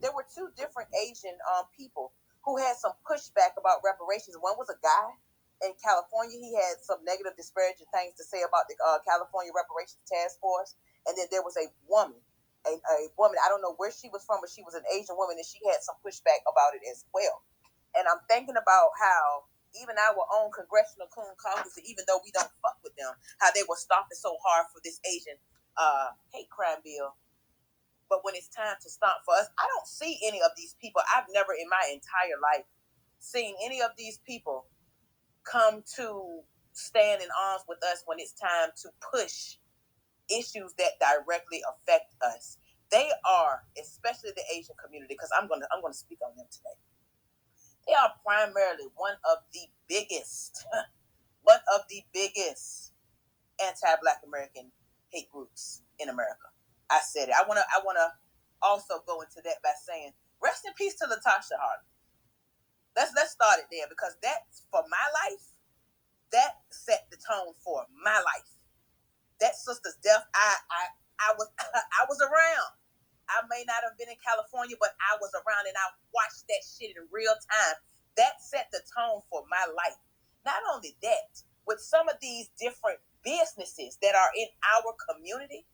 there were two different Asian people who had some pushback about reparations. One was a guy in California. He had some negative, disparaging things to say about the California Reparations Task Force, and then there was a woman. A woman, I don't know where she was from, but she was an Asian woman, and she had some pushback about it as well. And I'm thinking about how even our own Congressional Coon Caucus, even though we don't fuck with them, how they were stopping so hard for this Asian hate crime bill. But when it's time to stomp for us, I don't see any of these people. I've never in my entire life seen any of these people come to stand in arms with us when it's time to push issues that directly affect us. They are, especially the Asian community, because I'm gonna speak on them today. They are primarily one of the biggest anti-Black American hate groups in America. I said it. I wanna also go into that by saying, rest in peace to Latasha Hartley. Let's start it there, because that's for my life. That set the tone for my life. That sister's death, I was I was around. I may not have been in California, but I was around and I watched that shit in real time. That set the tone for my life. Not only that, with some of these different businesses that are in our community,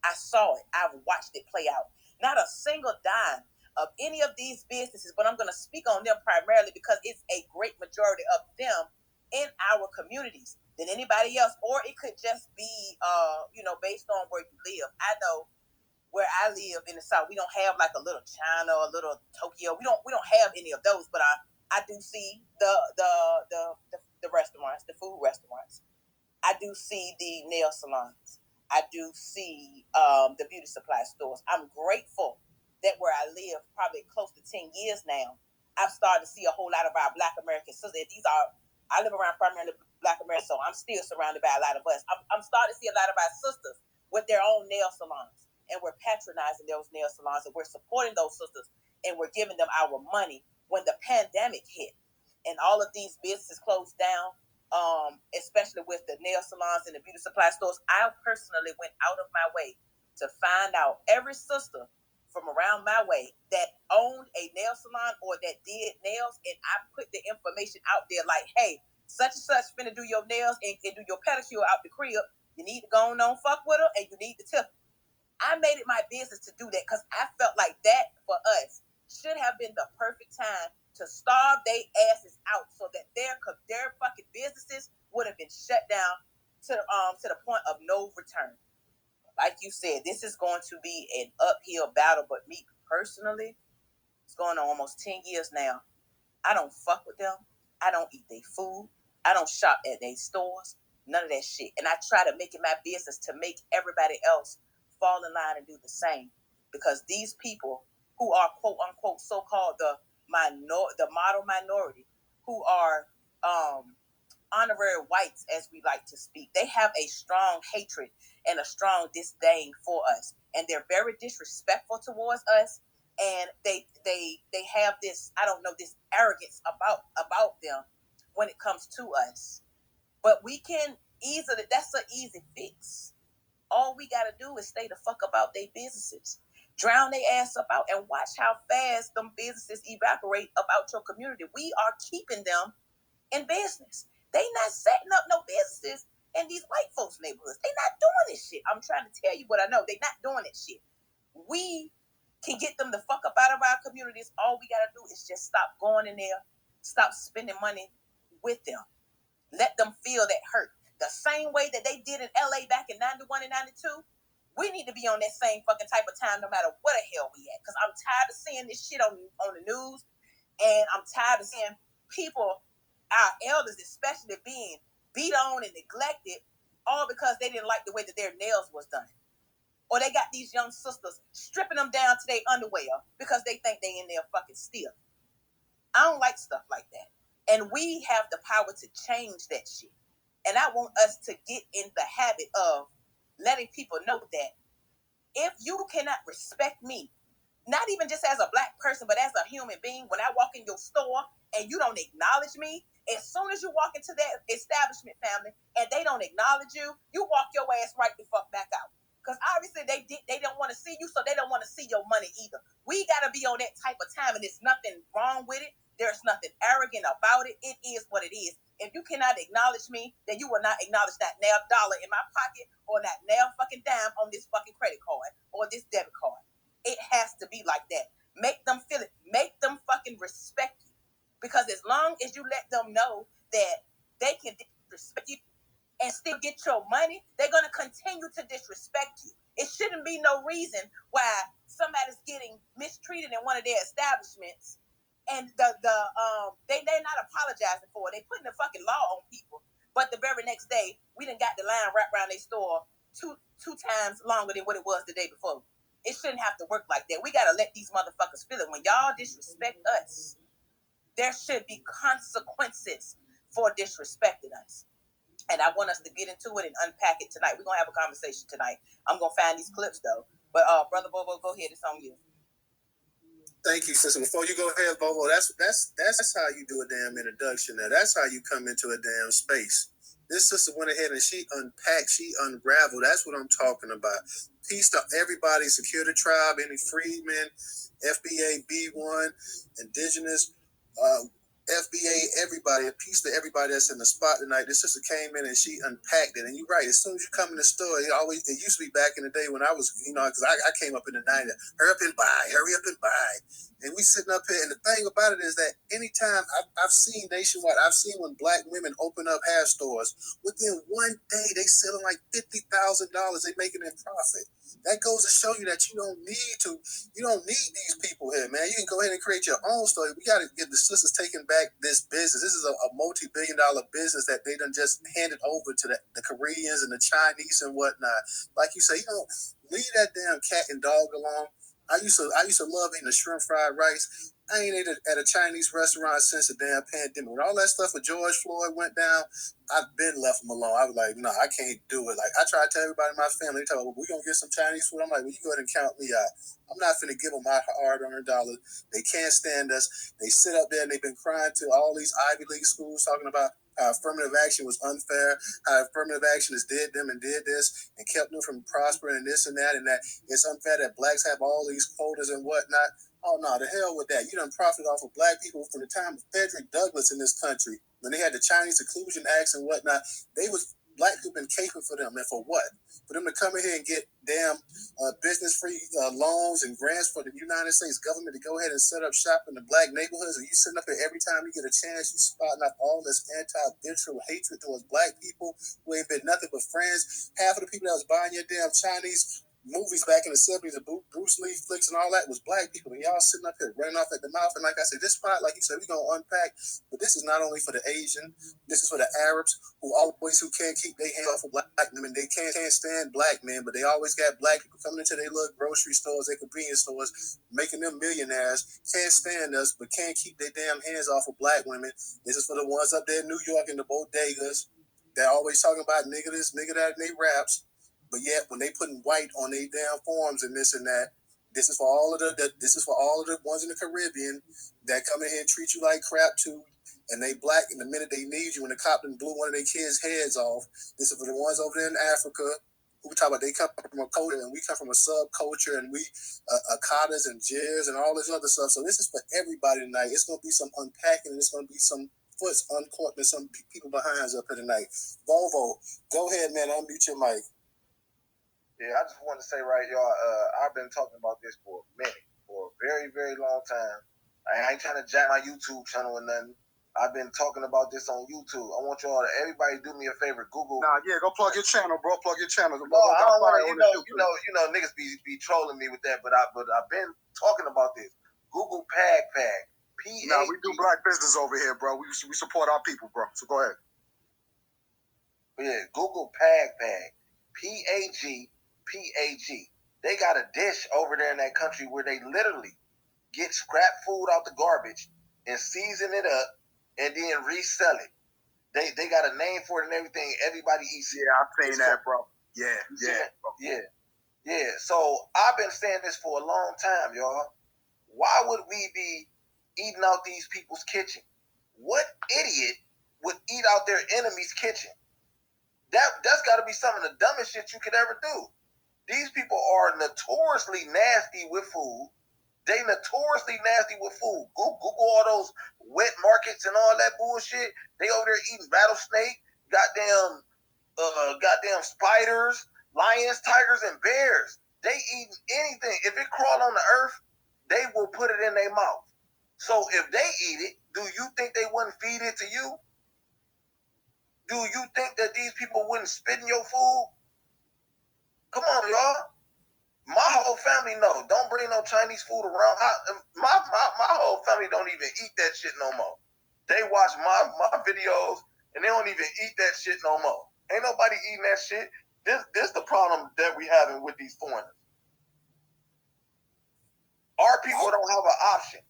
I saw it. I've watched it play out. Not a single dime of any of these businesses, but I'm going to speak on them primarily because it's a great majority of them in our communities than anybody else. Or it could just be, based on where you live. I know where I live in the South, we don't have like a little China, a little Tokyo. We don't have any of those, but I do see the restaurants, the food restaurants. I do see the nail salons. I do see the beauty supply stores. I'm grateful that where I live, probably close to 10 years now, I've started to see a whole lot of our Black American sisters. I live around primarily Black Americans, so I'm still surrounded by a lot of us. I'm starting to see a lot of our sisters with their own nail salons, and we're patronizing those nail salons, and we're supporting those sisters, and we're giving them our money when the pandemic hit and all of these businesses closed down. Especially with the nail salons and the beauty supply stores, I personally went out of my way to find out every sister from around my way that owned a nail salon or that did nails, and I put the information out there like, hey, such and such finna do your nails and do your pedicure out the crib. You need to go on fuck with her, and you need to tip her. I made it my business to do that because I felt like that for us should have been the perfect time to starve their asses out so that their fucking businesses would have been shut down to the point of no return. Like you said, this is going to be an uphill battle, but me personally, it's going on almost 10 years now. I don't fuck with them. I don't eat their food. I don't shop at their stores. None of that shit. And I try to make it my business to make everybody else fall in line and do the same. Because these people who are quote unquote so-called the model minority, who are honorary whites, as we like to speak, they have a strong hatred and a strong disdain for us, and they're very disrespectful towards us, and they have this, I don't know, this arrogance about them when it comes to us. But we can easily, that's an easy fix. All we got to do is stay the fuck about their businesses. Drown their ass up out and watch how fast them businesses evaporate about your community. We are keeping them in business. They not setting up no businesses in these white folks' neighborhoods. They not doing this shit. I'm trying to tell you what I know. They not doing that shit. We can get them the fuck up out of our communities. All we got to do is just stop going in there, stop spending money with them. Let them feel that hurt. The same way that they did in LA back in 91 and 92, we need to be on that same fucking type of time no matter where the hell we at. Because I'm tired of seeing this shit on the news, and I'm tired of seeing people, our elders especially, being beat on and neglected, all because they didn't like the way that their nails was done. Or they got these young sisters stripping them down to their underwear because they think they in there fucking still. I don't like stuff like that. And we have the power to change that shit. And I want us to get in the habit of letting people know that if you cannot respect me, not even just as a Black person, but as a human being, when I walk in your store and you don't acknowledge me, as soon as you walk into that establishment, family, and they don't acknowledge you, you walk your ass right the fuck back out. Because obviously they don't want to see you, so they don't want to see your money either. We got to be on that type of time, and there's nothing wrong with it. There's nothing arrogant about it. It is what it is. If you cannot acknowledge me, then you will not acknowledge that nail dollar in my pocket or that nail fucking dime on this fucking credit card or this debit card. It has to be like that. Make them feel it. Make them fucking respect you. Because as long as you let them know that they can disrespect you and still get your money, they're going to continue to disrespect you. It shouldn't be no reason why somebody's getting mistreated in one of their establishments and they're not apologizing for it. They putting the fucking law on people. But the very next day, we done got the line wrapped around their store two times longer than what it was the day before. It shouldn't have to work like that. We got to let these motherfuckers feel it. When y'all disrespect us, there should be consequences for disrespecting us. And I want us to get into it and unpack it tonight. We're going to have a conversation tonight. I'm going to find these clips, though. But, Brother Bobo, go ahead. It's on you. Thank you, sister. Before you go ahead, Bobo, that's how you do a damn introduction. Now, that's how you come into a damn space. This sister went ahead and she unpacked, she unraveled. That's what I'm talking about. Peace to everybody, Secure the Tribe, any freedmen, FBA, B1, Indigenous, FBA, everybody. Peace to everybody that's in the spot tonight. This sister came in and she unpacked it. And you're right. As soon as you come in the store, it used to be back in the day when I was, because I came up in the 90s. Hurry up and buy. And we sitting up here. And the thing about it is that anytime I've seen nationwide, I've seen when black women open up hair stores, within one day they selling like $50,000. They making a profit. That goes to show you that you don't need these people here, man. You can go ahead and create your own story. We got to get the sisters taking back this business. This is a multi-billion-dollar business that they done just handed over to the Koreans and the Chinese and whatnot. Like you say, leave that damn cat and dog alone. I used to love eating the shrimp fried rice. I ain't ate at a Chinese restaurant since the damn pandemic. When all that stuff with George Floyd went down, I've been left them alone. I was like, no, I can't do it. Like, I try to tell everybody in my family, they tell me, we're going to get some Chinese food. I'm like, well, you go ahead and count me out. I'm not finna give them my hard-earned dollars. They can't stand us. They sit up there and they've been crying to all these Ivy League schools talking about how affirmative action was unfair, how affirmative action has did them and did this and kept them from prospering and this and that it's unfair that blacks have all these quotas and whatnot. Oh, no, the hell with that. You done profited off of black people from the time of Frederick Douglass in this country. When they had the Chinese Inclusion Acts and whatnot, black people been caping for them. And for what? For them to come in here and get damn business-free loans and grants for the United States government to go ahead and set up shop in the black neighborhoods, and you sitting up here every time you get a chance, you spotting out all this anti-ventral hatred towards black people who ain't been nothing but friends. Half of the people that was buying your damn Chinese movies back in the 70s, the Bruce Lee flicks and all that was black people. And y'all sitting up here running off at the mouth. And like I said, this spot, like you said, we're going to unpack. But this is not only for the Asian, this is for the Arabs who can't keep their hands off of black men. They can't stand black men, but they always got black people coming into their little grocery stores, their convenience stores, making them millionaires. Can't stand us, but can't keep their damn hands off of black women. This is for the ones up there in New York in the bodegas. They're always talking about nigga this, nigga that, and they raps. But yet, when they putting white on their damn forms and this and that, this is for all of the ones in the Caribbean that come in here and treat you like crap too, and they black. And the minute they need you, when the cop done blew one of their kids' heads off, this is for the ones over there in Africa who we talk about. They come from a culture, and we come from a subculture, and we Akatas and Jirs and all this other stuff. So this is for everybody tonight. It's gonna be some unpacking, and it's gonna be some foots uncaught and some people behind us up here tonight. Volvo, go ahead, man. Unmute your mic. Yeah, I just want to say right, y'all, I've been talking about this for a very, very long time. I ain't trying to jack my YouTube channel or nothing. I've been talking about this on YouTube. I want y'all to, everybody do me a favor, Google. Nah, yeah, go plug your channel, bro. Plug your channel. No, I don't want to, you know, niggas be trolling me with that, but I've been talking about this. Google Pag. Nah, we do black business over here, bro. We support our people, bro. So go ahead. Yeah, Google Pag. PAG. They got a dish over there in that country where they literally get scrap food out the garbage and season it up and then resell it. They got a name for it and everything. Everybody eats it. Yeah, I've seen that, bro. Yeah. So I've been saying this for a long time, y'all. Why would we be eating out these people's kitchen? What idiot would eat out their enemy's kitchen? That's got to be some of the dumbest shit you could ever do. These people are notoriously nasty with food. They notoriously nasty with food. Google all those wet markets and all that bullshit. They over there eating rattlesnake, goddamn spiders, lions, tigers, and bears. They eating anything. If it crawl on the earth, they will put it in their mouth. So if they eat it, do you think they wouldn't feed it to you? Do you think that these people wouldn't spit in your food? Come on, y'all. My whole family know. Don't bring no Chinese food around. My whole family don't even eat that shit no more. They watch my videos and they don't even eat that shit no more. Ain't nobody eating that shit. This the problem that we having with these foreigners. Our people don't have an option.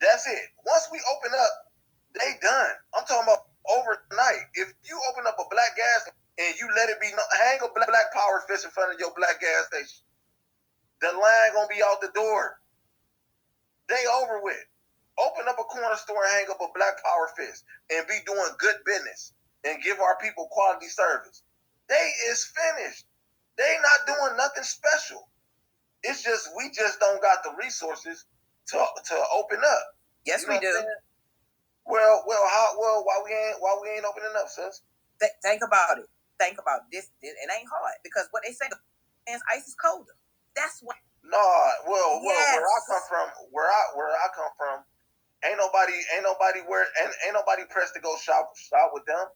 That's it. Once we open up, they done. I'm talking about overnight. If you open up a black gas and you let it be, hang a black power fish in front of your black gas station, the line gonna be out the door. They over with. Open up a corner store and hang up a black power fist and be doing good business and give our people quality service. They is finished. They not doing nothing special. It's just we just don't got the resources to open up. Yes, you know we do. Well, why we ain't opening up, sis? Think about it. Think about this. It ain't hard because what they say, the ice is colder. That's what. No, well, where I come from, ain't nobody pressed to go shop with them.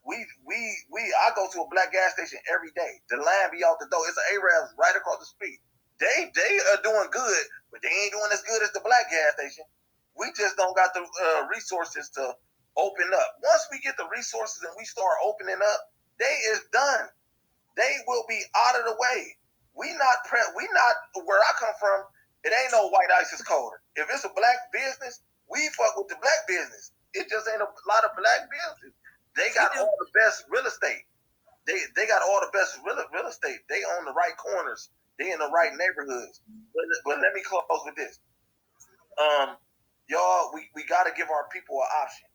I go to a black gas station every day. The line be out the door. It's an Arabs right across the street. They are doing good, but they ain't doing as good as the black gas station. We just don't got the resources to open up. Once we get the resources and we start opening up, they is done. They will be out of the way. We not where I come from. It ain't no white ice is colder. If it's a black business, we fuck with the black business. It just ain't a lot of black business. They got all the best real estate. They got all the best real estate. They own the right corners. They in the right neighborhoods. But let me close with this. Y'all, we got to give our people an option.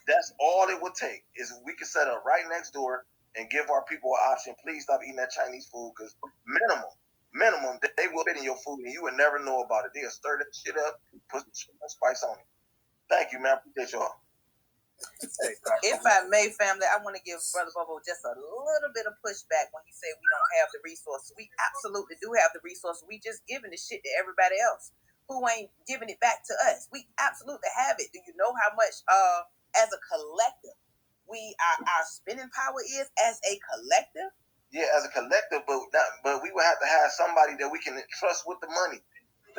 That's all it would take is we can set up right next door and give our people an option. Please stop eating that Chinese food because minimum, they will fit in your food and you would never know about it. They'll stir that shit up, put some spice on it. Thank you, man. Appreciate y'all. If I may, family, I want to give Brother Bobo just a little bit of pushback when he said we don't have the resources. We absolutely do have the resources. We just giving the shit to everybody else who ain't giving it back to us. We absolutely have it. Do you know how much as a collective our spending power is as a collective? Yeah, as a collective, but we would have to have somebody that we can trust with the money.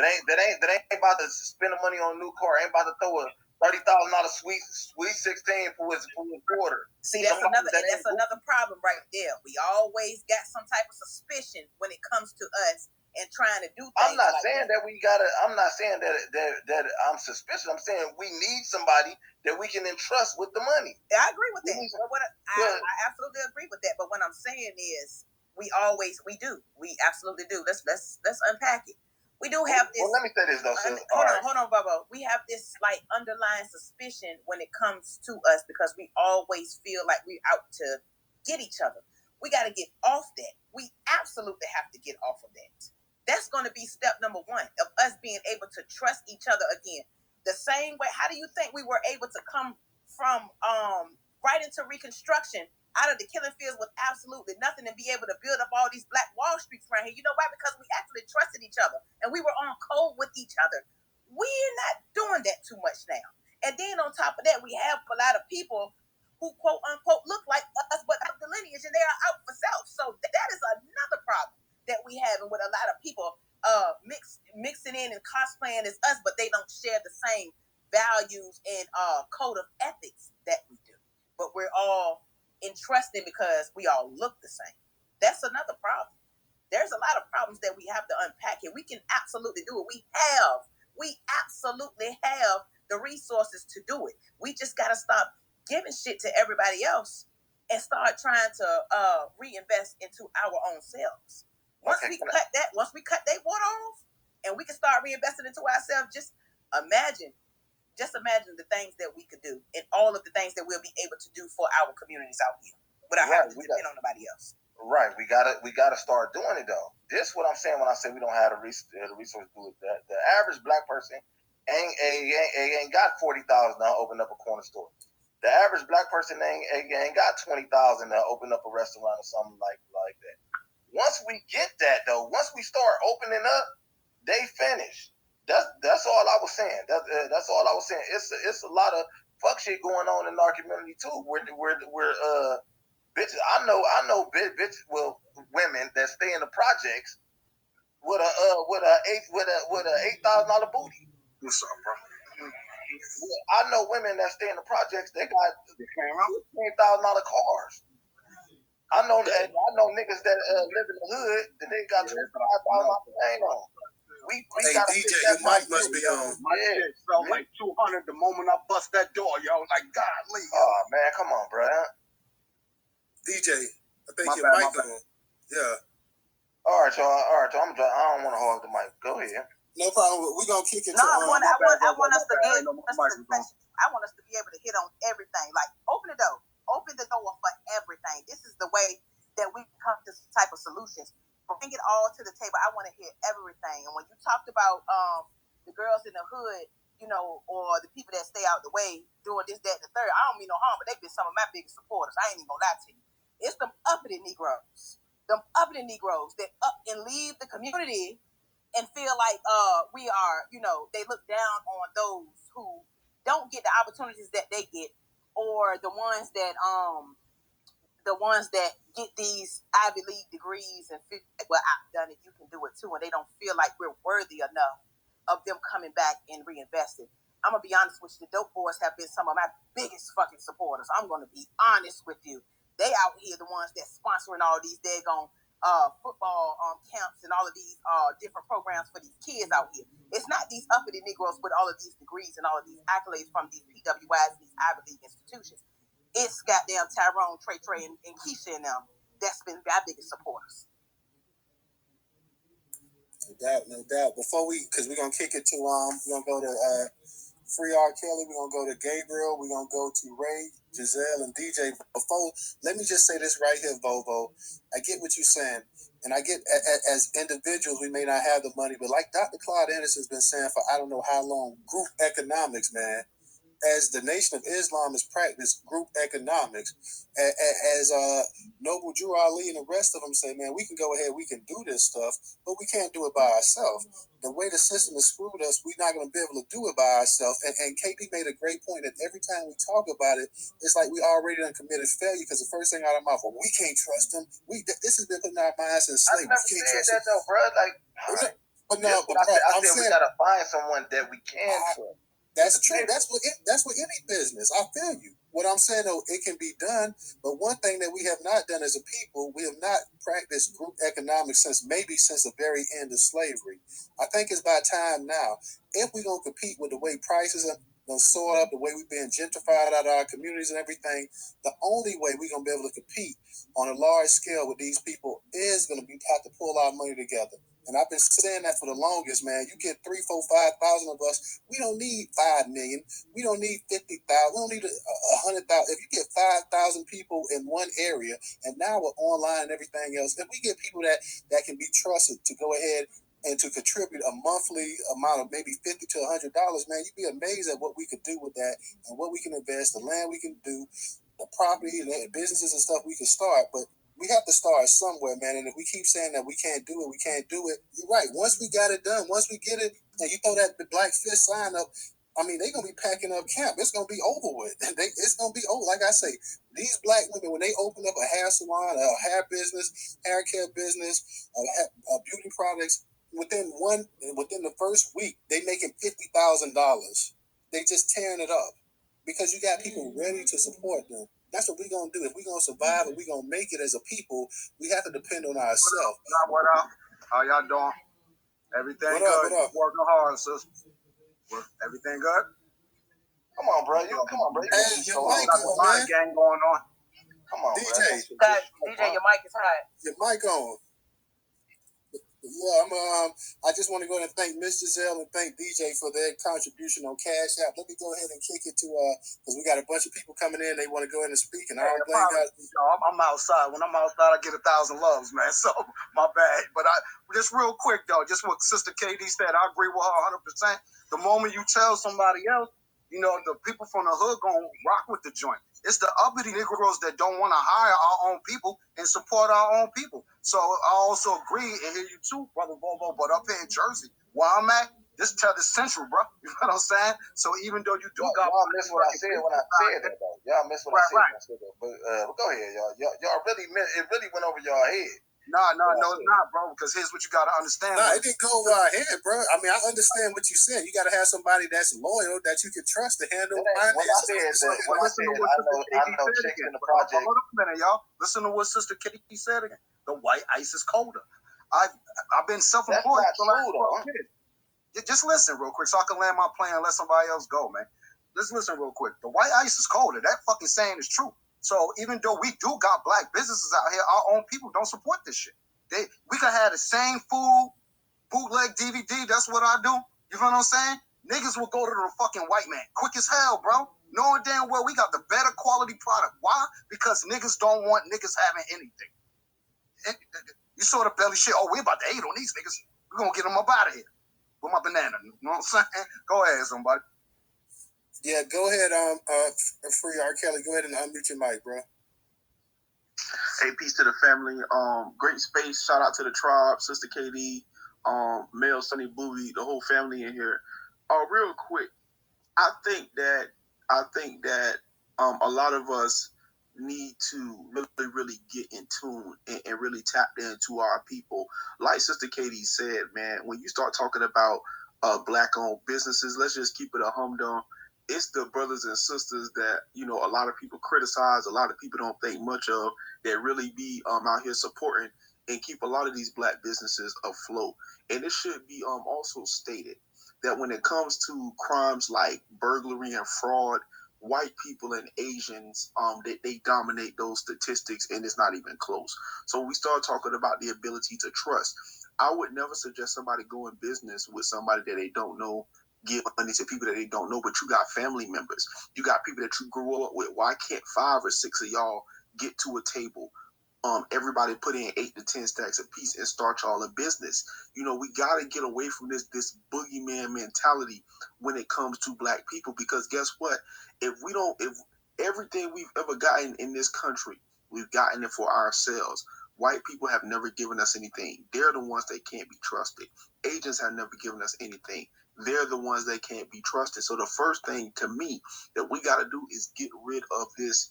That ain't about to spend the money on a new car. Ain't about to throw a $30,000 sweet 16 for his quarter. See, that's another problem right there. We always got some type of suspicion when it comes to us and trying to do things. I'm not saying that we gotta. I'm not saying that I'm suspicious. I'm saying we need somebody that we can entrust with the money. I agree with that. I absolutely agree with that. But what I'm saying is, we do. We absolutely do. Let's unpack it. We do have this. Well, let me say this though. Hold on, Bubba. We have this like underlying suspicion when it comes to us because we always feel like we're out to get each other. We got to get off that. We absolutely have to get off of that. That's going to be step number one of us being able to trust each other again. The same way. How do you think we were able to come from right into Reconstruction out of the killing fields with absolutely nothing and be able to build up all these Black Wall Streets around here? You know why? Because we actually trusted each other and we were on code with each other. We're not doing that too much now. And then on top of that, we have a lot of people who quote unquote look like us but out the lineage and they are out for self. So that is another problem that we have with a lot of people mixing in and cosplaying as us, but they don't share the same values and code of ethics that we do. But we're all entrusted because we all look the same. That's another problem. There's a lot of problems that we have to unpack here. We can absolutely do it. We absolutely have the resources to do it. We just got to stop giving shit to everybody else and start trying to reinvest into our own selves. Once we cut that water off and we can start reinvesting into ourselves, just imagine the things that we could do and all of the things that we'll be able to do for our communities out here without having to depend on nobody else. Right, we gotta start doing it though. This what I'm saying when I say we don't have the resource to do it. The average black person ain't got $40,000 to open up a corner store. The average black person ain't got $20,000 to open up a restaurant or something like that. Once we get that though, once we start opening up, they finish. That's all I was saying. That's all I was saying. It's a lot of fuck shit going on in our community too. Where bitches, I know bitches, well, women that stay in the projects with a $8,000 booty. What's up, bro? I know women that stay in the projects. They got $10,000 cars. I know niggas that live in the hood that they got $25,000 chain on. We hey, gotta DJ, your mic must be on. My shit felt like 200 the moment I bust that door, yo. Like, godly. Oh man, come on, bro. DJ, I think your bad, mic on. Yeah. All right, y'all. I don't want to hog the mic. Go ahead. No problem. We're gonna kick it No, to I want us to be I want us to be able to hit on everything. Like open the door for everything. This is the way that we come to some type of solutions. Bring it all to the table. I want to hear everything. And when you talked about the girls in the hood, you know, or the people that stay out the way doing this, that, and the third, I don't mean no harm, but they've been some of my biggest supporters. I ain't even gonna lie to you. It's them uppity Negroes. Them uppity Negroes that up and leave the community and feel like we are, you know, they look down on those who don't get the opportunities that they get, or the ones that get these Ivy League degrees and feel like, well, I've done it, you can do it too, and they don't feel like we're worthy enough of them coming back and reinvesting. I'm gonna be honest with you, the Dope Boys have been some of my biggest fucking supporters. I'm gonna be honest with you. They out here the ones that sponsoring all these daggone football camps and all of these different programs for these kids out here. It's not these uppity Negroes with all of these degrees and all of these accolades from these PWIs and these Ivy League institutions. It's goddamn Tyrone, Trey, and Keisha and them that's been our biggest supporters. No doubt. Before because we're gonna kick it to we're gonna go to Free R. Kelly. We're gonna go to Gabriel. We're gonna go to Ray, Giselle, and DJ. Before, let me just say this right here, Vovo. I get what you're saying, and I get as individuals we may not have the money, but like Dr. Claude Anderson's been saying for I don't know how long, group economics, man. As the Nation of Islam has practiced group economics, as Noble Drew Ali and the rest of them say, man, we can go ahead, we can do this stuff, but we can't do it by ourselves. The way the system has screwed us, we're not going to be able to do it by ourselves. And KP made a great point that every time we talk about it, it's like we already done committed failure because the first thing out of our mouth, well, we can't trust them. This has been putting our minds in slavery. I never said that though, bro. Like, but no, but I said we gotta find someone that we can trust. That's true. That's what any business. I feel you. What I'm saying though, it can be done. But one thing that we have not done as a people, we have not practiced group economics since the very end of slavery. I think it's about time now. If we're gonna compete with the way prices are gonna soar up, the way we're being gentrified out of our communities and everything, the only way we're gonna be able to compete on a large scale with these people is gonna be have to pull our money together. And I've been saying that for the longest, man. You get 3, 4, 5,000 of us. We don't need 5 million. We don't need 50,000. We don't need 100,000. If you get 5,000 people in one area, and now we're online and everything else, if we get people that can be trusted to go ahead and to contribute a monthly amount of maybe $50 to $100, man, you'd be amazed at what we could do with that and what we can invest, the land we can do, the property and the businesses and stuff we can start. But we have to start somewhere, man. And if we keep saying that we can't do it, you're right. Once we got it done, once we get it, and you throw that Black Fist sign up, I mean, they're going to be packing up camp. It's going to be over with. It's going to be over. Like I say, these black women, when they open up a hair salon, a hair business, hair care business, beauty products, within the first week, they making $50,000. They just tearing it up because you got people ready to support them. That's what we're going to do. If we're going to survive and we're going to make it as a people, we have to depend on ourselves. What up? How y'all doing? Everything what good? Up? Working hard, sis. Everything good? Come on, bro. Come on, bro. Hey, your mic on, man. Gang going on. Come on, DJ. DJ, your mic is hot. Your mic on. Yeah, I just want to go ahead and thank Miss Giselle and thank DJ for their contribution on Cash App. Let me go ahead and kick it to because we got a bunch of people coming in. They want to go ahead and speak, and I don't blame God. I'm outside. When I'm outside, I get 1,000 loves, man. So my bad. But just real quick though, just what Sister KD said, I agree with her 100%. The moment you tell somebody else, you know, the people from the hood gonna rock with the joint. It's the uppity Negroes that don't want to hire our own people and support our own people. So I also agree and hear you too, Brother Bobo, but up here in Jersey, where I'm at, this is central, bro. You know what I'm saying? So even though you do got... Y'all miss what I said when I said that, though. Y'all miss what I said when I said that. But go ahead, y'all. Y'all really miss, it really went over y'all head. No, it's not, bro, because here's what you got to understand. No, it didn't go over our head, bro. I mean, I understand what you said. You got to have somebody that's loyal, that you can trust to handle finances. I know chicks in the project. Hold up a minute, y'all. Listen to what Sister Katie said again. The white ice is colder. I've been self-employed for the last 12 years. Just listen real quick so I can land my plane and let somebody else go, man. Just listen real quick. The white ice is colder. That fucking saying is true. So even though we do got black businesses out here, our own people don't support this shit. We could have the same food, bootleg DVD. That's what I do. You know what I'm saying? Niggas will go to the fucking white man quick as hell, bro. Knowing damn well we got the better quality product. Why? Because niggas don't want niggas having anything. You saw the belly shit. Oh, we about to hate on these niggas. We're going to get them up out of here with my banana. You know what I'm saying? Go ahead, somebody. Yeah, go ahead, Free R. Kelly. Go ahead and unmute your mic, bro. Hey, peace to the family. Great space. Shout out to the tribe, Sister KD, Mel, Sunny Booby, the whole family in here. Real quick, I think that a lot of us need to really get in tune and really tap into our people. Like Sister Katie said, man, when you start talking about black-owned businesses, let's just keep it a humdrum. It's the brothers and sisters that, you know, a lot of people criticize, a lot of people don't think much of, that really be out here supporting and keep a lot of these black businesses afloat. And it should be also stated that when it comes to crimes like burglary and fraud, white people and Asians, they dominate those statistics, and it's not even close. So when we start talking about the ability to trust, I would never suggest somebody go in business with somebody that they don't know, give money to people that they don't know, but you got family members. You got people that you grew up with. Why can't 5 or 6 of y'all get to a table? Everybody put in 8 to 10 stacks of piece and start y'all a business. You know, we got to get away from this boogeyman mentality when it comes to black people, because guess what? If everything we've ever gotten in this country, we've gotten it for ourselves. White people have never given us anything. They're the ones that can't be trusted. Asians have never given us anything. They're the ones that can't be trusted. So the first thing to me that we got to do is get rid of this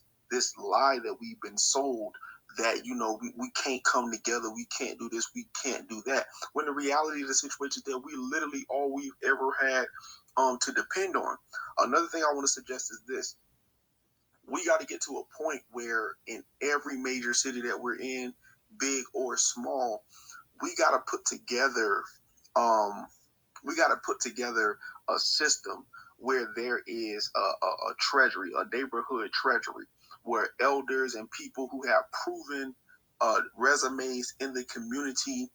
lie that we've been sold, that, you know, we can't come together, we can't do this, we can't do that, when the reality of the situation is that we literally all we've ever had to depend on. Another thing I want to suggest is this: we got to get to a point where in every major city that we're in, big or small, we got to put together a system where there is a treasury, a neighborhood treasury, where elders and people who have proven resumes in the community,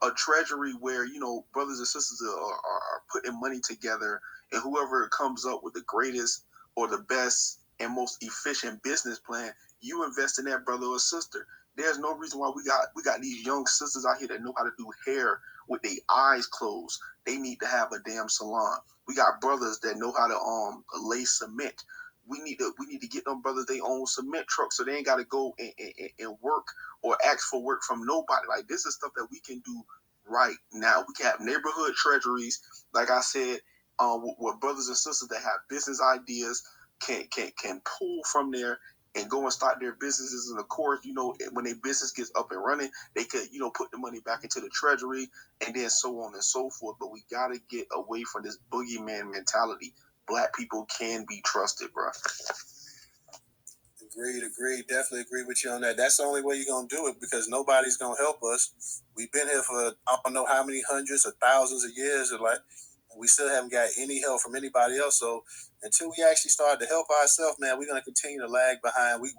a treasury where, you know, brothers and sisters are putting money together, and whoever comes up with the greatest or the best and most efficient business plan, you invest in that brother or sister. There's no reason why we got these young sisters out here that know how to do hair with their eyes closed. They need to have a damn salon. We got brothers that know how to lay cement. We need to get them brothers their own cement truck, so they ain't got to go and work or ask for work from nobody. Like, this is stuff that we can do right now. We can have neighborhood treasuries, like I said, where brothers and sisters that have business ideas can pull from there and go and start their businesses. And of course, you know, when their business gets up and running, they could, you know, put the money back into the treasury, and then so on and so forth. But we got to get away from this boogeyman mentality. Black people can be trusted, bro. Agreed. Definitely agree with you on that. That's the only way you're going to do it, because nobody's going to help us. We've been here for I don't know how many hundreds or thousands of years, and we still haven't got any help from anybody else. So until we actually start to help ourselves, man, we're going to continue to lag behind. We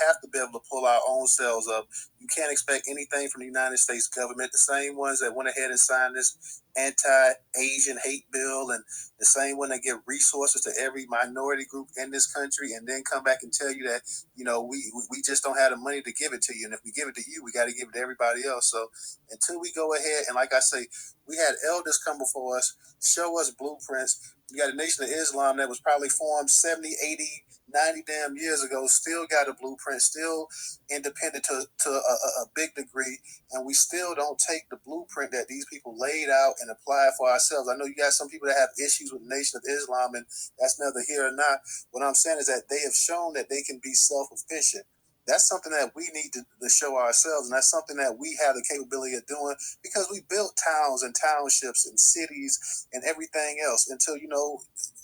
have to be able to pull our own selves up. You can't expect anything from the United States government, the same ones that went ahead and signed this anti-Asian hate bill, and the same one that give resources to every minority group in this country, and then come back and tell you that, we just don't have the money to give it to you. And if we give it to you, we got to give it to everybody else. So until we go ahead, and like I say, we had elders come before us, show us blueprints. You got a Nation of Islam that was probably formed 70, 80, 90 damn years ago, still got a blueprint, still independent to a big degree, and we still don't take the blueprint that these people laid out and apply it for ourselves. I know you got some people that have issues with the Nation of Islam, and that's neither here or not. What I'm saying is that they have shown that they can be self-efficient. That's something that we need to show ourselves, and that's something that we have the capability of doing because we built towns and townships and cities and everything else until,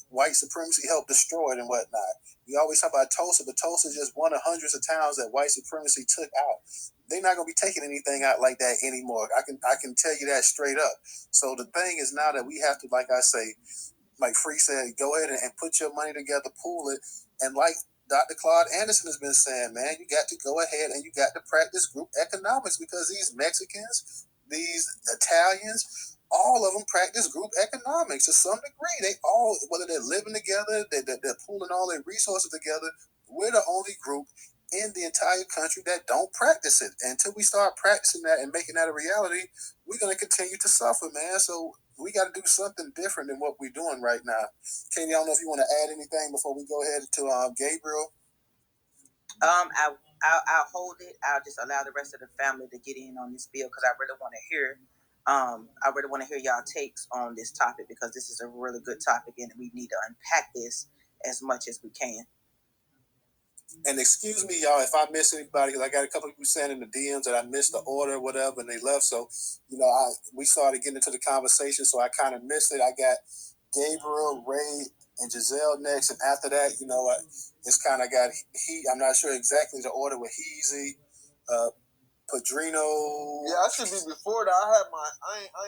white supremacy helped destroy it and whatnot. We always talk about Tulsa, but Tulsa is just one of hundreds of towns that white supremacy took out. They're not going to be taking anything out like that anymore. I can tell you that straight up. So the thing is now that we have to, like I say, like Free said, go ahead and put your money together, pool it, and like Dr. Claude Anderson has been saying, man, you got to go ahead and you got to practice group economics because these Mexicans, these Italians, all of them practice group economics to some degree. They all, whether they're living together, they're pooling all their resources together. We're the only group in the entire country that don't practice it. And until we start practicing that and making that a reality, we're going to continue to suffer, man. So we got to do something different than what we're doing right now. Katie, I don't know if you want to add anything before we go ahead to Gabriel. I'll hold it. I'll just allow the rest of the family to get in on this bill because I really want to hear. I really want to hear y'all takes on this topic because this is a really good topic and we need to unpack this as much as we can. And excuse me, y'all, if I miss anybody, because I got a couple of people saying in the DMs that I missed the order or whatever, and they left. So, we started getting into the conversation, so I kind of missed it. I got Gabriel, Ray, and Giselle next, and after that, it's kind of got I'm not sure exactly the order with Heezy, Padrino. Yeah, I should be before that. I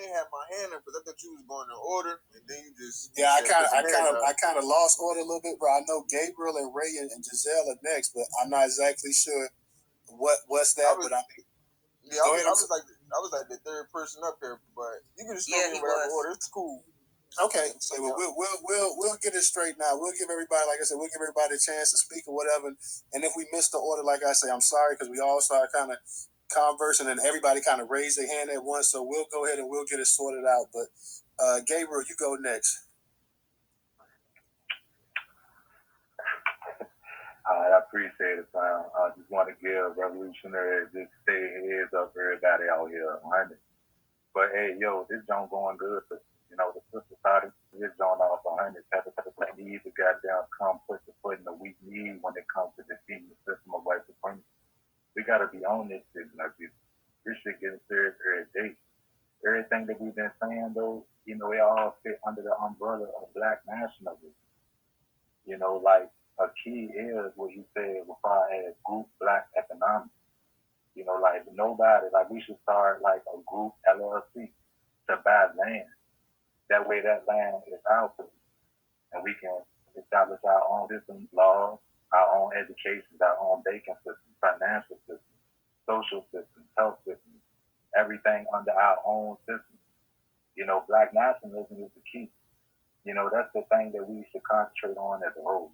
ain't had my hand up because I thought you was going in order, and then you just I kind of lost order a little bit, bro. I know Gabriel and Ray and Giselle are next, but I'm not exactly sure what's that. I was like the third person up there, but you can just throw me in whatever order. It's cool. Okay, so we'll get it straight now. We'll give everybody, like I said, a chance to speak or whatever. And if we miss the order, like I say, I'm sorry because we all started kind of conversing and everybody kind of raised their hand at once. So we'll go ahead and we'll get it sorted out. But Gabriel, you go next. I appreciate it, Sam. I just want to give Revolutionary just stay heads up everybody out here. But hey, yo, this joint going good. The sister started this joint off 100. They need to goddamn come put the foot in the weak knee when it comes to defeating the system of white supremacy. We got to be on this shit. This shit getting serious every day. Everything that we've been saying, though, it all fit under the umbrella of black nationalism. Like a key is what you said as far as group black economics. Like nobody, like we should start like a group LLC to buy land. That way that land is ours. And we can establish our own systems, laws, our own education, our own banking system, financial system, social system, health system, everything under our own system. Black nationalism is the key. That's the thing that we should concentrate on as a whole.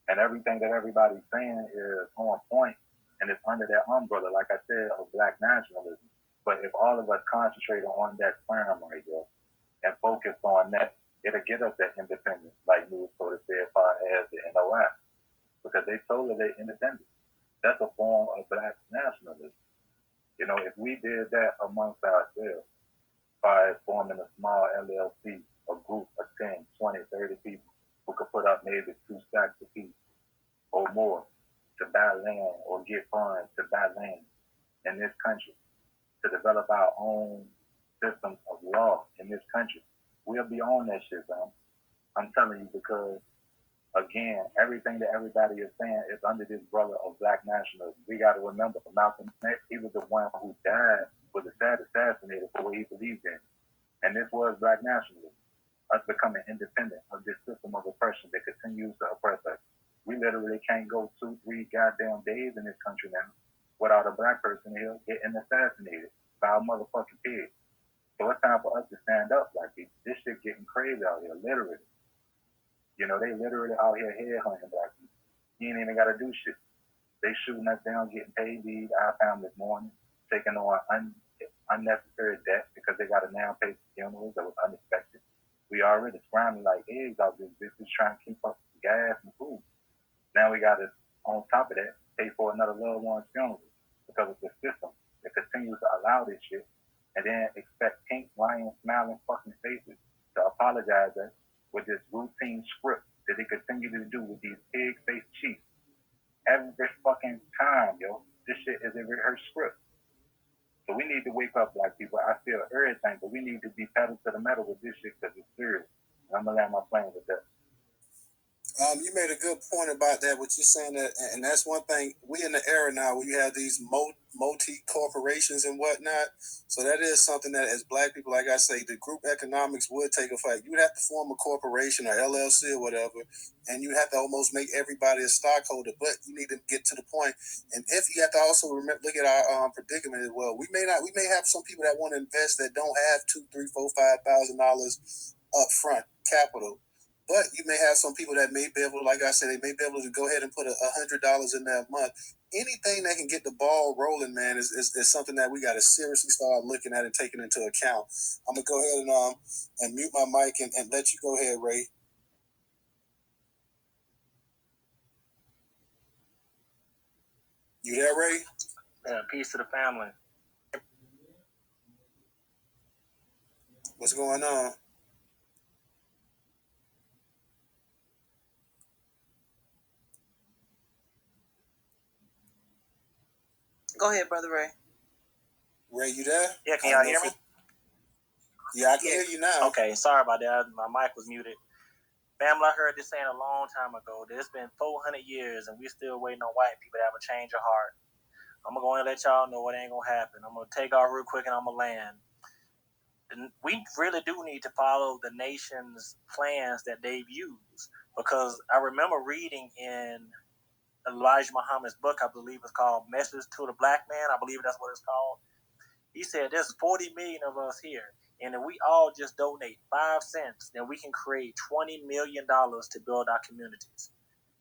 And everything that everybody's saying is on point, and it's under that umbrella, like I said, of black nationalism. But if all of us concentrate on that term right there and focus on that, it'll get us that independence, like Newstoter said, as far as the NOI, because they told us they're independent. That's a form of black nationalism. If we did that amongst ourselves, by forming a small LLC, a group of 10, 20, 30 people who could put up maybe 2 stacks a piece or more to buy land or get funds to buy land in this country, to develop our own system of law in this country, we'll be on that shit, man. I'm telling you, because again, everything that everybody is saying is under this umbrella of black nationalism. We got to remember, Malcolm X, he was the one who died, was assassinated for what he believed in. And this was black nationalism. us becoming independent of this system of oppression that continues to oppress us. We literally can't go 2-3 goddamn days in this country now without a black person here getting assassinated by a motherfucking pig. So it's time for us to stand up. Like, this shit getting crazy out here, literally. You know, they literally out here headhunting black people. You ain't even got to do shit. They shooting us down, getting paid these our families mourning, taking on unnecessary debt because they got to now pay for funerals that was unexpected. We already scrambling like eggs out this bitch trying to keep up with gas and food. Now we got to, on top of that, pay for another loved one's funeral because of the system that continues to allow this shit, and then expect pink, lying, smiling fucking faces to apologize us with this routine script that they continue to do with these pig-faced chiefs. Every fucking time, yo. This shit is a rehearsed script. So we need to wake up, black people. I feel everything, but we need to be pedal to the metal with this shit because it's serious. And I'm going to land my plane with that. You made a good point about that, what you're saying, that, and that's one thing. We in the era now where you have these multi-corporations and whatnot. So that is something that, as black people, like I say, the group economics would take a fight. You would have to form a corporation or LLC or whatever, and you have to almost make everybody a stockholder. But you need to get to the point. And if you have to also remember, look at our predicament as well. We may have some people that want to invest that don't have $2,000, $3,000, $4,000, $5,000 upfront capital. But you may have some people that may be able, like I said, they may be able to go ahead and put $100 in that month. Anything that can get the ball rolling, man, is something that we got to seriously start looking at and taking into account. I'm going to go ahead and mute my mic and let you go ahead, Ray. You there, Ray? Yeah, peace to the family. What's going on? Go ahead, Brother Ray. Ray, you there? Yeah, can y'all hear me? Yeah, I can hear you now. Okay, sorry about that. My mic was muted. Family, I heard this saying a long time ago. It's been 400 years, and we still waiting on white people to have a change of heart. I'm going to go and let y'all know it ain't going to happen. I'm going to take off real quick, and I'm going to land. We really do need to follow the nation's plans that they've used, because I remember reading in Elijah Muhammad's book, I believe it's called Message to the Black Man. I believe that's what it's called. He said there's 40 million of us here, and if we all just donate 5 cents, then we can create $20 million to build our communities.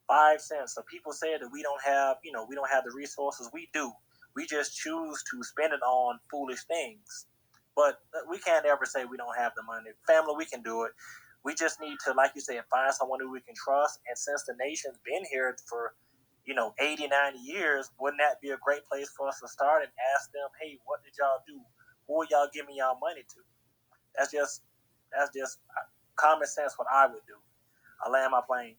5 cents. So people say that we don't have the resources. We do. We just choose to spend it on foolish things. But we can't ever say we don't have the money. Family, we can do it. We just need to, like you said, find someone who we can trust. And since the nation's been here for 80, 90 years, wouldn't that be a great place for us to start and ask them, hey, what did y'all do? Who are y'all giving y'all money to? That's just common sense what I would do. I land my plane.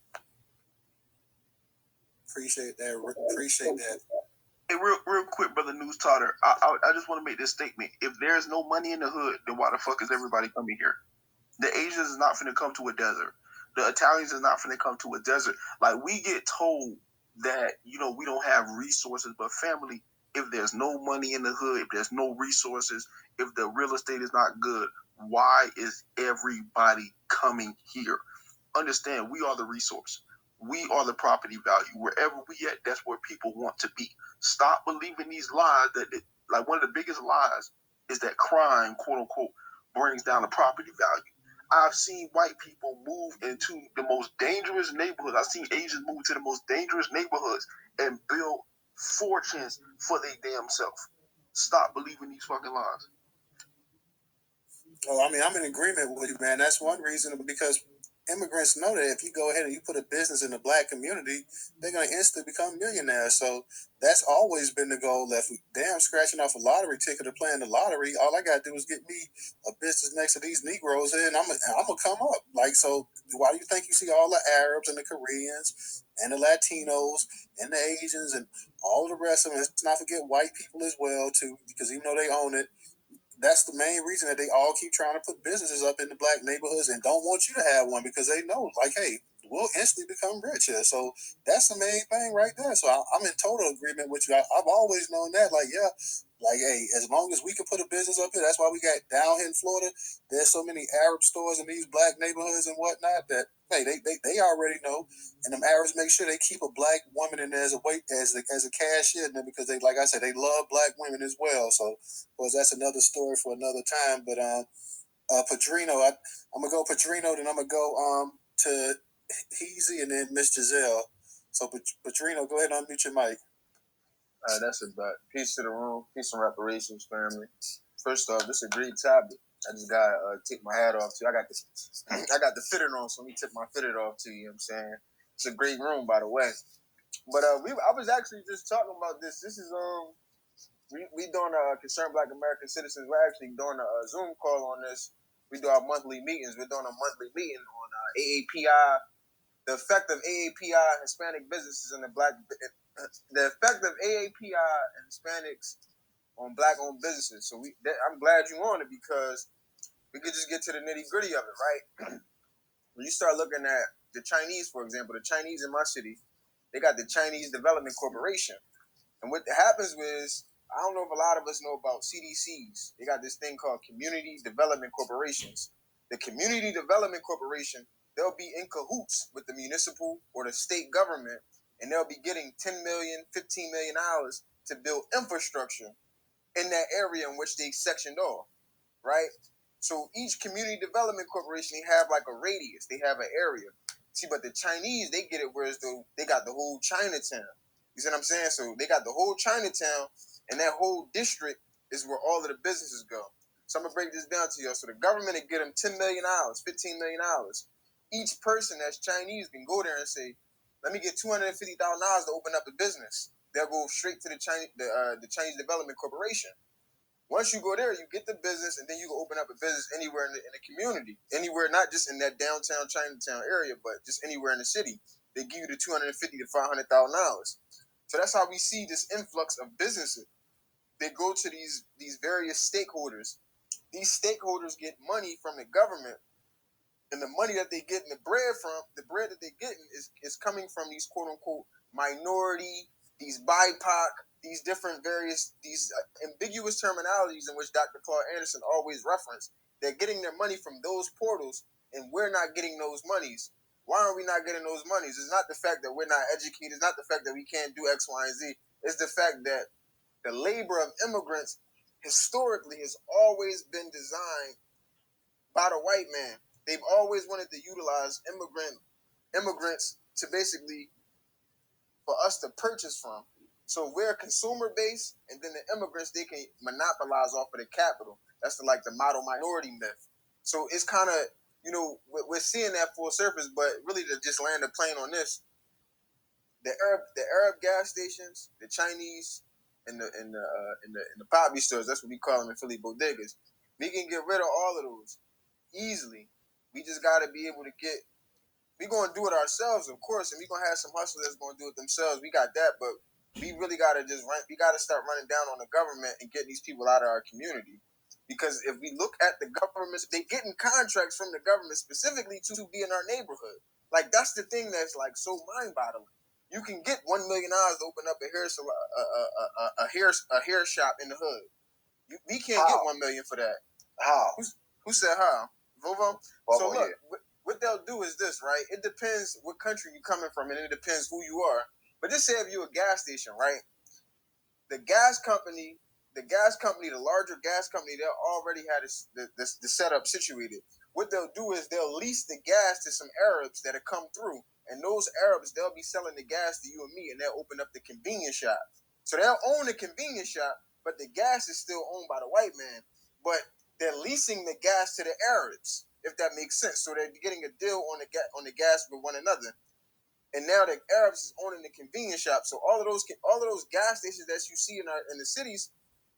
Appreciate that. Hey, real quick, brother Newstoter, I just want to make this statement. If there's no money in the hood, then why the fuck is everybody coming here? The Asians is not finna come to a desert. The Italians is not finna come to a desert. Like, we get told that, we don't have resources, but family, if there's no money in the hood, if there's no resources, if the real estate is not good, why is everybody coming here? Understand, we are the resource. We are the property value. Wherever we at, that's where people want to be. Stop believing these lies like one of the biggest lies is that crime, quote unquote, brings down the property value. I've seen white people move into the most dangerous neighborhoods. I've seen Asians move to the most dangerous neighborhoods and build fortunes for their damn self. Stop believing these fucking lies. Oh, I mean, I'm in agreement with you, man. That's one reason, because immigrants know that if you go ahead and you put a business in the black community, they're going to instantly become millionaires. So that's always been the goal. If we scratching off a lottery ticket or playing the lottery, all I got to do is get me a business next to these Negroes, and I'm going to come up. Like, so why do you think you see all the Arabs and the Koreans and the Latinos and the Asians and all the rest of them? Let's not forget white people as well, too, because even though they own it, that's the main reason that they all keep trying to put businesses up in the black neighborhoods and don't want you to have one, because they know, like, hey, we'll instantly become richer. So that's the main thing right there. So I'm in total agreement with you. I've always known that. Like, yeah, like, hey, as long as we can put a business up here, that's why we got down here in Florida. There's so many Arab stores in these black neighborhoods and whatnot that hey, they already know. And them Arabs make sure they keep a black woman in there as a cashier in there because they, like I said, they love black women as well. So, of course, that's another story for another time. But Padrino, I'm gonna go Padrino, then I'm gonna go to Heezy, and then Miss Giselle. So Padrino, go ahead and unmute your mic. That's a bet. Peace to the room. Peace and reparations, family. First off, this is a great topic. I just gotta take my hat off to you. I got the fitter on, so let me tip my fitter off to you. You know what I'm saying? It's a great room, by the way. But I was actually just talking about this. This is we doing Concerned Black American Citizens. We're actually doing a Zoom call on this. We do our monthly meetings. We're doing a monthly meeting on AAPI, the effect of AAPI Hispanic businesses in the effect of AAPI and Hispanics on black-owned businesses. So I'm glad you're on it because we could just get to the nitty-gritty of it, right? When you start looking at the Chinese, for example, the Chinese in my city, they got the Chinese Development Corporation. And what happens is, I don't know if a lot of us know about CDCs. They got this thing called Community Development Corporations. The Community Development Corporation, they'll be in cahoots with the municipal or the state government, and they'll be getting $10 million, $15 million to build infrastructure in that area in which they sectioned off, right? So each community development corporation, they have like a radius, they have an area. See, but the Chinese, they get it whereas they got the whole Chinatown. You see what I'm saying? So they got the whole Chinatown, and that whole district is where all of the businesses go. So I'm gonna break this down to you. So the government will get them $10 million, $15 million. Each person that's Chinese can go there and say, "Let me get $250,000 to open up a business." They'll go straight to the Chinese Development Corporation. Once you go there, you get the business, and then you can open up a business anywhere in the community, anywhere, not just in that downtown Chinatown area, but just anywhere in the city. They give you the $250,000 to $500,000. So that's how we see this influx of businesses. They go to these various stakeholders. These stakeholders get money from the government, and the money that they get in the bread that they're getting is coming from these quote unquote minority, these BIPOC, these different various, these ambiguous terminologies in which Dr. Claude Anderson always referenced. They're getting their money from those portals, and we're not getting those monies. Why are we not getting those monies? It's not the fact that we're not educated. It's not the fact that we can't do X, Y, and Z. It's the fact that the labor of immigrants historically has always been designed by the white man. They've always wanted to utilize immigrants to basically for us to purchase from. So we're consumer based, and then the immigrants, they can monopolize off of the capital. That's the model minority myth. So it's kind of, we're seeing that full surface, but really to just land a plane on this, the Arab gas stations, the Chinese, and the poppy stores, that's what we call them in Philly, bodegas. We can get rid of all of those easily. We just got to be able to we're going to do it ourselves, of course, and we're going to have some hustlers that's going to do it themselves. We got that, but we really got to we got to start running down on the government and getting these people out of our community. Because if we look at the governments, they getting contracts from the government specifically to be in our neighborhood. Like, that's the thing that's like so mind-boggling. You can get $1 million to open up a hair shop in the hood. We can't get $1 million for that. How? Who said how? Vovo? So look, yeah. What they'll do is this, right? It depends what country you're coming from, and it depends who you are. But just say if you're a gas station, right? The gas company, the larger gas company, they'll already have the setup situated. What they'll do is they'll lease the gas to some Arabs that'll come through, and those Arabs, they'll be selling the gas to you and me, and they'll open up the convenience shop. So they'll own the convenience shop, but the gas is still owned by the white man. But they're leasing the gas to the Arabs, if that makes sense. So they're getting a deal on the gas with one another. And now the Arabs is owning the convenience shop. So all of those gas stations that you see in the cities,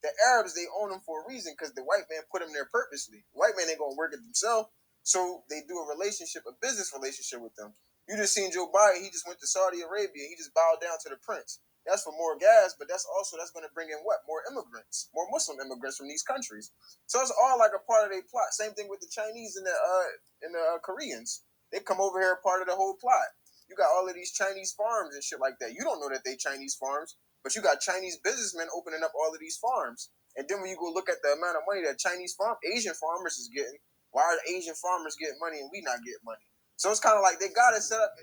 the Arabs, they own them for a reason because the white man put them there purposely. The white man ain't gonna work it themselves, so they do a business relationship with them. You just seen Joe Biden. He just went to Saudi Arabia. He just bowed down to the prince. That's for more gas, but that's going to bring in what? More immigrants, more Muslim immigrants from these countries. So it's all like a part of their plot. Same thing with the Chinese and the Koreans. They come over here part of the whole plot. You got all of these Chinese farms and shit like that. You don't know that they Chinese farms, but you got Chinese businessmen opening up all of these farms. And then when you go look at the amount of money that Asian farmers is getting, why are Asian farmers getting money and we not getting money? So it's kind of like they got it set up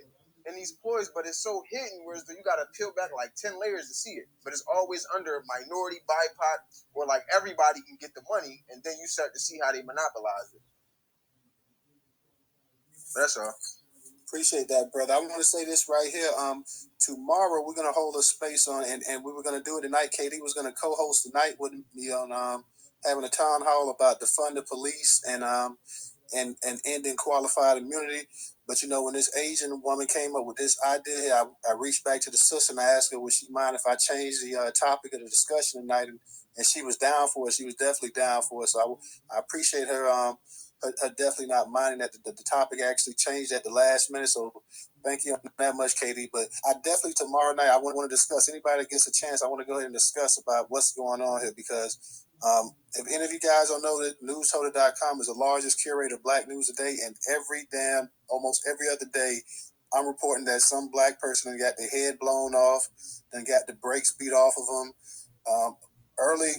in these ploys, but it's so hidden, whereas you got to peel back like 10 layers to see it. But it's always under minority, BIPOC, or like everybody can get the money, and then you start to see how they monopolize it. That's all. Appreciate that, brother. I want to say this right here. Tomorrow we're gonna hold a space on, and we were gonna do it tonight. KD was gonna co-host tonight with me on having a town hall about defund the police and ending qualified immunity. But when this Asian woman came up with this idea, I reached back to the sister and I asked her, would she mind if I changed the topic of the discussion tonight? And she was down for it. She was definitely down for it. So I appreciate her. Her definitely not minding that the topic actually changed at the last minute. So thank you that much, Katie. But I definitely tomorrow night I want to discuss. Anybody that gets a chance, I want to go ahead and discuss about what's going on here because if any of you guys don't know that Newstoter.com is the largest curator of black news today, and almost every other day, I'm reporting that some black person got their head blown off, then got the brakes beat off of them. Early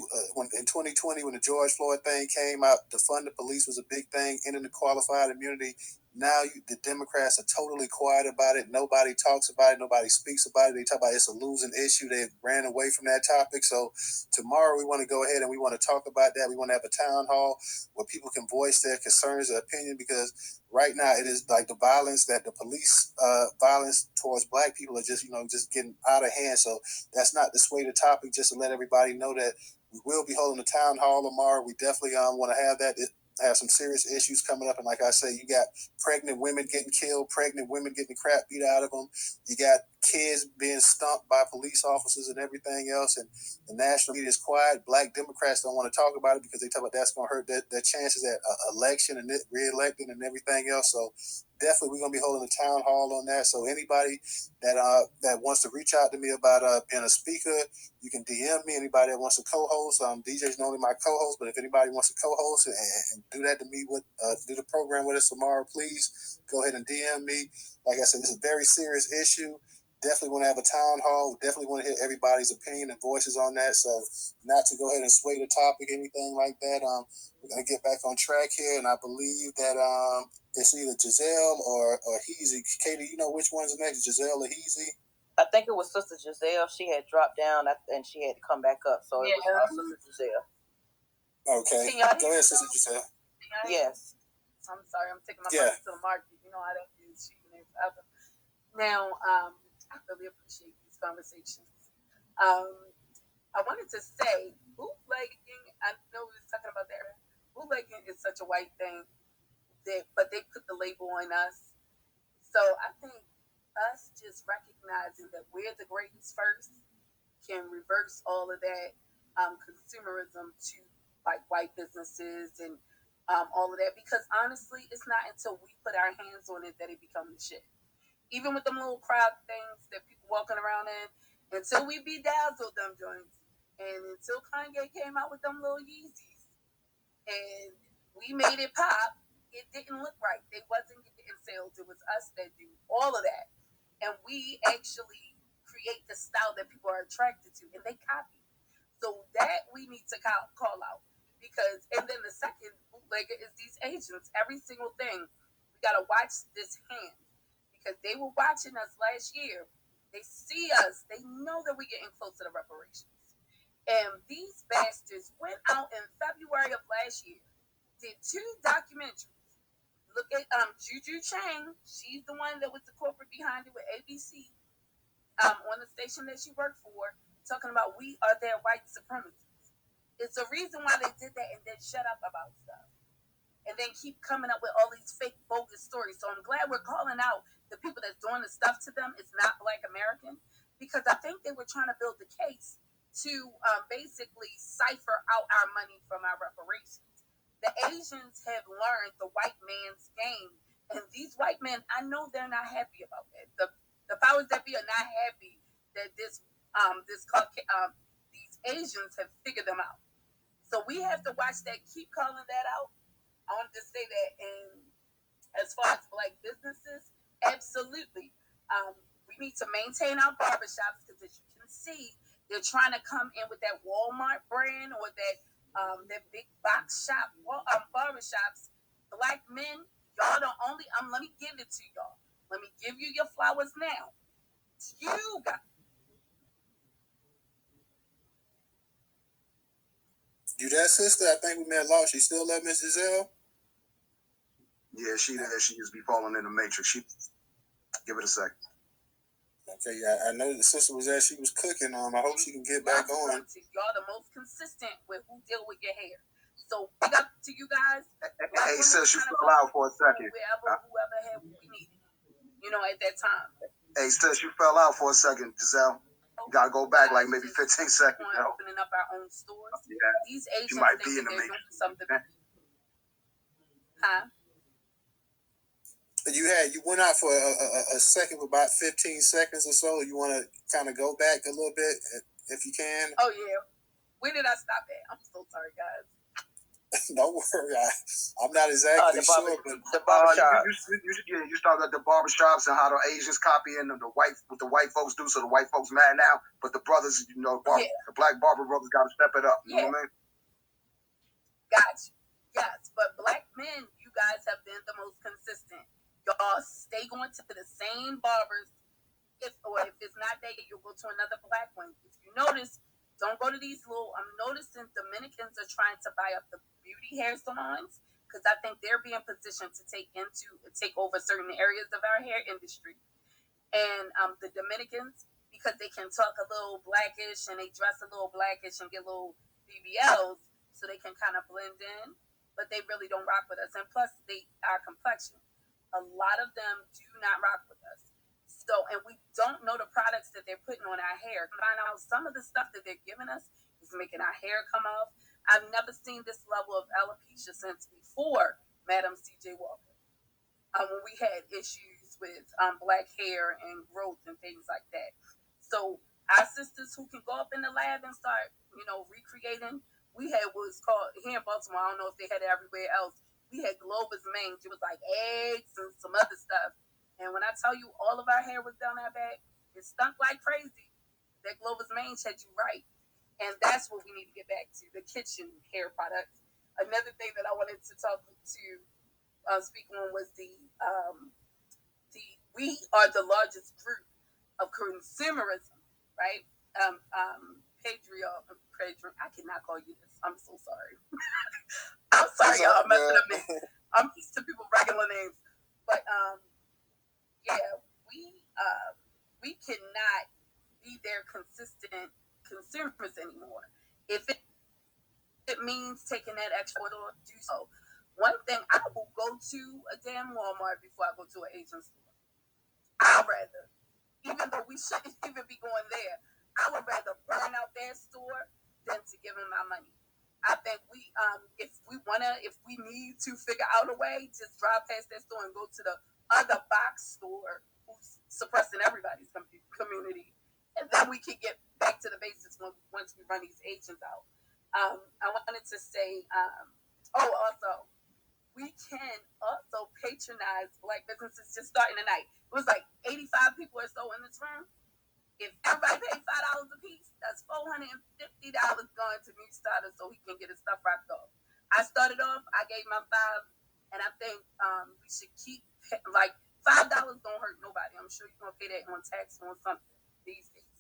in 2020, when the George Floyd thing came out, defund the police was a big thing, ending the qualified immunity. Now the Democrats are totally quiet about it. Nobody talks about it. Nobody speaks about it. They talk about it's a losing issue. They ran away from that topic. So tomorrow we want to go ahead and we want to talk about that. We want to have a town hall where people can voice their concerns, their opinion, because right now it is like the violence that the police violence towards black people are just getting out of hand. So that's not the sway the topic. Just to let everybody know that we will be holding a town hall tomorrow. We definitely want to have that. Have some serious issues coming up, and like I say, you got pregnant women getting killed, pregnant women getting the crap beat out of them. You got kids being stumped by police officers and everything else, and the national media is quiet. Black Democrats don't want to talk about it because they talk about that's going to hurt their chances at election and re-electing and everything else. So definitely we're going to be holding a town hall on that. So anybody that wants to reach out to me about being a speaker, you can DM me. Anybody that wants to co-host, DJ's normally my co-host, but if anybody wants to co-host and do that to me do the program with us tomorrow, please go ahead and DM me. Like I said, this is a very serious issue. Definitely want to have a town hall. Definitely want to hear everybody's opinion and voices on that. So not to go ahead and sway the topic, anything like that. We're going to get back on track here, and I believe that it's either Giselle or Heezy. Katie, you know which one's next, Giselle or Heezy? I think it was Sister Giselle. She had dropped down and she had to come back up. So it was Sister Giselle. Okay. Go ahead, Sister Giselle. Yes. I'm sorry, I'm taking my money to the market. You know how that is. Now, I really appreciate these conversations. I wanted to say, bootlegging, I know we were talking about that. Bootlegging is such a white thing, but they put the label on us. So I think us just recognizing that we're the greatest first can reverse all of that consumerism to like white businesses and all of that. Because honestly, it's not until we put our hands on it that it becomes shit. Even with them little crowd things that people walking around in, until we bedazzled them joints, and until Kanye came out with them little Yeezys, and we made it pop, it didn't look right. They wasn't getting sales. It was us that do all of that. And we actually create the style that people are attracted to, and they copy. So that we need to call out. Because, and then the second bootlegger is these agents. Every single thing, we got to watch this hand. Because they were watching us last year. They see us. They know that we're getting close to the reparations. And these bastards went out in February of last year, did 2 documentaries. Look at Juju Chang. She's the one that was the corporate behind it with ABC on the station that she worked for, talking about we are their white supremacists. It's a reason why they did that and then shut up about stuff. And then keep coming up with all these fake, bogus stories. So I'm glad we're calling out the people that's doing the stuff to them. It's not Black American. Because I think they were trying to build the case to basically cipher out our money from our reparations. The Asians have learned the white man's game. And these white men, I know they're not happy about that. The powers that be are not happy that these Asians have figured them out. So we have to watch that, keep calling that out. I wanted to say that, and as far as Black businesses, absolutely. We need to maintain our barbershops because, as you can see, they're trying to come in with that Walmart brand or that big box shop barbershops. Black men, y'all don't only. Let me give it to y'all. Let me give you your flowers now. You got. You that sister? I think we may have lost. She still love Miss Giselle? Yeah, she there. She just be falling in the matrix. Give it a second. Okay, I know the sister was there. She was cooking. I hope she can get back on. Y'all the most consistent with who deal with your hair. So big up to you guys. Hey, sis, you fell out for a second. Whoever had what we needed, at that time. Hey, sis, you fell out for a second, Giselle. You gotta go back like maybe 15 seconds. Opening up our own stores. Yeah. These agents you might think be in the they're matrix. doing something. Huh? You went out for a second for about 15 seconds or so. You want to kind of go back a little bit if you can? Oh, yeah. Where did I stop at? I'm so sorry, guys. Don't worry. I'm not exactly sure. But the barbershop. You started at the barbershops and how the Asians copying what the white folks do, so the white folks mad now. But the brothers, the Black barber brothers got to step it up. You know what I mean? Gotcha. Yes, but Black men, you guys have been the most consistent. Y'all stay going to the same barbers. If it's not there, you'll go to another Black one. If you notice, don't go to these little. I'm noticing Dominicans are trying to buy up the beauty hair salons because I think they're being positioned to take over certain areas of our hair industry. And the Dominicans, because they can talk a little Blackish and they dress a little Blackish and get little BBLs, so they can kind of blend in, but they really don't rock with us. And plus, our complexion. A lot of them do not rock with us. So, and we don't know the products that they're putting on our hair. Find out some of the stuff that they're giving us is making our hair come off. I've never seen this level of alopecia since before Madam C.J. Walker. When we had issues with Black hair and growth and things like that. So our sisters who can go up in the lab and start, recreating, we had what was called, here in Baltimore, I don't know if they had it everywhere else, we had Glover's mange. It was like eggs and some other stuff. And when I tell you all of our hair was down our back, it stunk like crazy. That Glover's mange had you right. And that's what we need to get back to, the kitchen hair products. Another thing that I wanted to talk to speak on was we are the largest group of consumerism, right? I cannot call you this. I'm so sorry. I'm sorry, y'all. I'm messing up names. I'm used to people regular names, but we cannot be their consistent consumers anymore. If it means taking that extra to do so. One thing, I will go to a damn Walmart before I go to an Asian store. I'd rather, even though we shouldn't even be going there, I would rather burn out their store than to give them my money. I think if we need to figure out a way, just drive past that store and go to the other box store who's suppressing everybody's community, and then we can get back to the basics once we run these agents out. I wanted to say, also, we can also patronize Black businesses just starting tonight. It was like 85 people or so in this room. If everybody pays $5 a piece, that's $450 going to Newstoter so he can get his stuff wrapped off. I started off, I gave my $5, and I think we should keep, like, $5 don't hurt nobody. I'm sure you're going to pay that on tax or on something these days.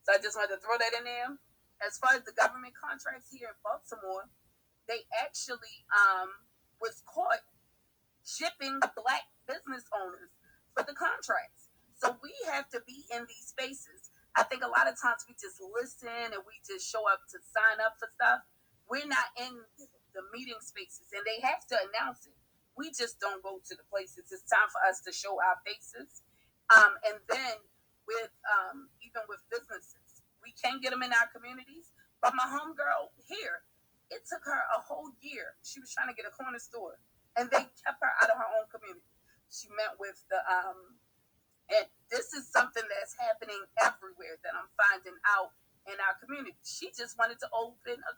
So I just wanted to throw that in there. As far as the government contracts here in Baltimore, they actually was caught shipping Black business owners for the contracts. So we have to be in these spaces. I think a lot of times we just listen and we just show up to sign up for stuff. We're not in the meeting spaces, and they have to announce it. We just don't go to the places. It's time for us to show our faces. And then even with businesses, we can get them in our communities. But my homegirl here, it took her a whole year. She was trying to get a corner store, and they kept her out of her own community. She met with and this is something that's happening everywhere that I'm finding out in our community. She just wanted to open a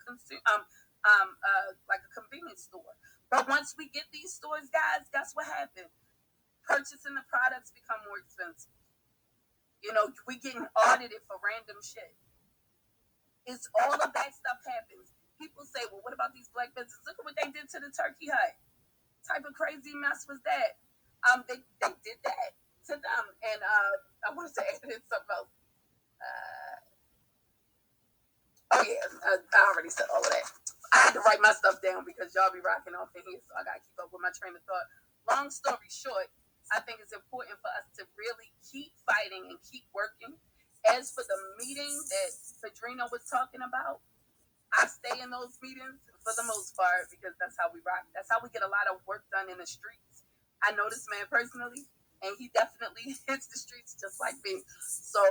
like a convenience store, But once we get these stores, guys, guess what happened? Purchasing the products become more expensive. You know, we getting audited for random shit. It's all of that stuff happens. People say, well, what about these black businesses? Look at what they did to the Turkey Hut. Type of crazy mess was that? They did that to them. And I want to say something else. Oh yeah, I already said all of that. I had to write my stuff down because y'all be rocking off in here, so I gotta keep up with my train of thought. Long story short, I think it's important for us to really keep fighting and keep working. As for the meeting that Padrino was talking about, I stay in those meetings for the most part because that's how we rock. That's how we get a lot of work done in the streets. I know this man personally, and he definitely hits the streets just like me. So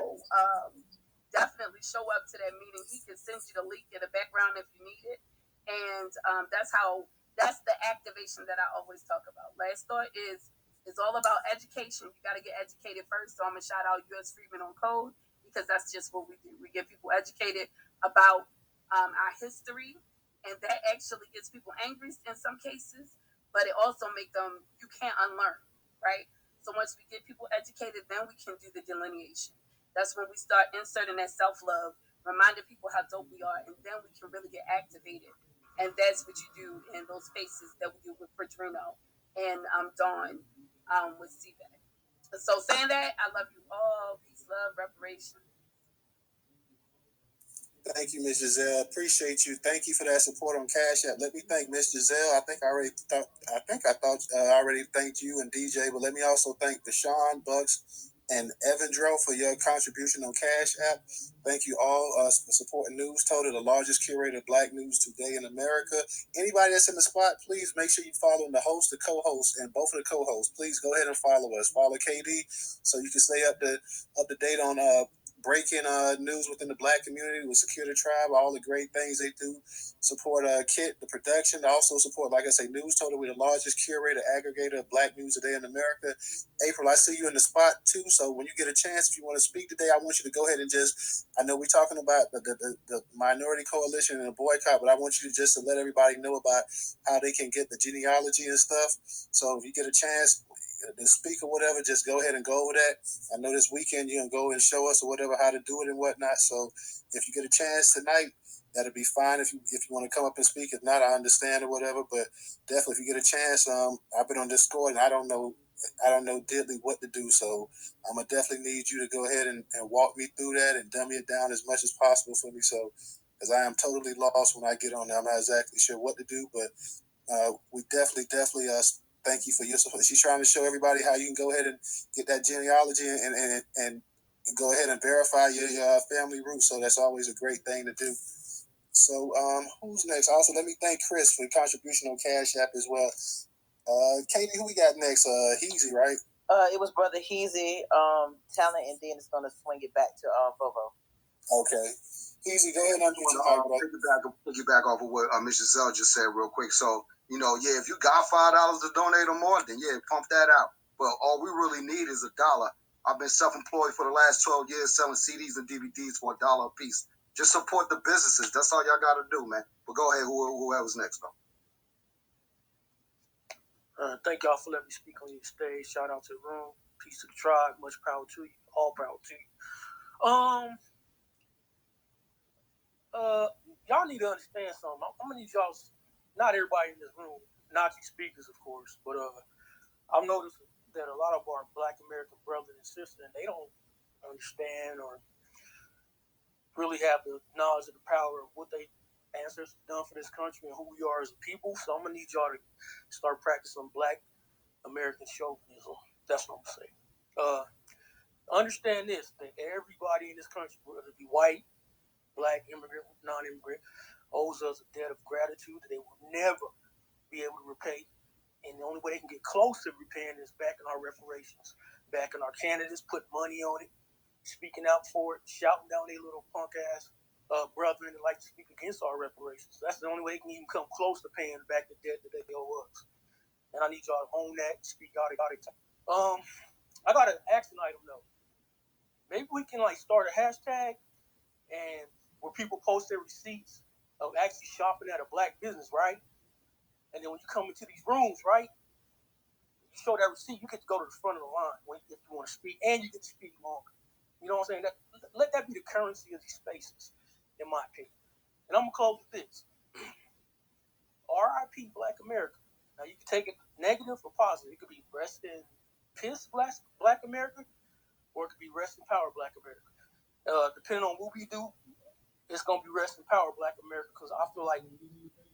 definitely show up to that meeting. He can send you the link in the background if you need it. And that's the activation that I always talk about. Last thought is all about education. You got to get educated first. So I'm going to shout out U.S. Freedmen on Code because that's just what we do. We get people educated about our history, and that actually gets people angry in some cases, but it also makes them, you can't unlearn, right? So once we get people educated, then we can do the delineation. That's when we start inserting that self-love, reminding people how dope we are, and then we can really get activated. And that's what you do in those spaces that we do with Padrino and Dawn with CBAC. So saying that, I love you all. Peace, love, reparation. Thank you, Miss Giselle. Appreciate you. Thank you for that support on Cash App. Let me thank Miss Giselle. I already thanked you and DJ, but let me also thank Deshaun, Bucks, and Evandro for your contribution on Cash App. Thank you all for supporting Newstoter, the largest curator of Black news today in America. Anybody that's in the spot, please make sure you follow the host, the co-host, and both of the co-hosts. Please go ahead and follow us. Follow KD so you can stay up to date on breaking news within the Black community with Secure the Tribe, all the great things they do. Support Kit, the production. Also support, like I say, Newstoter. We're the largest curator, aggregator of Black news today in America. April, I see you in the spot too. So when you get a chance, if you want to speak today, I want you to go ahead and just, I know we're talking about the Minority Coalition and the boycott, but I want you to just to let everybody know about how they can get the genealogy and stuff. So if you get a chance, the speak or whatever, just go ahead and go over that. I know this weekend you're going to go and show us or whatever how to do it and whatnot. So if you get a chance tonight, that'll be fine if you want to come up and speak. If not, I understand or whatever. But definitely, if you get a chance, I've been on Discord and I don't know diddly what to do. So I'm going to definitely need you to go ahead and walk me through that and dummy it down as much as possible for me. So, because I am totally lost when I get on there. I'm not exactly sure what to do, but we definitely thank you for your support. She's trying to show everybody how you can go ahead and get that genealogy and go ahead and verify your family roots. So that's always a great thing to do. So who's next? Also, let me thank Chris for the contribution on Cash App as well. Katie, who we got next? Heezy, right? It was Brother Heezy, Talent, and then it's going to swing it back to Bobo. Okay. Heezy, go ahead and piggyback off of what Ms. Giselle just said real quick. So, if you got $5 to donate or more, then pump that out. But all we really need is $1. I've been self-employed for the last 12 years selling CDs and DVDs for $1 a piece. Just support the businesses. That's all y'all got to do, man. But go ahead, whoever's next, though. Thank y'all for letting me speak on your stage. Shout out to the room. Peace to the tribe. Much power to you. All power to you. Y'all need to understand something. I'm gonna need y'all. Not everybody in this room, Nazi speakers, of course, but I've noticed that a lot of our Black American brothers and sisters, they don't understand or really have the knowledge of the power of what they ancestors done for this country and who we are as a people. So I'm gonna need y'all to start practicing Black American chauvinism. That's what I'm gonna say. Understand this: that everybody in this country, whether it be white, Black, immigrant, non-immigrant, owes us a debt of gratitude that they will never be able to repay. And the only way they can get close to repaying is backing our reparations, backing our candidates, putting money on it, speaking out for it, shouting down their little punk ass brethren that like to speak against our reparations. That's the only way they can even come close to paying back the debt that they owe us. And I need y'all to own that, speak out about it. I got an action item though. Maybe we can start a hashtag and where people post their receipts of actually shopping at a Black business, right? And then when you come into these rooms, right, you show that receipt, you get to go to the front of the line if you want to speak, and you get to speak longer. You know what I'm saying? Let that be the currency of these spaces, in my opinion. And I'm going to close with this. R.I.P. Black America. Now, you can take it negative or positive. It could be rest in piss Black America, or it could be rest in power Black America. Depending on what we do, it's going to be rest in power Black America, because I feel like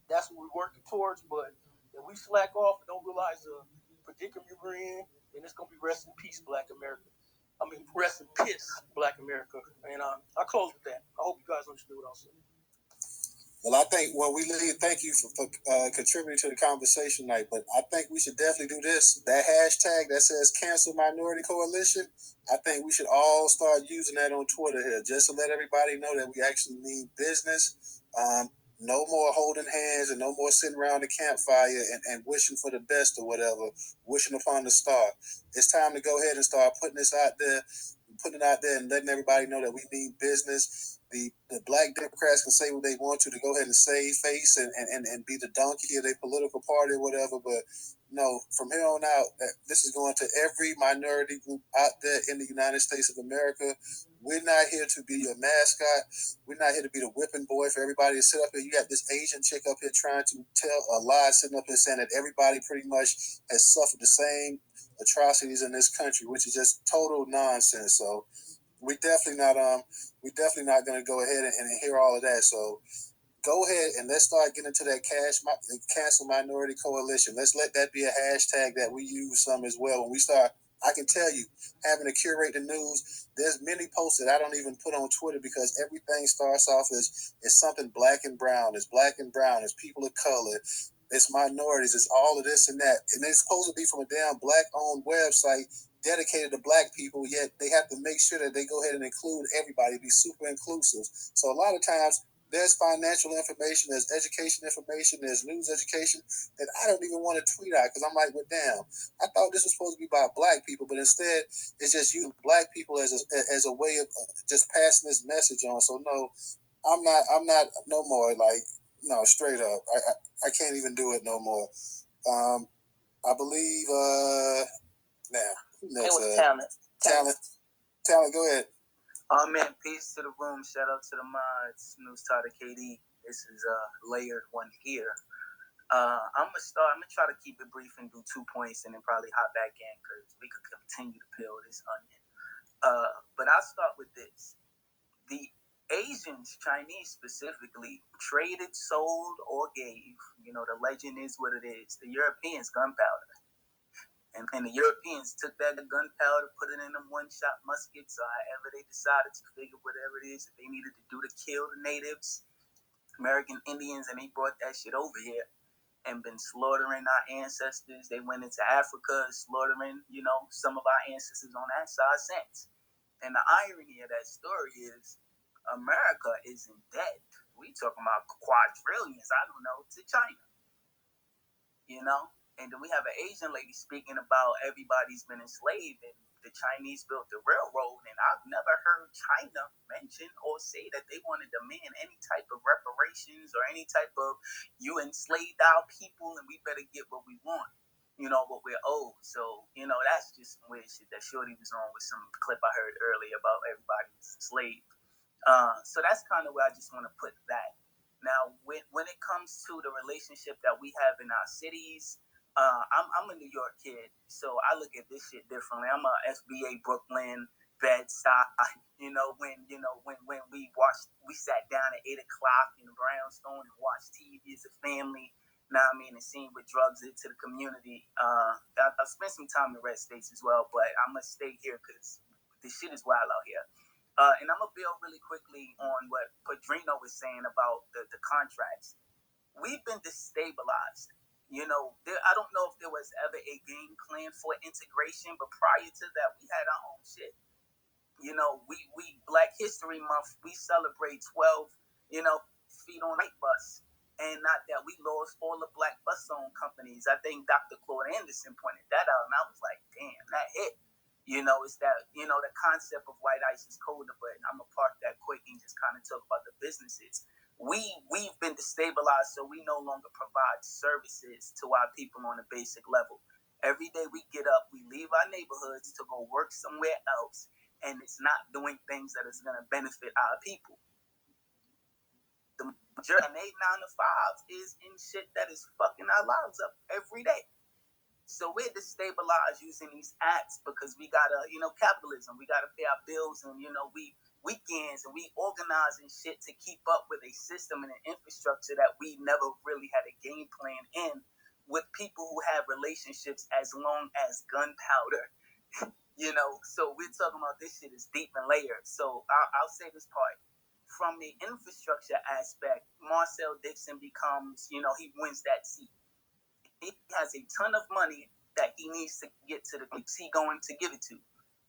that's what we're working towards. But if we slack off and don't realize the predicament we're in, then it's going to be rest in peace Black America. I mean, rest in piss Black America. And I'll close with that. I hope you guys understood what I was saying. Well, I think we leave. Thank you for contributing to the conversation tonight. But I think we should definitely do this. That hashtag that says Cancel Minority Coalition, I think we should all start using that on Twitter here, just to let everybody know that we actually mean business. No more holding hands and no more sitting around the campfire and wishing for the best or whatever, wishing upon the star. It's time to go ahead and start putting this out there, and letting everybody know that we mean business. The Black Democrats can say what they want to go ahead and save face and be the donkey of their political party or whatever, but no, from here on out, this is going to every minority group out there in the United States of America. We're not here to be your mascot. We're not here to be the whipping boy for everybody to sit up here. You got this Asian chick up here trying to tell a lie, sitting up here saying that everybody pretty much has suffered the same atrocities in this country, which is just total nonsense. So we definitely not going to go ahead and hear all of that. So go ahead and let's start getting into that Cancel Minority Coalition. Let's let that be a hashtag that we use some as well. When we start, I can tell you, having to curate the news, there's many posts that I don't even put on Twitter because everything starts off as something black and brown. It's black and brown. It's people of color. It's minorities. It's all of this and that. And it's supposed to be from a damn black-owned website dedicated to black people, yet they have to make sure that they go ahead and include everybody, be super inclusive. So a lot of times, there's financial information, there's education information, there's news education that I don't even want to tweet out because I'm like, well, damn, I thought this was supposed to be about black people, but instead it's just using black people as a way of just passing this message on. So no, I'm not no more. Like, no, straight up, I can't even do it no more. I believe now next, it was talent. Go ahead. Man, peace to the room. Shout out to the mods. Newstoter KD. This is a layered one here. I'm gonna try to keep it brief and do 2 points and then probably hop back in because we could continue to peel this onion. But I'll start with this. The Asians, Chinese specifically, traded, sold, or gave, the legend is what it is, the Europeans gunpowder. And the Europeans took that gunpowder, put it in them one-shot muskets, or however they decided to figure whatever it is that they needed to do to kill the natives, American Indians, and they brought that shit over here and been slaughtering our ancestors. They went into Africa, slaughtering, some of our ancestors on that side since. And the irony of that story is America is in debt. We talking about quadrillions, I don't know, to China. And then we have an Asian lady speaking about everybody's been enslaved and the Chinese built the railroad. And I've never heard China mention or say that they want to demand any type of reparations or any type of you enslaved our people and we better get what we want, what we're owed. So, that's just some weird shit that Shorty was on with some clip I heard earlier about everybody's enslaved. So that's kind of where I just want to put that. Now, when it comes to the relationship that we have in our cities, I'm a New York kid, so I look at this shit differently. I'm a SBA Brooklyn Bed-Stuy. When we sat down at 8 o'clock in the brownstone and watched TV as a family. And seen what drugs did to the community. I spent some time in red states as well, but I'm gonna stay here because this shit is wild out here. And I'm gonna build really quickly on what Padrino was saying about the contracts. We've been destabilized. I don't know if there was ever a game plan for integration, but prior to that, we had our own shit. We Black History Month, we celebrate 12, feet on right bus. And not that we lost all the black bus owned companies. I think Dr. Claude Anderson pointed that out, and I was like, damn, that hit. It's that, the concept of white ice is colder, but I'm going to park that quick and just kind of talk about the businesses. we've been destabilized, so we no longer provide services to our people on a basic level. Every day we get up, we leave our neighborhoods to go work somewhere else, and it's not doing things that is going to benefit our people. The majority of 8, 9 to 5 is in shit that is fucking our lives up every day. So we're destabilized using these acts because we gotta, capitalism. We gotta pay our bills, and we weekends, and we organizing shit to keep up with a system and an infrastructure that we never really had a game plan in, with people who have relationships as long as gunpowder. So we're talking about this shit is deep and layered. So I'll say this part. From the infrastructure aspect, Marcel Dixon becomes, he wins that seat. He has a ton of money that he needs to get to the people he's going to give it to.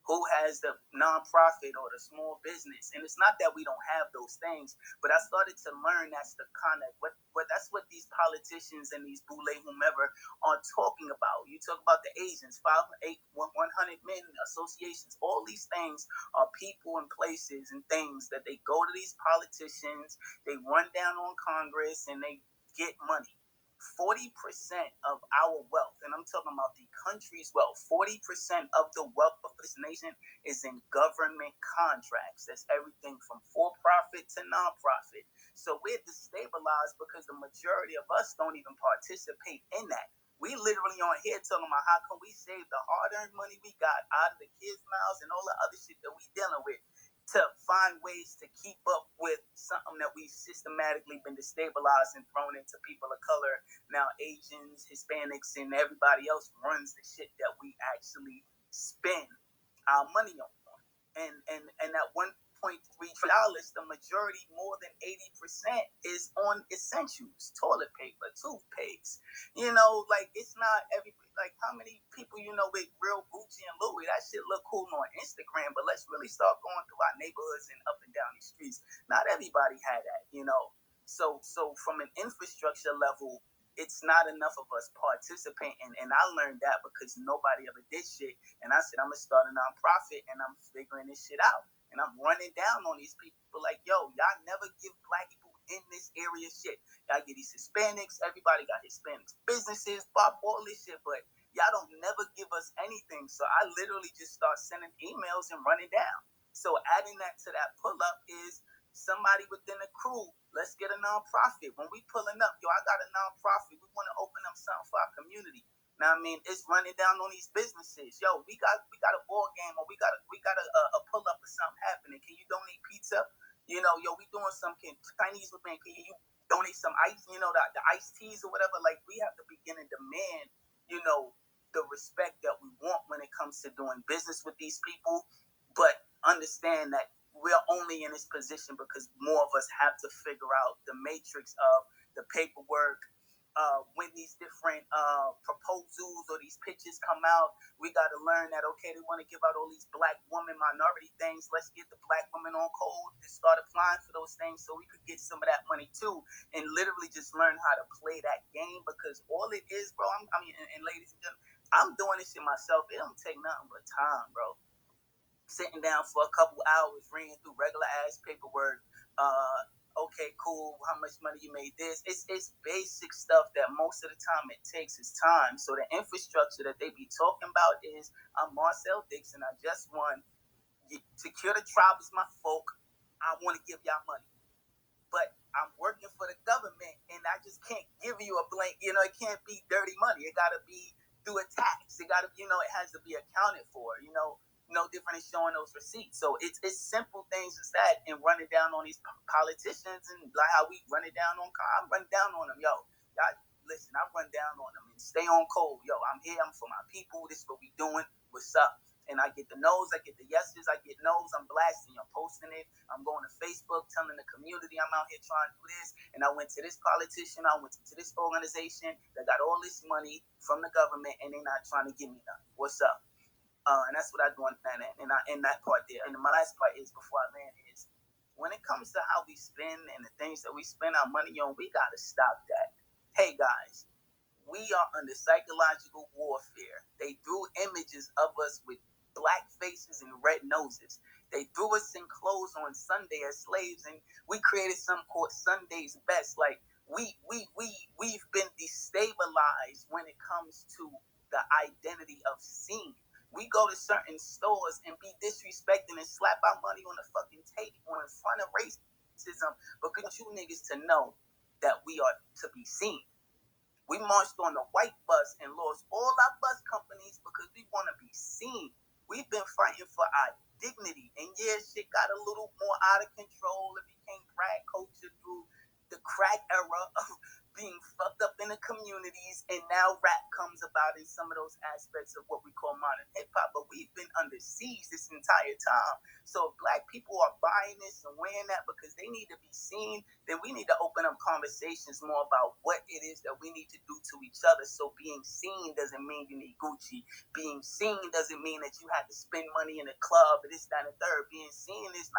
Who has the nonprofit or the small business? And it's not that we don't have those things, but I started to learn that's the kind of what that's what these politicians and these boule whomever are talking about. You talk about the Asians, 100 men associations. All these things are people and places and things that they go to these politicians, they run down on Congress, and they get money. 40% of our wealth, and I'm talking about the country's wealth, 40% of the wealth of this nation is in government contracts. That's everything from for-profit to non-profit. So we're destabilized because the majority of us don't even participate in that. We literally on here talking about how can we save the hard-earned money we got out of the kids' mouths and all the other shit that we dealing with, to find ways to keep up with something that we've systematically been destabilized and thrown into people of color. Now Asians, Hispanics, and everybody else runs the shit that we actually spend our money on. And that $1.3 trillion, the majority, more than 80%, is on essentials, toilet paper, toothpaste. It's not how many people with real Gucci and Louis? That shit look cool on Instagram, but let's really start going through our neighborhoods and up and down these streets. Not everybody had that, So from an infrastructure level, it's not enough of us participating, and I learned that because nobody ever did shit. And I said, I'm gonna start a nonprofit, and I'm figuring this shit out. And I'm running down on these people like, yo, y'all never give black people in this area shit. Y'all get these Hispanics, everybody got Hispanics businesses, all this shit, but y'all don't never give us anything. So I literally just start sending emails and running down. So adding that to that pull up is somebody within the crew. Let's get a nonprofit. When we pulling up, yo, I got a nonprofit. We want to open up something for our community. Now, it's running down on these businesses. Yo, we got a ball game, or we got a pull up or something happening. Can you donate pizza? We doing some Chinese food. Can you donate some ice? The iced teas or whatever. Like, we have to begin to demand, the respect that we want when it comes to doing business with these people, but understand that we're only in this position because more of us have to figure out the matrix of the paperwork. When these different proposals or these pitches come out, we got to learn that, okay, they want to give out all these black woman minority things. Let's get the black women on code and start applying for those things so we could get some of that money too, and literally just learn how to play that game, because all it is, bro, and ladies and gentlemen, I'm doing this shit myself. It don't take nothing but time, bro. Sitting down for a couple hours, reading through regular ass paperwork. Okay, cool. How much money you made this? It's basic stuff that most of the time it takes is time. So the infrastructure that they be talking about is, I'm Marcel Dixon. I just won. Secure the Tribe is my folk. I want to give y'all money. But I'm working for the government, and I just can't give you a blank. It can't be dirty money. It got to be through a tax. It got to, it has to be accounted for. No different than showing those receipts. So it's simple things as that, and running down on these politicians, and like how we run it down on. I run down on them, yo. Y'all, listen, I run down on them and stay on code, yo. I'm here. I'm for my people. This is what we doing. What's up? And I get the no's, I get the yeses, I get no's. I'm blasting, I'm posting it. I'm going to Facebook, telling the community I'm out here trying to do this. And I went to this politician, I went to this organization that got all this money from the government, and they're not trying to give me nothing. What's up? And that's what I do on that. And in that part there. And my last part is, before I land, is when it comes to how we spend and the things that we spend our money on, we got to stop that. Hey, guys, we are under psychological warfare. They threw images of us with black faces and red noses. They threw us in clothes on Sunday as slaves, and we created something called Sunday's Best. Like we've been destabilized when it comes to the identity of scene. We go to certain stores and be disrespecting and slap our money on the fucking table in front of racism, but we want you niggas to know that we are to be seen. We marched on the white bus and lost all our bus companies because we want to be seen. We've been fighting for our dignity. And yeah, shit got a little more out of control. It became crack culture through the crack era of being fucked up in the communities. And now rap comes about in some of those aspects of what we call modern hip hop. But we've been under siege this entire time. So if black people are buying this and wearing that because they need to be seen, then we need to open up conversations more about what it is that we need to do to each other. So being seen doesn't mean you need Gucci. Being seen doesn't mean that you have to spend money in a club and this, that, and the third. Being seen is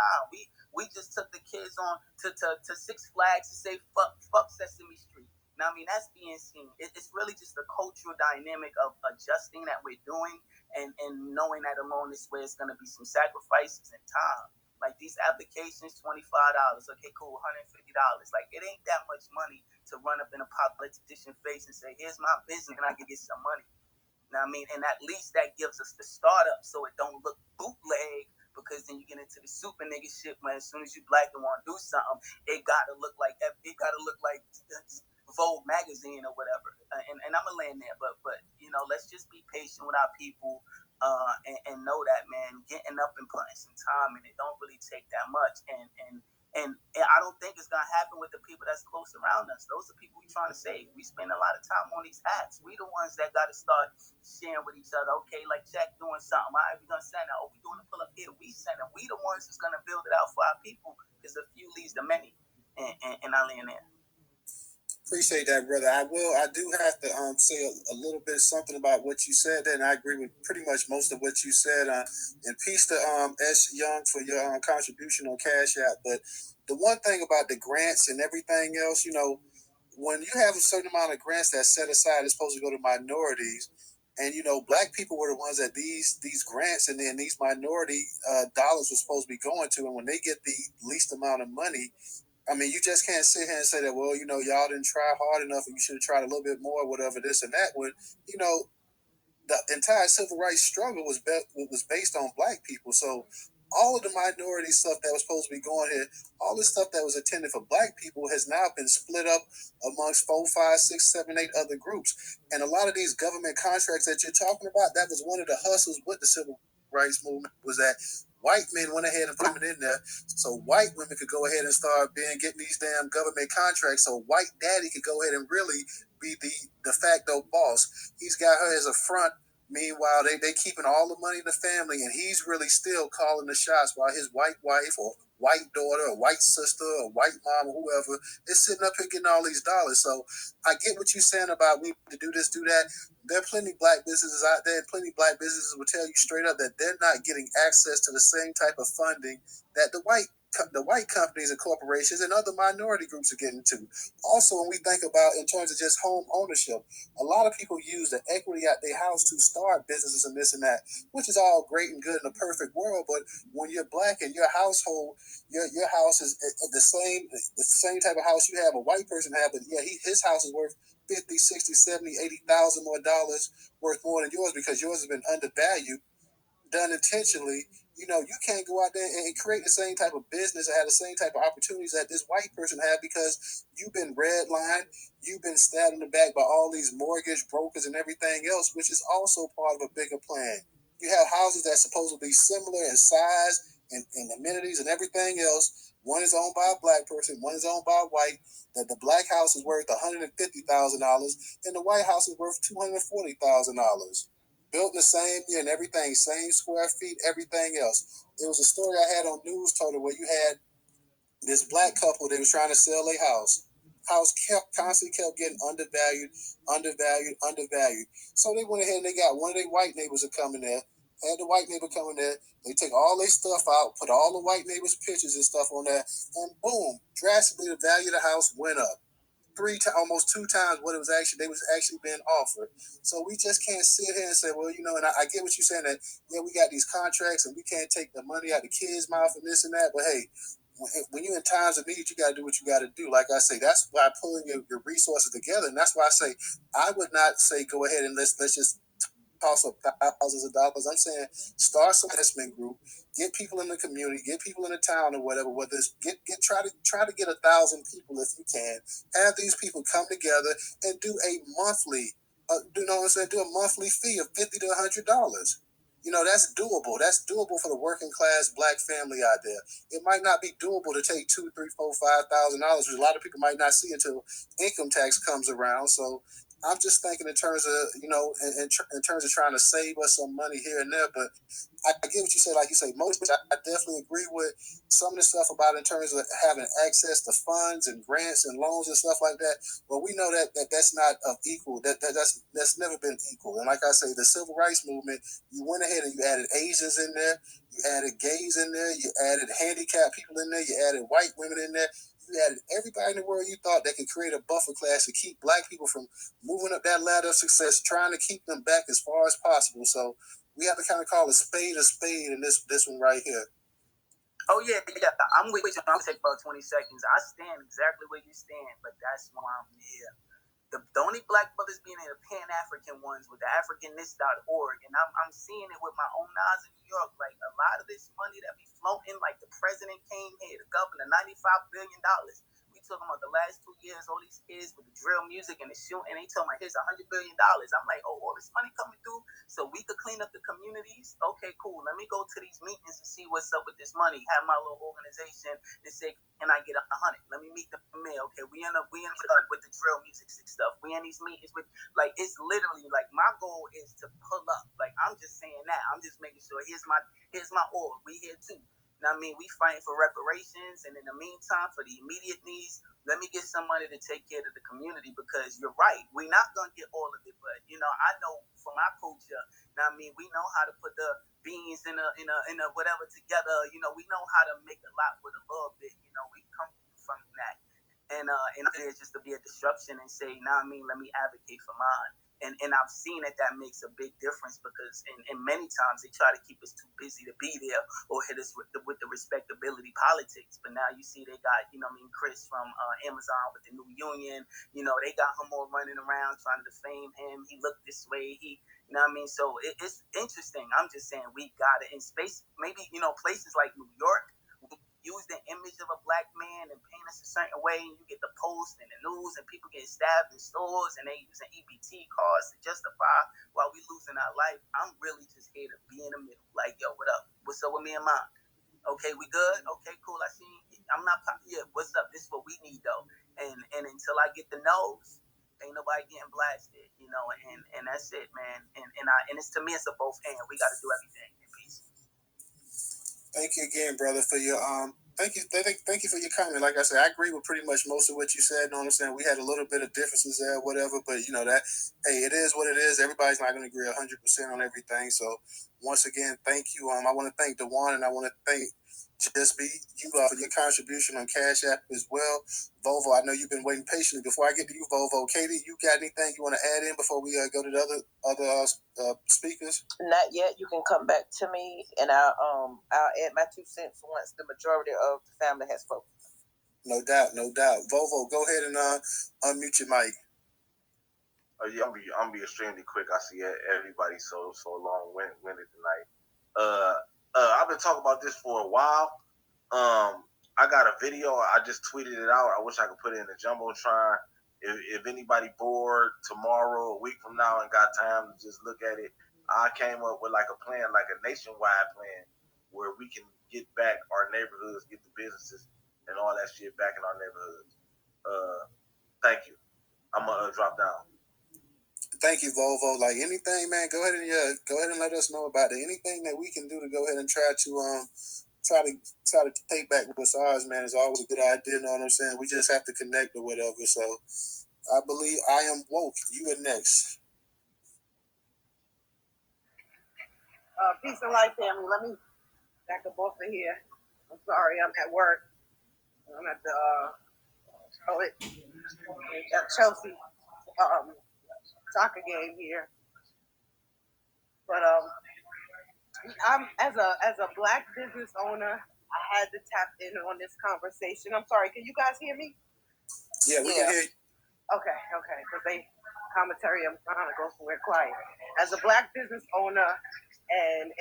we just took the kids on to Six Flags to say fuck Sesame Street. Now, I mean, that's being seen. It's really just the cultural dynamic of adjusting that we're doing and knowing that along this way it's going to be some sacrifices and time. Like these applications, $25. Okay, cool, $150. Like it ain't that much money to run up in a politician face and say, "Here's my business, and I can get some money." Now, I mean, and at least that gives us the startup, so it don't look bootleg. Because then you get into the super nigga shit, man. As soon as you black and want to do something, it gotta look like Vogue magazine or whatever. And I'm gonna land there, but you know, let's just be patient with our people. And know that, man, getting up and putting some time in it don't really take that much. And I don't think it's gonna happen with the people that's close around us. Those are people we trying to save. We spend a lot of time on these apps. We the ones that gotta start sharing with each other. Okay, like Jack doing something. All right, we gonna send it. Oh, we doing a pull up here. We send it. We the ones who's gonna build it out for our people. Because a few leads to many. And I land there. Appreciate that, brother. I do have to say a little bit something about what you said, and I agree with pretty much most of what you said. And peace to S. Young for your contribution on Cash App. But the one thing about the grants and everything else, you know, when you have a certain amount of grants that's set aside, it's supposed to go to minorities. And you know, black people were the ones that these grants and then these minority dollars were supposed to be going to, and when they get the least amount of money, I mean, you just can't sit here and say that, well, you know, y'all didn't try hard enough and you should have tried a little bit more, whatever, this and that. When, you know, the entire civil rights struggle was based on black people. So all of the minority stuff that was supposed to be going here, all the stuff that was intended for black people has now been split up amongst 4, 5, 6, 7, 8 other groups. And a lot of these government contracts that you're talking about, that was one of the hustles with the civil rights movement, was that white men went ahead and put it in there so white women could go ahead and start getting these damn government contracts, so white daddy could go ahead and really be the de facto boss. He's got her as a front. Meanwhile, they keeping all the money in the family, and he's really still calling the shots while his white wife or white daughter or white sister or white mom or whoever is sitting up here getting all these dollars. So I get what you're saying about we need to do this, do that. There are plenty of black businesses out there, and plenty of black businesses will tell you straight up that they're not getting access to the same type of funding that the white companies and corporations and other minority groups are getting to. Also, when we think about in terms of just home ownership, a lot of people use the equity at their house to start businesses and this and that, which is all great and good in a perfect world. But when you're black and your household, your house is the same type of house you have a white person have, but yeah, his house is worth 50, 60, 70, 80,000 more dollars worth more than yours because yours has been undervalued, done intentionally. You know, you can't go out there and create the same type of business and have the same type of opportunities that this white person had because you've been redlined, you've been stabbed in the back by all these mortgage brokers and everything else, which is also part of a bigger plan. You have houses that's supposed to be similar in size and amenities and everything else. One is owned by a black person, one is owned by a white. That the black house is worth $150,000 and the white house is worth $240,000. Built in the same year and everything, same square feet, everything else. It was a story I had on Newstoter where you had this black couple, they was trying to sell a house. House constantly kept getting undervalued. So they went ahead and they got one of their white neighbors to come in there. Had the white neighbor come in there. They take all their stuff out, put all the white neighbors' pictures and stuff on there, and boom, drastically the value of the house went up. almost 2 times what it was actually they was actually being offered. So we just can't sit here and say, well, and I get what you're saying that we got these contracts and we can't take the money out of the kids' mouth and this and that. But hey, when you're in times of need, you got to do what you got to do. Like I say, that's why pulling your resources together, and that's why I say I would not say go ahead and let's just toss up thousands of dollars. I'm saying start some investment group, get people in the community, get people in the town or whatever. Whether it's try to get 1,000 people if you can. Have these people come together and do a monthly, do a monthly fee of $50 to $100. That's doable. That's doable for the working class black family out there. It might not be doable to take $2,000, $3,000, $4,000, $5,000, which a lot of people might not see until income tax comes around. So I'm just thinking in terms of, in terms of trying to save us some money here and there. But I get what you say. Like you say, most, I definitely agree with some of the stuff about in terms of having access to funds and grants and loans and stuff like that. But we know that's not of equal. That's never been equal. And like I say, the civil rights movement, you went ahead and you added Asians in there, you added gays in there, you added handicapped people in there, you added white women in there. You added everybody in the world you thought that could create a buffer class to keep black people from moving up that ladder of success, trying to keep them back as far as possible. So we have to kind of call a spade in this one right here. Oh yeah. I'm with you. I'll take about 20 seconds. I stand exactly where you stand, but that's why I'm here. The only black brothers being in the Pan-African ones with the AfricanNist.org, and I'm seeing it with my own eyes in New York. Like a lot of this money that be floating, like the president came here, the governor, $95 billion. We talking about the last 2 years, all these kids with the drill music and the shooting, and they talking about here's $100 billion. I'm like, oh, all this money coming through so we could clean up the communities. Okay, cool. Let me go to these meetings and see what's up with this money. Have my little organization and say, can I get 100? Let me meet the mayor. Okay, we end up with the drill music stuff. We in these meetings with, like, it's literally like my goal is to pull up. Like, I'm just saying that. I'm just making sure here's my org. We here too. Now, I mean, we fighting for reparations, and in the meantime, for the immediate needs, let me get some money to take care of the community, because you're right. We're not gonna get all of it, but I know from our culture. Now, I mean, we know how to put the beans in a whatever together. We know how to make a lot with a little bit. We come from that. And it's just to be a disruption and say, I mean, let me advocate for mine. And I've seen that makes a big difference, because in many times they try to keep us too busy to be there or hit us with the respectability politics. But now you see they got, Chris from Amazon with the new union, they got him all running around trying to defame him. He looked this way. So it's interesting. I'm just saying we got it in space. Maybe, places like New York, use the image of a black man and paint us a certain way, and you get the post and the news and people getting stabbed in stores and they using EBT cards to justify while we losing our life. I'm really just here to be in the middle. Like, yo, what up? What's up with me and mine? Okay, we good? Okay, cool. I see. I'm not. Yeah, what's up? This is what we need though. And until I get the nose, ain't nobody getting blasted, and that's it, man. And it's, to me, it's a both and. We got to do everything in peace. Thank you again, brother, for your thank you for your comment. Like I said, I agree with pretty much most of what you said. No, understand we had a little bit of differences there, whatever, but that hey, it is what it is. Everybody's not going to agree 100% on everything. So once again, thank you. I want to thank Dewan, and I want to thank Just Be you for your contribution on Cash App as well. Volvo, I know you've been waiting patiently. Before I get to you, Volvo, Katie, you got anything you want to add in before we go to the other speakers? Not yet. You can come back to me, and I'll add my 2 cents once the majority of the family has spoken. No doubt. Volvo, go ahead and unmute your mic. Yeah, I'm be extremely quick. I see everybody so long-winded tonight. I've been talking about this for a while. I got a video. I just tweeted it out. I wish I could put it in the Jumbotron. If anybody bored tomorrow, a week from now, and got time to just look at it, I came up with like a plan, like a nationwide plan, where we can get back our neighborhoods, get the businesses and all that shit back in our neighborhoods. Thank you. I'm gonna drop down. Thank you, Volvo. Like anything, man, go ahead and let us know about it. Anything that we can do to go ahead and try to take back what's ours, man, is always a good idea. You know what I'm saying? We just have to connect or whatever. So I believe I am woke. You are next. Peace and light, family. Let me back up off of here. I'm sorry, I'm at work. I'm at the Charlotte Chelsea soccer game here. But I'm as a black business owner, I had to tap in on this conversation. I'm sorry, can you guys hear me? Yeah, we can hear you. Okay, because they commentary, I'm trying to go somewhere quiet. As a black business owner, and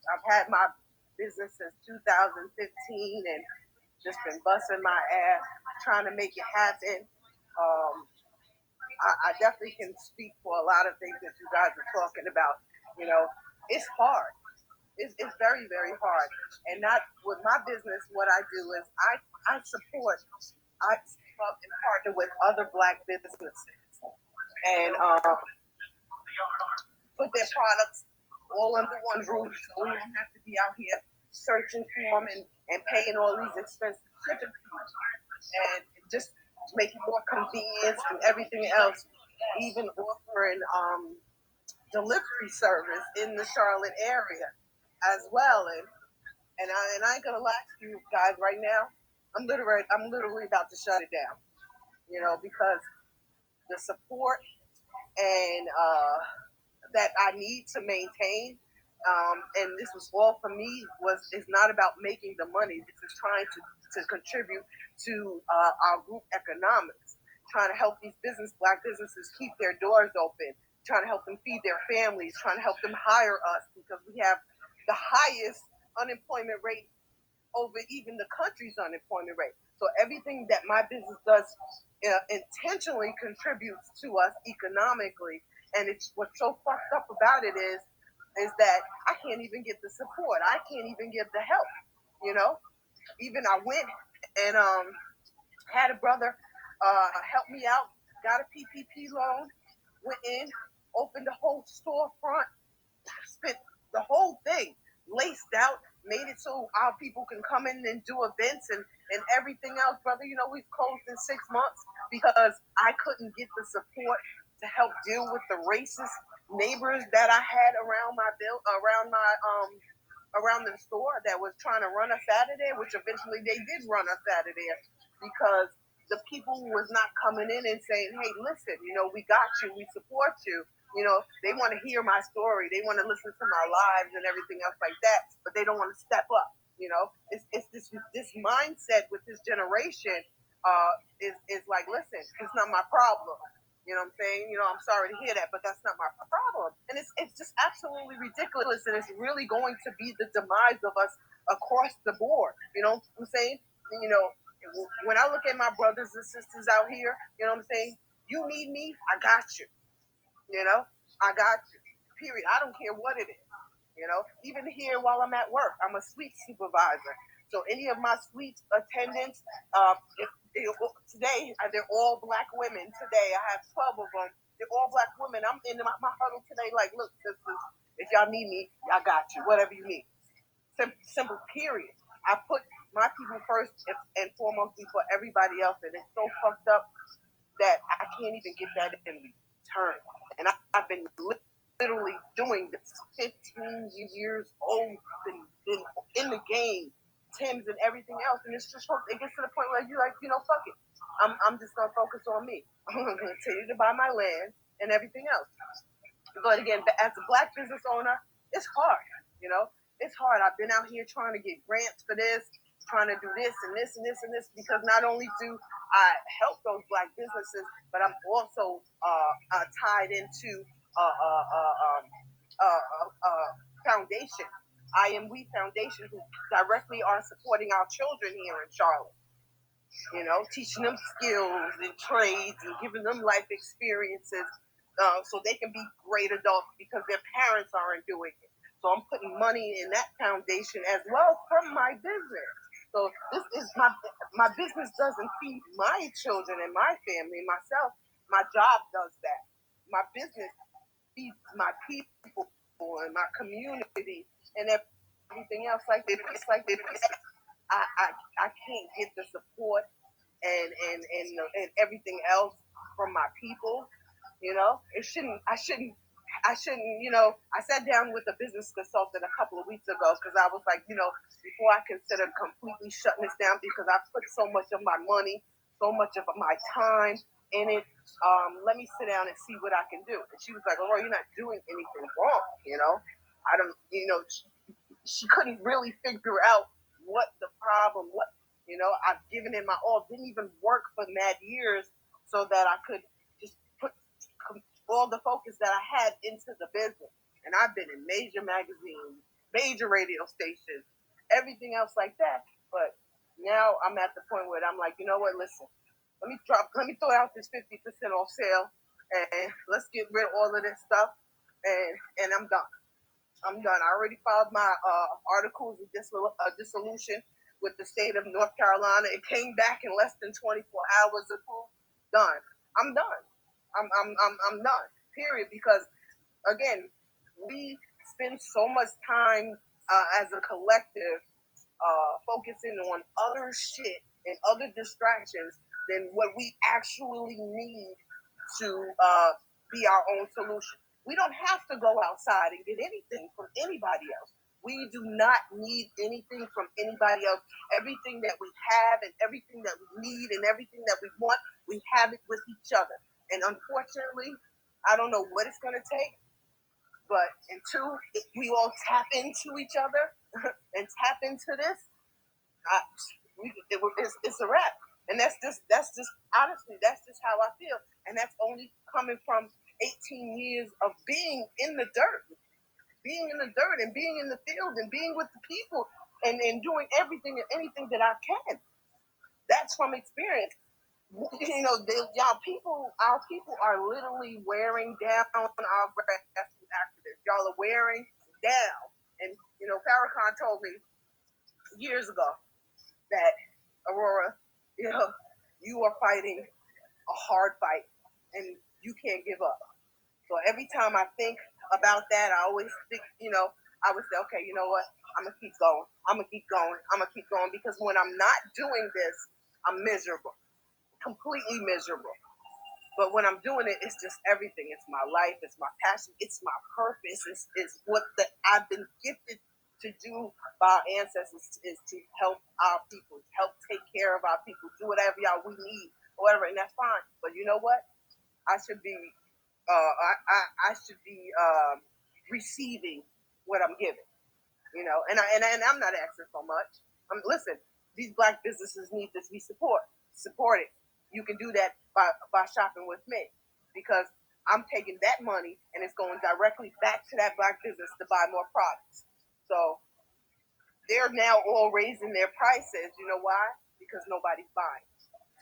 I've had my business since 2015 and just been busting my ass trying to make it happen. I definitely can speak for a lot of things that you guys are talking about. You know, it's hard. It's very, very hard. And not with my business, what I do is I partner with other black businesses and put their products all under one roof, so we don't have to be out here searching for them and paying all these expensive shipping fees. And just to make it more convenient and everything else, even offering delivery service in the Charlotte area as well. And I ain't gonna lie to you guys right now. I'm literally about to shut it down. You know, because the support and that I need to maintain, and this was all for me, is not about making the money. This is trying to contribute to our group economics, trying to help these black businesses keep their doors open, trying to help them feed their families, trying to help them hire us, because we have the highest unemployment rate over even the country's unemployment rate. So everything that my business does intentionally contributes to us economically. And it's what's so fucked up about it is that I can't even get the support. I can't even get the help. You know, even I went and had a brother help me out, got a PPP loan, went in, opened the whole storefront, spent the whole thing laced out, made it so our people can come in and do events and everything else, brother. You know, we've closed in 6 months because I couldn't get the support to help deal with the racist neighbors that I had around around the store that was trying to run us out of there, which eventually they did run us out of there because the people was not coming in and saying, hey, listen, you know, we got you, we support you. You know, they want to hear my story. They want to listen to my lives and everything else like that, but they don't want to step up. You know, it's this mindset with this generation is like, listen, it's not my problem. You know what I'm saying? You know, I'm sorry to hear that, but that's not my problem. And it's just absolutely ridiculous, and it's really going to be the demise of us across the board. You know what I'm saying? You know, when I look at my brothers and sisters out here, you know what I'm saying? You need me, I got you. You know, I got you. Period. I don't care what it is. You know, even here while I'm at work, I'm a suite supervisor. So any of my suite attendants, today they're all black women. Today I have 12 of them. They're all black women. I'm in my huddle today. Like, look, sisters, if y'all need me, I got you. Whatever you need. Simple. Period. I put my people first and foremost before everybody else, and it's so fucked up that I can't even get that in return. And I've been literally doing this 15 years old, been in the game, Tim's and everything else, and it's just it gets to the point where you're like, you know, fuck it. I'm just gonna focus on me. I'm gonna continue to buy my land and everything else. But again, as a black business owner, it's hard. You know, it's hard. I've been out here trying to get grants for this, trying to do this and this and this and this, because not only do I help those black businesses, but I'm also tied into foundation, We Foundation, who directly are supporting our children here in Charlotte. You know, teaching them skills and trades and giving them life experiences so they can be great adults because their parents aren't doing it. So I'm putting money in that foundation as well from my business. So this is my business doesn't feed my children and my family, myself. My job does that. My business feeds my people and my community and everything else like that. It's like I can't get the support and everything else from my people. You know, I shouldn't. You know, I sat down with a business consultant a couple of weeks ago because I was like, you know, before I consider completely shutting this down because I put so much of my money, so much of my time in it. Let me sit down and see what I can do. And she was like, "Oh, you're not doing anything wrong, you know. I don't, you know." She couldn't really figure out what the problem was. You know, I've given it my all. Didn't even work for mad years so that I could just put all the focus that I had into the business. And I've been in major magazines, major radio stations, everything else like that. But now I'm at the point where I'm like, you know what? Listen, let me throw out this 50% off sale, and let's get rid of all of this stuff, and I'm done. I'm done. I already filed my articles of dissolution with the state of North Carolina. It came back in less than 24 hours. Approved. Done. I'm done. I'm done. Period. Because again, we spend so much time as a collective focusing on other shit and other distractions than what we actually need to be our own solution. We don't have to go outside and get anything from anybody else. We do not need anything from anybody else. Everything that we have and everything that we need and everything that we want, we have it with each other. And unfortunately, I don't know what it's going to take, but until we all tap into each other and tap into this, it's a wrap. And that's just honestly, that's just how I feel. And that's only coming from 18 years of being in the dirt and being in the field and being with the people and doing everything and anything that I can. That's from experience. You know, our people are literally wearing down our grassroots activists. Y'all are wearing down. And, you know, Farrakhan told me years ago that, Aurora, you know, you are fighting a hard fight and you can't give up. So every time I think about that, I always think, you know, I would say, okay, you know what? I'm going to keep going. I'm going to keep going because when I'm not doing this, I'm miserable, completely miserable. But when I'm doing it, it's just everything. It's my life. It's my passion. It's my purpose. It's what I've been gifted to do by our ancestors is to help our people, help take care of our people, do whatever y'all we need, or whatever, and that's fine. But you know what? I should be receiving what I'm giving, you know. And I'm not asking for much. Listen, these Black businesses need to be supported. You can do that by shopping with me because I'm taking that money and it's going directly back to that Black business to buy more products. So they're now all raising their prices. You know why? Because nobody's buying.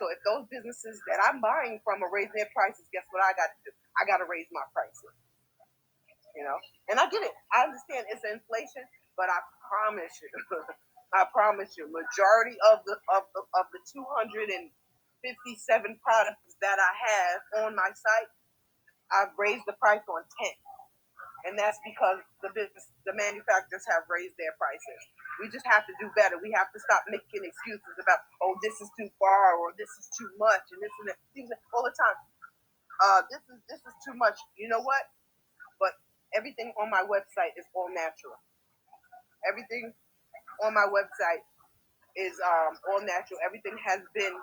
So if those businesses that I'm buying from are raising their prices, guess what I got to do? I got to raise my prices. You know, and I get it. I understand it's inflation, but I promise you, majority of the 257 products that I have on my site, I've raised the price on 10, and that's because the manufacturers have raised their prices. We just have to do better. We have to stop making excuses about, oh, this is too far or this is too much and this and that. All the time. This is too much. You know what? But everything on my website is all natural. Everything on my website is all natural. Everything has been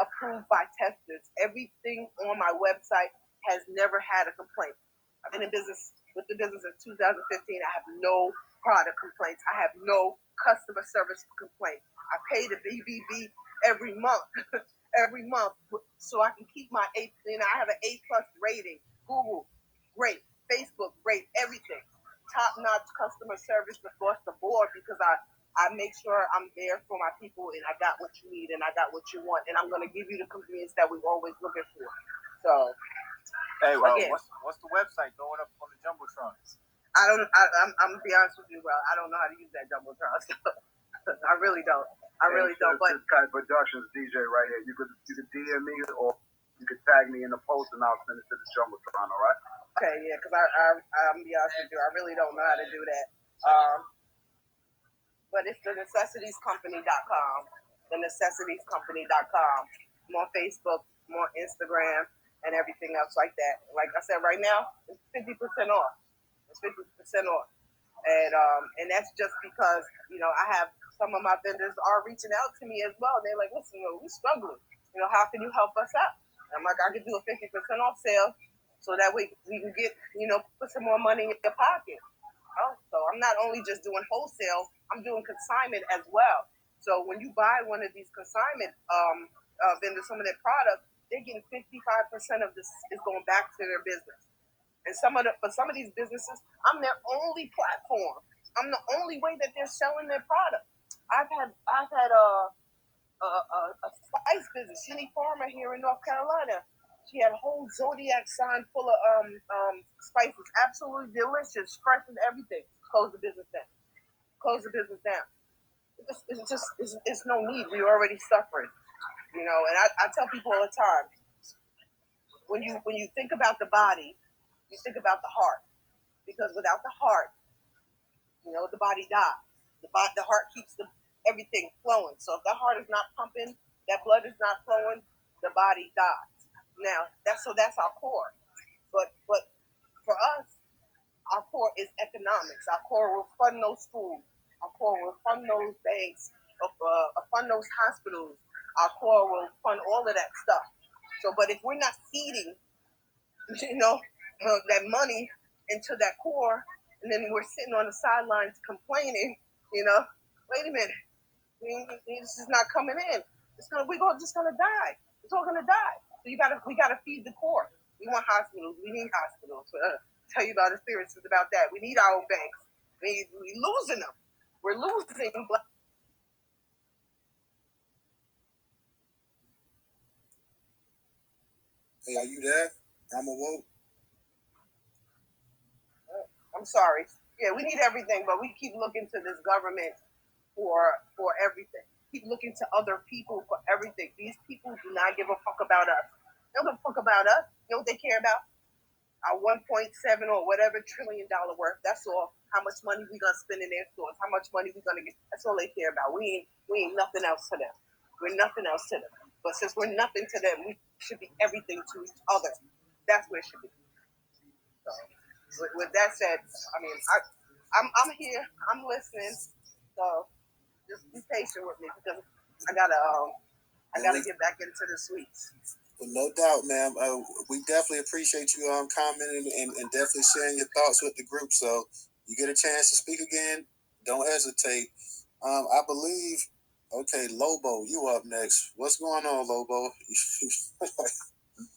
approved by testers. Everything on my website has never had a complaint. I've been in business with the business since 2015. I have no product complaints. I have no customer service complaints. I pay the BBB every month, so I can keep my A. You know, I have an A+ rating. Google, great. Facebook, great. Everything, top-notch customer service across the board because I make sure I'm there for my people and I got what you need and I got what you want and I'm going to give you the convenience that we've always looking for. So, hey, well, again, what's the website going up on the Jumbotron? I'm gonna be honest with you, bro. I don't know how to use that Jumbotron. I really don't. But this Kai Productions DJ right here. You could DM me or you could tag me in the post and I'll send it to the Jumbotron. All right? Okay, yeah, because I'm gonna be honest with you. I really don't know how to do that. But it's the necessitiescompany.com. The necessitiescompany.com. I'm on Facebook, I'm on Instagram, and everything else like that. Like I said, right now it's 50% off. It's 50% off, and that's just because I have some of my vendors are reaching out to me as well. They're like, listen, we're struggling. how can you help us out? And I'm like, I could do a 50% off sale so that way we can get, put some more money in your pocket. Oh, so I'm not only just doing wholesale, I'm doing consignment as well. So when you buy one of these consignment vendors, some of their product, they're getting 55% of this is going back to their business. And for some of these businesses, I'm their only platform. I'm the only way that they're selling their product. I've had a spice business, Shinny Farmer here in North Carolina. She had a whole zodiac sign full of spices, absolutely delicious, fresh and everything. Close the business down. Close the business down. It's no need. We're already suffering, And I tell people all the time, when you think about the body, you think about the heart, because without the heart, the body dies. The heart keeps everything flowing. So if the heart is not pumping, that blood is not flowing, the body dies. Now that's our core. But for us, our core is economics. Our core will fund those schools. Our core will fund those banks. Fund those hospitals. Our core will fund all of that stuff. So, but if we're not feeding, that money into that core, and then we're sitting on the sidelines complaining, wait a minute, this is not coming in. We're just gonna die. It's all gonna die. So we gotta feed the core. We want hospitals. We need hospitals. Tell you about experiences about that. We need our own banks. We're losing them. We're losing. Hey, are you there? I'm awoke. I'm sorry. Yeah, we need everything, but we keep looking to this government for everything. Keep looking to other people for everything. These people do not give a fuck about us. They don't give a fuck about us. You know what they care about? Our 1.7 or whatever trillion dollar worth. That's all. How much money we gonna spend in their stores? How much money we gonna get? That's all they care about. We ain't nothing else to them. We're nothing else to them. But since we're nothing to them, we should be everything to each other. That's where it should be. So, with that said, I mean, I'm here. I'm listening. So just be patient with me because I gotta get back into the sweets. Well, no doubt, ma'am. We definitely appreciate you commenting and definitely sharing your thoughts with the group. So you get a chance to speak again, don't hesitate. I believe, okay, Lobo, you up next. What's going on, Lobo?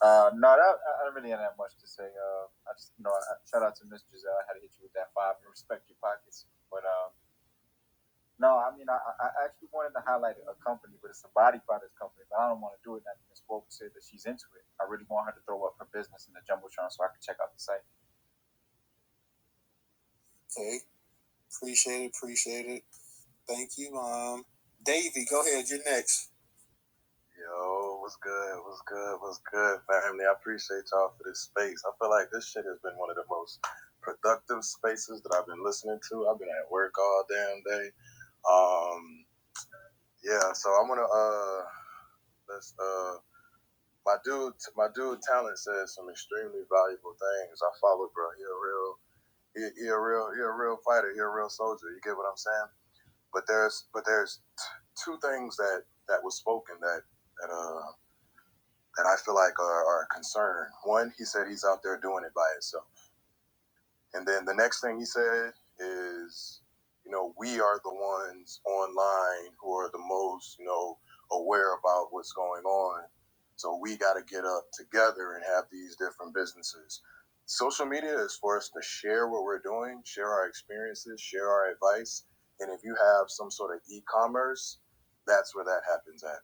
No, I don't really have that much to say. I just, shout out to Miss Giselle. I had to hit you with that 5 and respect your pockets. But no, I mean, I actually wanted to highlight a company, but it's a body products company. But I don't want to do it now. Miss Woke said that she's into it. I really want her to throw up her business in the Jumbotron so I can check out the site. Okay, appreciate it. Thank you, Davey. Go ahead. You're next. Yo, what's good, family? I appreciate y'all for this space. I feel like this shit has been one of the most productive spaces that I've been listening to. I've been at work all damn day. Yeah, so I'm gonna my dude Talent says some extremely valuable things. I follow, bro. He a real fighter. He a real soldier. You get what I'm saying? But there's two things that was spoken that I feel like are a concern. One, he said he's out there doing it by himself. And then the next thing he said is, we are the ones online who are the most, aware about what's going on. So we got to get up together and have these different businesses. Social media is for us to share what we're doing, share our experiences, share our advice. And if you have some sort of e-commerce, that's where that happens at.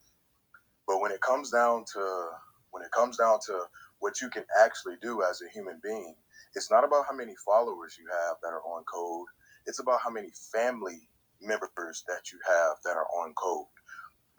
But when it comes down to what you can actually do as a human being, it's not about how many followers you have that are on code. It's about how many family members that you have that are on code.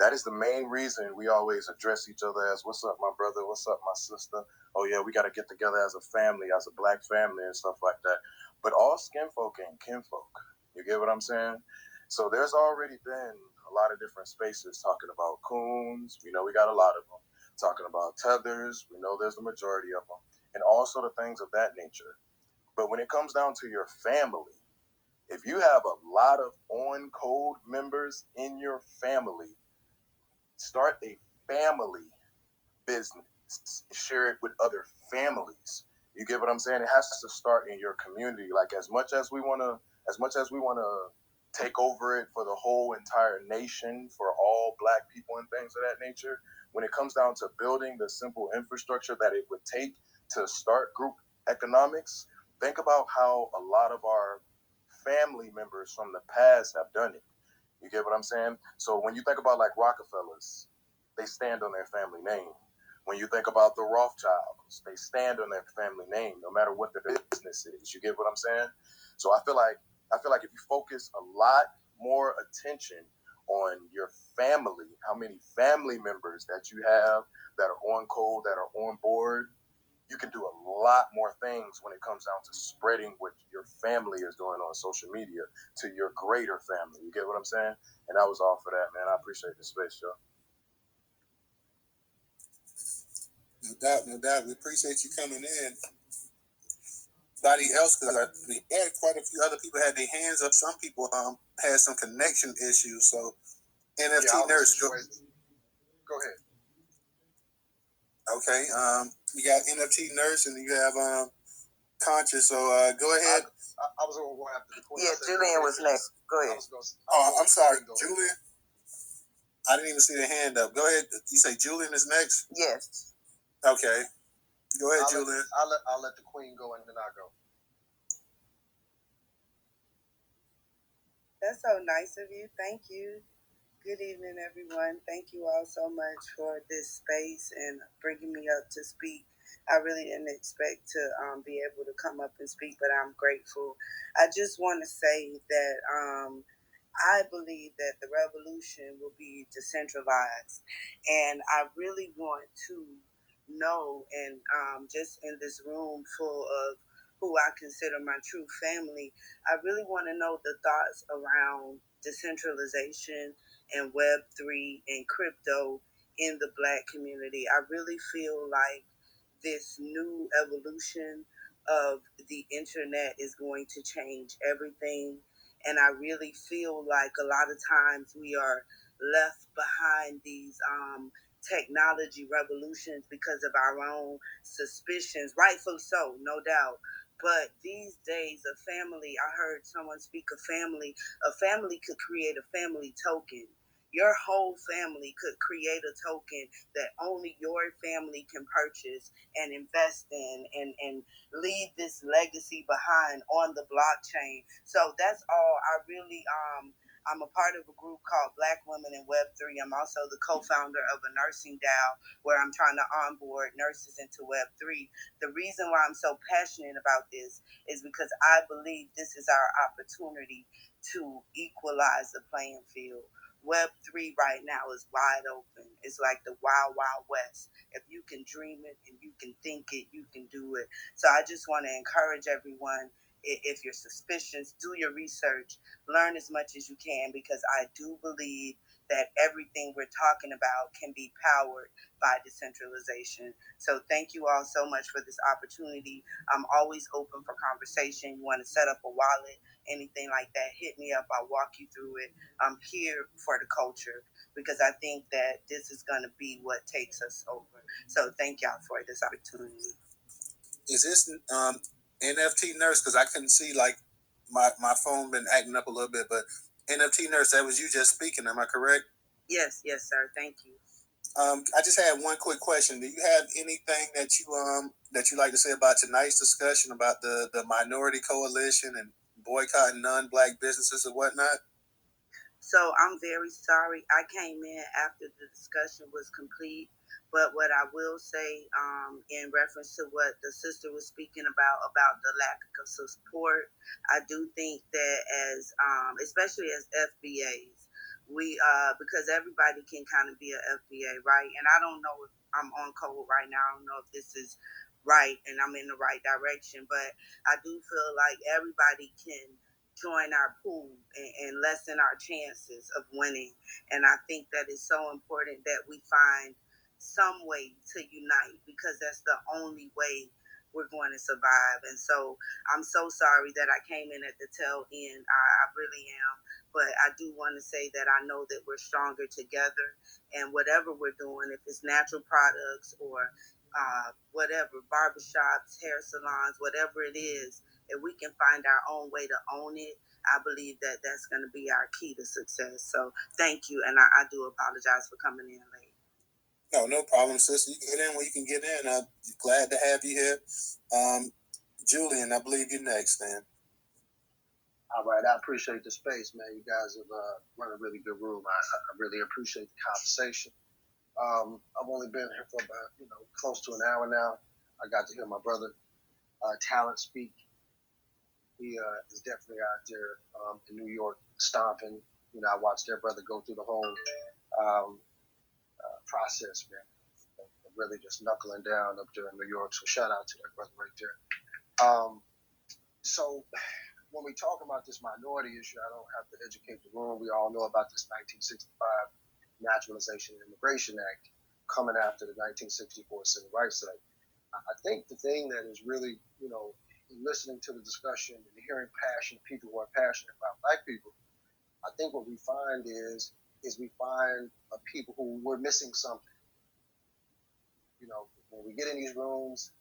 That is the main reason we always address each other as, what's up, my brother? What's up, my sister? Oh, yeah, we got to get together as a family, as a black family and stuff like that. But all skinfolk ain't kinfolk. You get what I'm saying? So there's already been a lot of different spaces talking about coons. We know we got a lot of them. Talking about tethers. We know there's the majority of them. And all sort of things of that nature. But when it comes down to your family, if you have a lot of on-code members in your family, start a family business, share it with other families. You get what I'm saying? It has to start in your community. Like as much as we wanna take over it for the whole entire nation, for all Black people and things of that nature, when it comes down to building the simple infrastructure that it would take to start group economics, think about how a lot of our family members from the past have done it. You get what I'm saying? So when you think about like Rockefellers, they stand on their family name. When you think about the Rothschilds, they stand on their family name, no matter what their business is. You get what I'm saying? So I feel like if you focus a lot more attention on your family, how many family members that you have that are on code, that are on board, you can do a lot more things when it comes down to spreading what your family is doing on social media to your greater family. You get what I'm saying? And I was all for that, man. I appreciate the space, y'all. No doubt. We appreciate you coming in. Anybody else? Because we had quite a few other people had their hands up. Some people had some connection issues. So NFT Nurse, go ahead. Okay. You got NFT Nurse and you have Conscious. So go ahead. I was going to go after the Queen. Yeah, Julian was next. Go ahead. I'm sorry, Julian. I didn't even see the hand up. Go ahead. You say Julian is next? Yes. Okay. Go ahead, Julian. I'll let the Queen go and then I'll go. That's so nice of you. Thank you. Good evening, everyone. Thank you all so much for this space and bringing me up to speak. I really didn't expect to be able to come up and speak, but I'm grateful. I just want to say that I believe that the revolution will be decentralized, and I really want to know, and just in this room full of who I consider my true family, I really want to know the thoughts around decentralization and Web3 and crypto in the Black community. I really feel like this new evolution of the internet is going to change everything. And I really feel like a lot of times we are left behind these technology revolutions because of our own suspicions, rightfully so, no doubt. But these days, a family, I heard someone speak of family, a family could create a family token. Your whole family could create a token that only your family can purchase and invest in and leave this legacy behind on the blockchain. So that's all I really I'm a part of a group called Black Women in Web3. I'm also the co-founder of a nursing DAO where I'm trying to onboard nurses into Web3. The reason why I'm so passionate about this is because I believe this is our opportunity to equalize the playing field. Web3 right now is wide open. It's like the wild, wild west. If you can dream it and you can think it, you can do it. So I just want to encourage everyone, if you're suspicious, do your research, learn as much as you can, because I do believe that everything we're talking about can be powered by decentralization. So thank you all so much for this opportunity. I'm always open for conversation. You want to set up a wallet, anything like that, hit me up. I'll walk you through it. I'm here for the culture because I think that this is going to be what takes us over. So thank y'all for this opportunity. Is this NFT Nurse? Because I couldn't see, like, my phone been acting up a little bit, but NFT Nurse, that was you just speaking. Am I correct? Yes, sir. Thank you. I just had one quick question. Do you have anything that you like to say about tonight's discussion about the minority coalition and boycotting non-Black businesses and whatnot? So I'm very sorry. I came in after the discussion was complete. But what I will say in reference to what the sister was speaking about the lack of support, I do think that as, especially as FBAs, we, because everybody can kind of be an FBA, right? And I don't know if I'm on code right now. I don't know if this is right and I'm in the right direction, but I do feel like everybody can join our pool and lessen our chances of winning. And I think that it's so important that we find some way to unite, because that's the only way we're going to survive. And so I'm so sorry that I came in at the tail end. I really am. But I do want to say that I know that we're stronger together, and whatever we're doing, if it's natural products or whatever, barbershops, hair salons, whatever it is, if we can find our own way to own it, I believe that that's going to be our key to success. So thank you, and I do apologize for coming in late. No problem, sister. You can get in when you can get in. I'm glad to have you here. Julian, I believe you're next, man. All right, I appreciate the space, man. You guys have run a really good room. I really appreciate the conversation. I've only been here for about close to an hour now. I got to hear my brother Talent speak. He is definitely out there in New York stomping. I watched their brother go through the whole process, man. Really just knuckling down up there in New York. So shout out to that brother right there. So when we talk about this minority issue, I don't have to educate the room. We all know about this 1965 Naturalization and Immigration Act coming after the 1964 Civil Rights Act. I think the thing that is really, listening to the discussion and hearing passion, people who are passionate about Black people, I think what we find is we find people who were missing something. When we get in these rooms,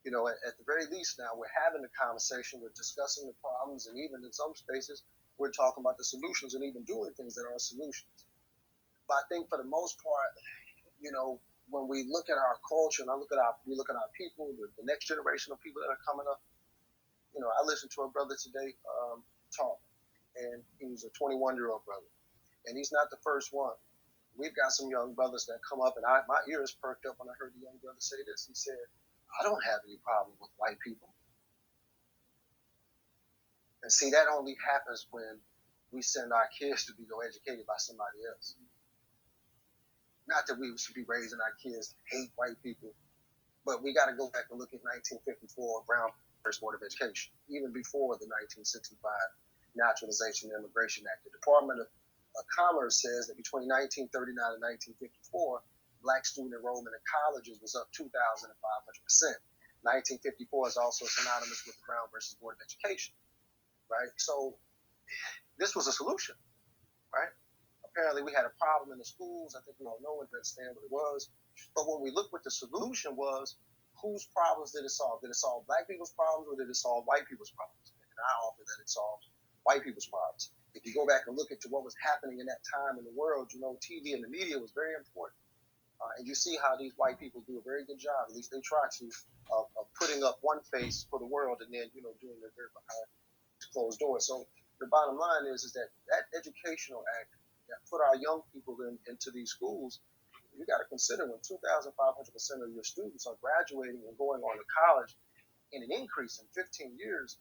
at the very least now we're having a conversation, we're discussing the problems, and even in some spaces we're talking about the solutions and even doing things that are solutions. But I think for the most part, when we look at our culture and we look at our people, the next generation of people that are coming up, I listened to a brother today talk, and he's a 21-year-old brother, and he's not the first one. We've got some young brothers that come up, and my ears perked up when I heard the young brother say this. He said, I don't have any problem with white people. And see, that only happens when we send our kids to be educated by somebody else. Not that we should be raising our kids to hate white people, but we got to go back and look at 1954 Brown First Board of Education, even before the 1965 Naturalization and Immigration Act. The Department of Commerce says that between 1939 and 1954, Black student enrollment in colleges was up 2,500%. 1954 is also synonymous with the Brown versus Board of Education, right? So this was a solution, right? Apparently we had a problem in the schools. I think we all know and understand what it was. But when we look what the solution was, whose problems did it solve? Did it solve Black people's problems, or did it solve white people's problems? And I offer that it solves white people's problems. If you go back and look at what was happening in that time in the world, TV and the media was very important. And you see how these white people do a very good job, at least they try to, of putting up one face for the world and then, doing their dirt behind closed doors. So the bottom line is that educational act that put our young people into these schools, you got to consider when 2,500% of your students are graduating and going on to college in an increase in 15 years.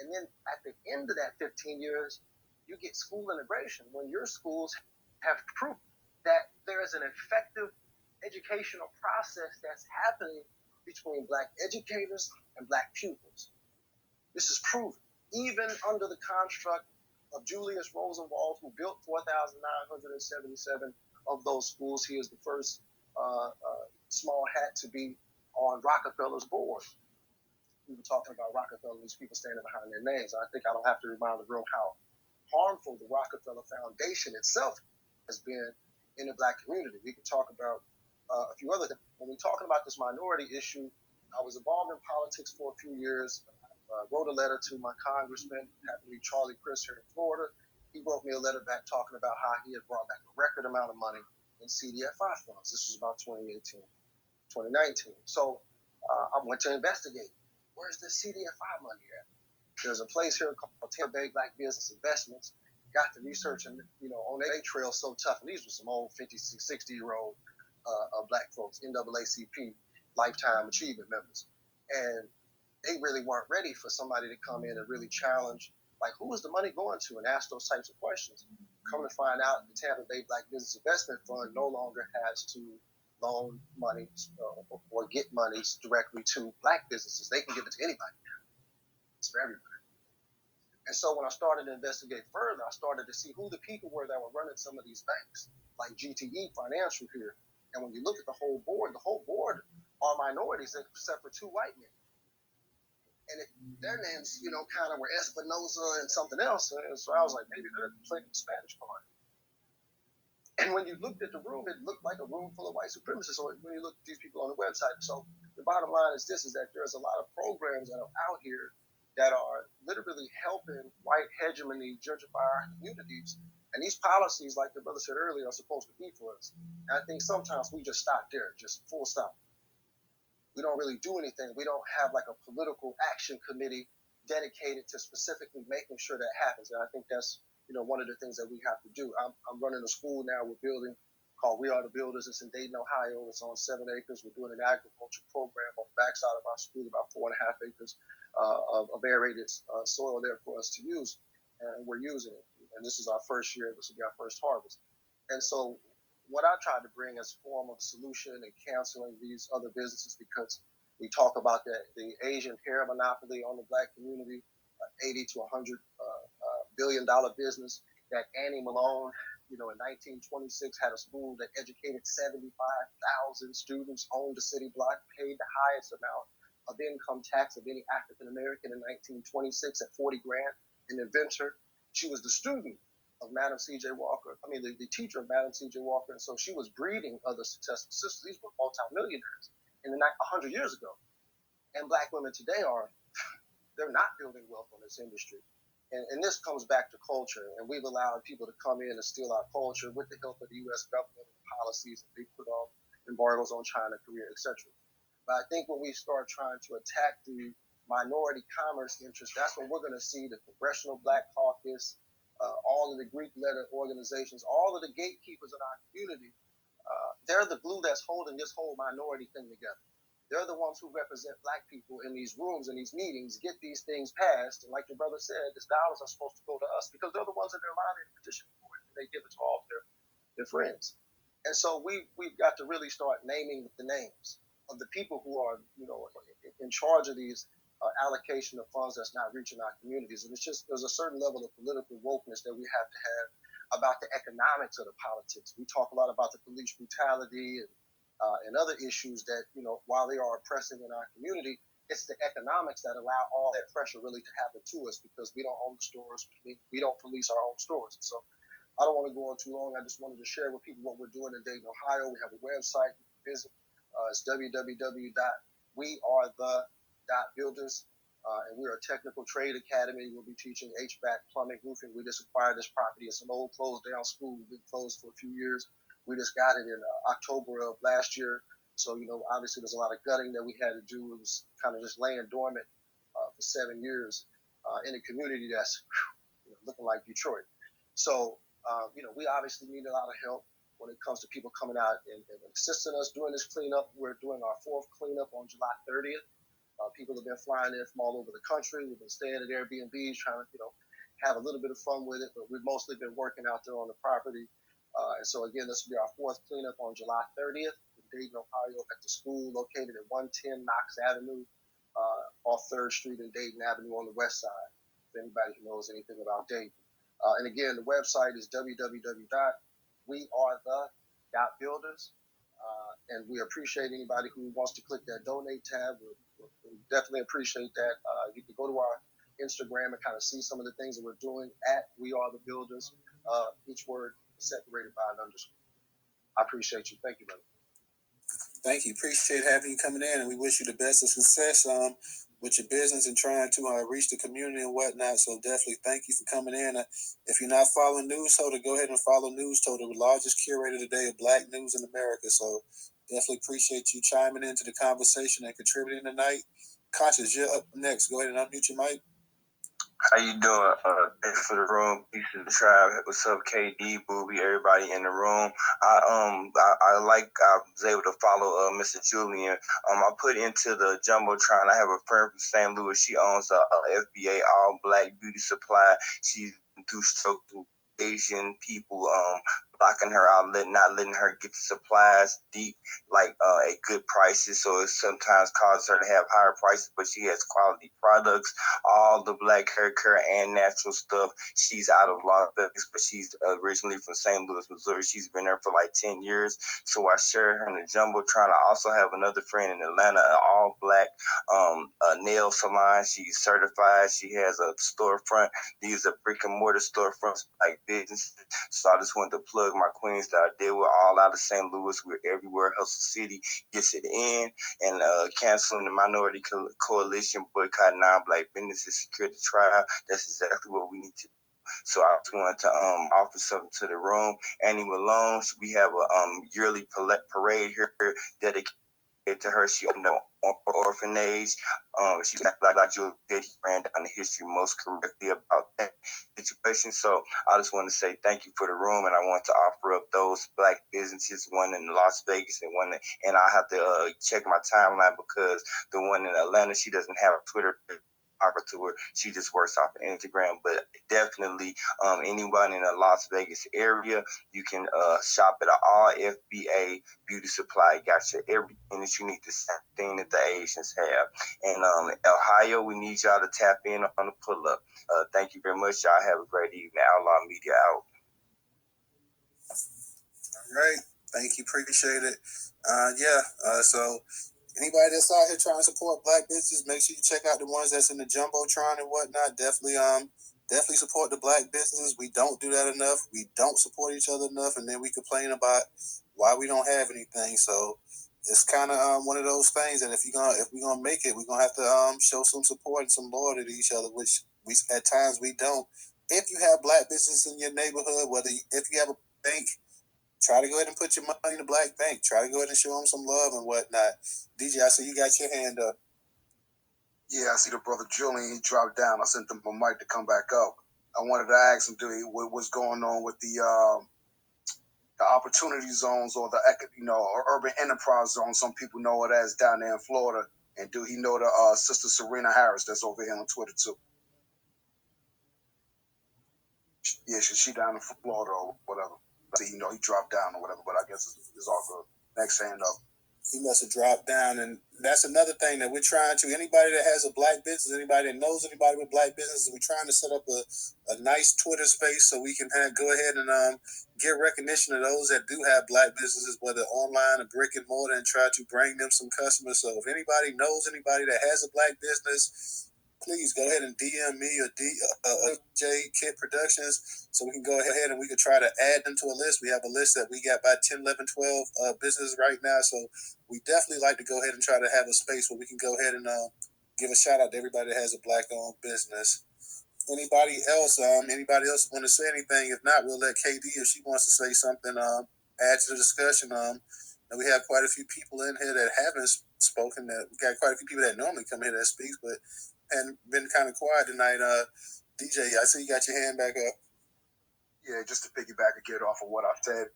And then at the end of that 15 years, you get school integration when your schools have proof that there is an effective educational process that's happening between Black educators and Black pupils. This is proven. Even under the construct of Julius Rosenwald, who built 4,977 of those schools, he is the first small hat to be on Rockefeller's board. We were talking about Rockefeller, these people standing behind their names. I think I don't have to remind the room how harmful the Rockefeller Foundation itself has been in the Black community. We could talk about a few other things. When we're talking about this minority issue, I was involved in politics for a few years. Wrote a letter to my congressman, happened to be Charlie Crist here in Florida. He wrote me a letter back talking about how he had brought back a record amount of money in CDFI funds. This was about 2018, 2019. So I went to investigate. Where's the CDFI money at? There's a place here called Tampa Bay Black Business Investments. Got the research and, on their trail so tough. And these were some old 50, 60-year-old Black folks, NAACP Lifetime Achievement members. And they really weren't ready for somebody to come in and really challenge, like, who is the money going to, and ask those types of questions. Come to find out, the Tampa Bay Black Business Investment Fund no longer has to loan money or get monies directly to Black businesses. They can give it to anybody. It's for everybody. And so when I started to investigate further, I started to see who the people were that were running some of these banks, like GTE Financial here. And when you look at the whole board are minorities except for two white men. and their names, kind of were Espinosa and something else. And so I was like, maybe they're playing the Spanish card. And when you looked at the room, it looked like a room full of white supremacists. So when you look at these people on the website, so the bottom line is this: is that there's a lot of programs that are out here that are literally helping white hegemony gentrify our communities. And these policies, like the brother said earlier, are supposed to be for us. And I think sometimes we just stop there, just full stop. We don't really do anything. We don't have like a political action committee dedicated to specifically making sure that happens. And I think that's, one of the things that we have to do. I'm running a school now. We're building called We Are the Builders. It's in Dayton, Ohio. It's on 7 acres. We're doing an agriculture program on the backside of our school, about 4.5 acres of aerated soil there for us to use. And we're using it. And this is our first year. This will be our first harvest. And so what I tried to bring as a form of solution and canceling these other businesses, because we talk about that the Asian hair monopoly on the black community, 80 to 100 $1 billion business that Annie Malone, in 1926 had a school that educated 75,000 students, owned the city block, paid the highest amount of income tax of any African American in 1926 at 40 grand, an inventor. She was the student of Madam C.J. Walker. The teacher of Madam C.J. Walker. And so she was breeding other successful sisters. These were multimillionaires in 100 years ago. And black women today they're not building wealth on this industry. And this comes back to culture. And we've allowed people to come in and steal our culture with the help of the U.S. government and the policies that they put on embargoes on China, Korea, etc. But I think when we start trying to attack the minority commerce interests, that's when we're going to see the Congressional Black Caucus, all of the Greek letter organizations, all of the gatekeepers in our community, they're the glue that's holding this whole minority thing together. They're the ones who represent black people in these rooms and these meetings, get these things passed. And like your brother said, these dollars are supposed to go to us because they're the ones that are lining the petition for it. And they give it to all of their friends. And so we've got to really start naming the names of the people who are, in charge of these allocation of funds that's not reaching our communities. And there's a certain level of political wokeness that we have to have about the economics of the politics. We talk a lot about the police brutality and other issues that, while they are oppressing in our community, it's the economics that allow all that pressure really to happen to us because we don't own the stores. We don't police our own stores. And so I don't want to go on too long. I just wanted to share with people what we're doing in Dayton, Ohio. We have a website you can visit. It's www.weareth.builders. And we're a technical trade academy. We'll be teaching HVAC, plumbing, roofing. We just acquired this property. It's an old closed down school. We've been closed for a few years. We just got it in October of last year. So, obviously there's a lot of gutting that we had to do. It was kind of just laying dormant for 7 years in a community that's looking like Detroit. So, we obviously need a lot of help when it comes to people coming out and assisting us doing this cleanup. We're doing our 4th cleanup on July 30th. People have been flying in from all over the country. We've been staying at Airbnbs, trying to, have a little bit of fun with it. But we've mostly been working out there on the property. And so, again, this will be our 4th cleanup on July 30th in Dayton, Ohio, at the school located at 110 Knox Avenue off 3rd Street and Dayton Avenue on the west side, if anybody who knows anything about Dayton. And, again, the website is www.weareth.builders. And we appreciate anybody who wants to click that donate tab. We definitely appreciate that. You can go to our Instagram and kind of see some of the things that we're doing at We Are the Builders. Each word separated by an underscore. I appreciate you. Thank you, brother. Thank you. Appreciate having you coming in, and we wish you the best of success with your business and trying to reach the community and whatnot. So definitely thank you for coming in. If you're not following Newstoter, go ahead and follow Newstoter, the largest curator today of Black news in America. So definitely appreciate you chiming into the conversation and contributing tonight. Conscious, you're up next. Go ahead and unmute your mic. How you doing? Thanks for the room. Peace to the tribe. What's up, KD, Booby, everybody in the room? I was able to follow Mr. Julian. I put into the Jumbotron. I have a friend from St. Louis. She owns a FBA all black beauty supply. She's through Asian people, Black knocking her out, not letting her get the supplies deep, like at good prices. So it sometimes causes her to have higher prices, but she has quality products. All the black hair care and natural stuff. She's out of Las Vegas, but she's originally from St. Louis, Missouri. She's been there for like 10 years. So I share her in the Jumbotron. I also have another friend in Atlanta, an all black nail salon. She's certified. She has a storefront. These are brick and mortar storefronts, like businesses. So I just wanted to plug my queens that I deal with all out of St. Louis. We're everywhere. Hustle City gets it in. And canceling the Minority Coalition, boycott non-black businesses, secure the trial. That's exactly what we need to do. So I just wanted to offer something to the room. Annie Malone, we have a yearly parade here dedicated to her. She opened an orphanage. She's like Julie did. He ran down the history most correctly about that situation. So I just want to say thank you for the room, and I want to offer up those black businesses, one in Las Vegas and one and I have to check my timeline because the one in Atlanta, she doesn't have a Twitter to her. She just works off of Instagram, but definitely anyone in the Las Vegas area, you can shop at all FBA Beauty Supply. Got you everything that you need, the same thing that the Asians have. And Ohio, we need y'all to tap in on the pull up. Thank you very much. Y'all have a great evening. Outlaw Media out. All right. Thank you. Appreciate it. So anybody that's out here trying to support black businesses, make sure you check out the ones that's in the Jumbotron and whatnot. Definitely support the black businesses. We don't do that enough. We don't support each other enough, and then we complain about why we don't have anything. So it's kind of one of those things that if we're gonna make it, we're gonna have to show some support and some loyalty to each other, which we at times we don't. If you have black businesses in your neighborhood, if you have a bank, try to go ahead and put your money in the black bank. Try to go ahead and show them some love and whatnot. DJ, I see you got your hand up. Yeah, I see the brother Julian. He dropped down. I sent him a mic to come back up. I wanted to ask him, what's going on with the opportunity zones or the or urban enterprise zones? Some people know it as down there in Florida. And do he know the sister Serena Harris that's over here on Twitter too? Yeah, she down in Florida or whatever. He dropped down or whatever, but I guess it's all good. Next hand up. He must have dropped down, and that's another thing that we're trying to. Anybody that has a black business, anybody that knows anybody with black businesses, we're trying to set up a nice Twitter space so we can go ahead and get recognition of those that do have black businesses, whether online or brick and mortar, and try to bring them some customers. So if anybody knows anybody that has a black business, please go ahead and DM me or DJ Kit Productions so we can go ahead and we can try to add them to a list. We have a list that we got about 10, 11, 12 businesses right now. So we definitely like to go ahead and try to have a space where we can go ahead and give a shout out to everybody that has a black-owned business. Anybody else want to say anything? If not, we'll let KD, if she wants to say something, add to the discussion. We have quite a few people in here that haven't spoken. We got quite a few people that normally come here that speaks, but and been kind of quiet tonight. DJ, I see you got your hand back up. Yeah, just to piggyback and get off of what I said.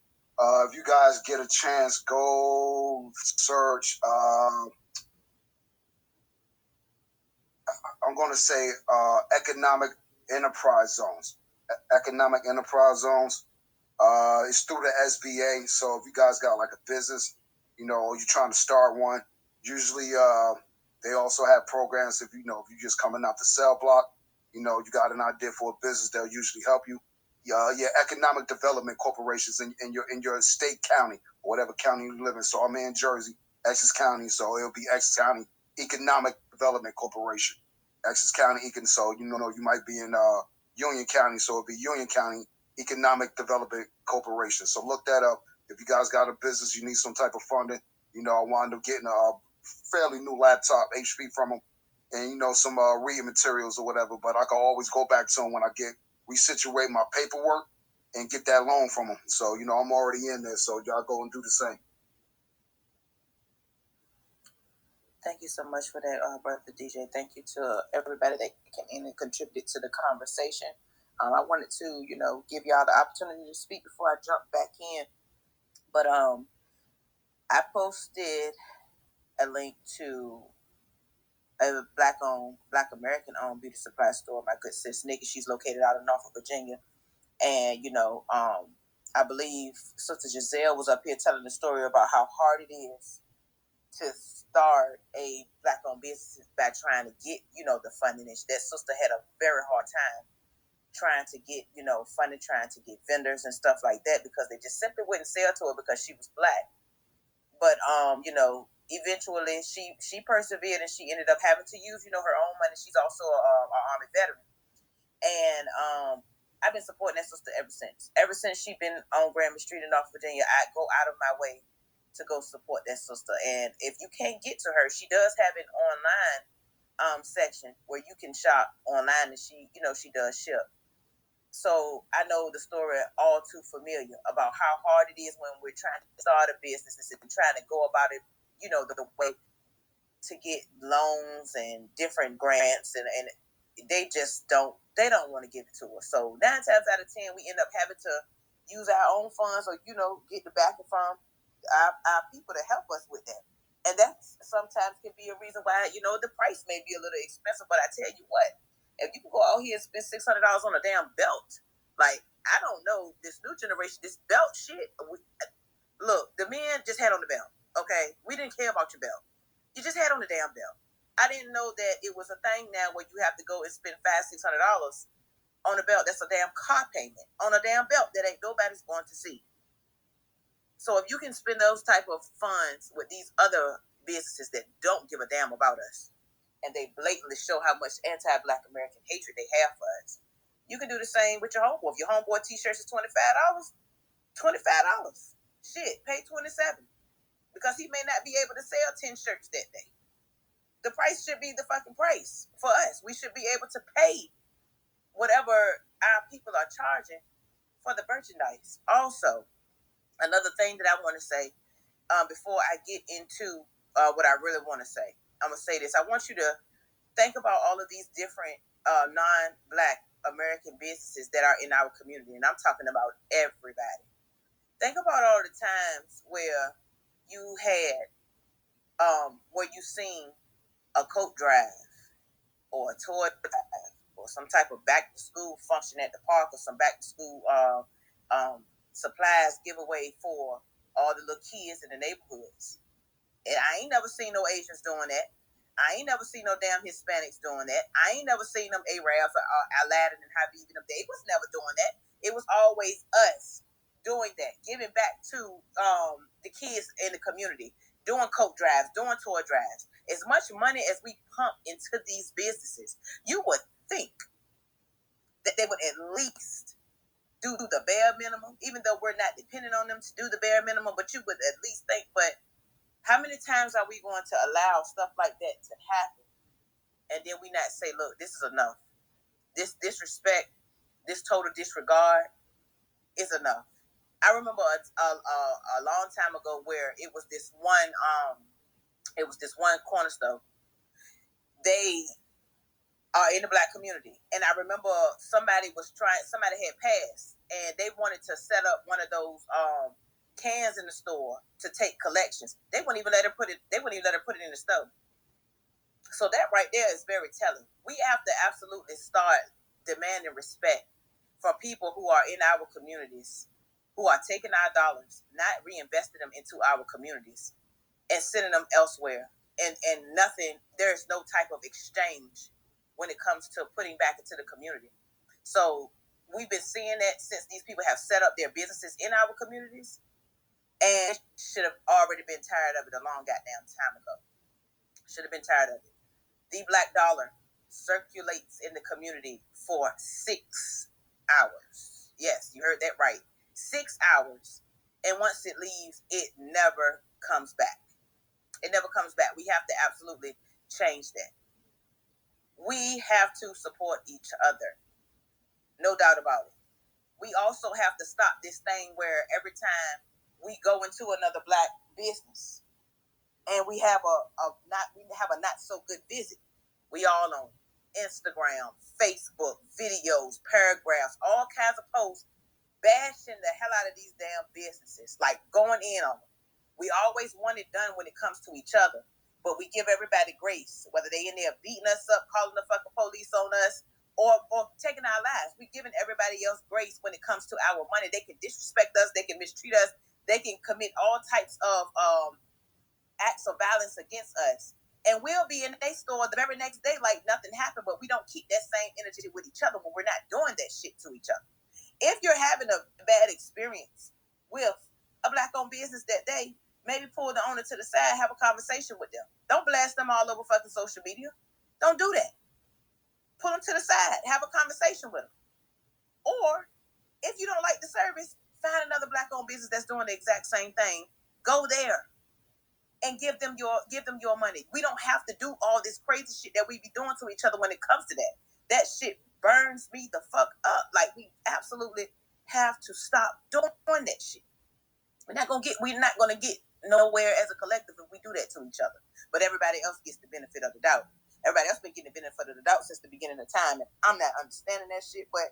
If you guys get a chance, go search. I'm going to say economic enterprise zones. Economic enterprise zones. It's through the SBA. So if you guys got like a business, or you're trying to start one, usually they also have programs. If you're just coming out the cell block, you got an idea for a business, they'll usually help you. Economic development corporations in your state county or whatever county you live in. So I'm in Jersey, Essex County, so it'll be Essex County Economic Development Corporation. Essex County so you might be in Union County, so it'll be Union County Economic Development Corporation. So look that up. If you guys got a business, you need some type of funding. I wound up getting a fairly new laptop, HP from them, and some reading materials or whatever. But I can always go back to them when I resituate my paperwork and get that loan from them. So I'm already in there. So y'all go and do the same. Thank you so much for that, Brother DJ. Thank you to everybody that came in and contributed to the conversation. I wanted to, give y'all the opportunity to speak before I jump back in. But I posted a link to a Black American-owned beauty supply store. My good sis Nikki, she's located out of Norfolk, Virginia, and I believe Sister Giselle was up here telling the story about how hard it is to start a Black-owned business by trying to get, the funding. That sister had a very hard time trying to get, funding, trying to get vendors and stuff like that because they just simply wouldn't sell to her because she was Black. But, eventually she persevered and she ended up having to use, her own money. She's also an Army veteran. And I've been supporting that sister ever since. Ever since she's been on Grammy Street in North Virginia, I go out of my way to go support that sister. And if you can't get to her, she does have an online section where you can shop online, and she does ship. So I know the story all too familiar about how hard it is when we're trying to start a business and trying to go about it, the way to get loans and different grants, and they just don't want to give it to us. So 9 times out of 10, we end up having to use our own funds or get the backing from our people to help us with that. And that sometimes can be a reason why the price may be a little expensive. But I tell you what, if you can go out here and spend $600 on a damn belt, like, I don't know, this new generation, this belt shit. Look, the men just had on the belt. Okay, we didn't care about your belt. You just had on the damn belt. I didn't know that it was a thing now where you have to go and spend $500-$600 on a belt. That's a damn car payment on a damn belt that ain't nobody's going to see. So if you can spend those type of funds with these other businesses that don't give a damn about us, and they blatantly show how much anti-Black American hatred they have for us, you can do the same with your homeboy. If your homeboy t-shirts is $25, $25. Shit, pay $27 because he may not be able to sell 10 shirts that day. The price should be the fucking price for us. We should be able to pay whatever our people are charging for the merchandise. Also, another thing that I want to say before I get into what I really want to say, I'm going to say this. I want you to think about all of these different non-Black American businesses that are in our community, and I'm talking about everybody. Think about all the times where you had, where you seen a coat drive or a toy drive or some type of back-to-school function at the park or some back-to-school supplies giveaway for all the little kids in the neighborhoods. And I ain't never seen no Asians doing that. I ain't never seen no damn Hispanics doing that. I ain't never seen them Arabs or Aladdin and Habib and them. They was never doing that. It was always us doing that, giving back to the kids in the community, doing coat drives, doing toy drives. As much money as we pump into these businesses, you would think that they would at least do the bare minimum, even though we're not dependent on them to do the bare minimum, but you would at least think. But how many times are we going to allow stuff like that to happen, and then we not say, look, this is enough. This disrespect, this total disregard is enough. I remember a long time ago where it was this one corner store. They are in the Black community, and I remember somebody had passed, and they wanted to set up one of those cans in the store to take collections. They wouldn't even let her put it in the store. So that right there is very telling. We have to absolutely start demanding respect from people who are in our communities, who are taking our dollars, not reinvesting them into our communities, and sending them elsewhere. And nothing, there is no type of exchange when it comes to putting back into the community. So we've been seeing that since these people have set up their businesses in our communities, and should have already been tired of it a long goddamn time ago. Should have been tired of it. The Black dollar circulates in the community for 6 hours. Yes, you heard that right. 6 hours. And once it leaves, it never comes back. It never comes back. We have to absolutely change that. We have to support each other. No doubt about it. We also have to stop this thing where every time we go into another Black business and we have a not so good visit, we all on Instagram, Facebook, videos, paragraphs, all kinds of posts bashing the hell out of these damn businesses, like going in on them. We always want it done when it comes to each other, but we give everybody grace, whether they in there beating us up, calling the fucking police on us, or taking our lives. We're giving everybody else grace when it comes to our money. They can disrespect us. They can mistreat us. They can commit all types of acts of violence against us. And we'll be in their store the very next day like nothing happened, but we don't keep that same energy with each other when we're not doing that shit to each other. If you're having a bad experience with a black-owned business that day, maybe pull the owner to the side, have a conversation with them. Don't blast them all over fucking social media. Don't do that. Pull them to the side, have a conversation with them. Or if you don't like the service, find another black-owned business that's doing the exact same thing. Go there and give them your money. We don't have to do all this crazy shit that we be doing to each other when it comes to that. That shit burns me the fuck up. Like, we absolutely have to stop doing that shit. We're not gonna get nowhere as a collective if we do that to each other. But everybody else gets the benefit of the doubt. Everybody else been getting the benefit of the doubt since the beginning of time, and I'm not understanding that shit, but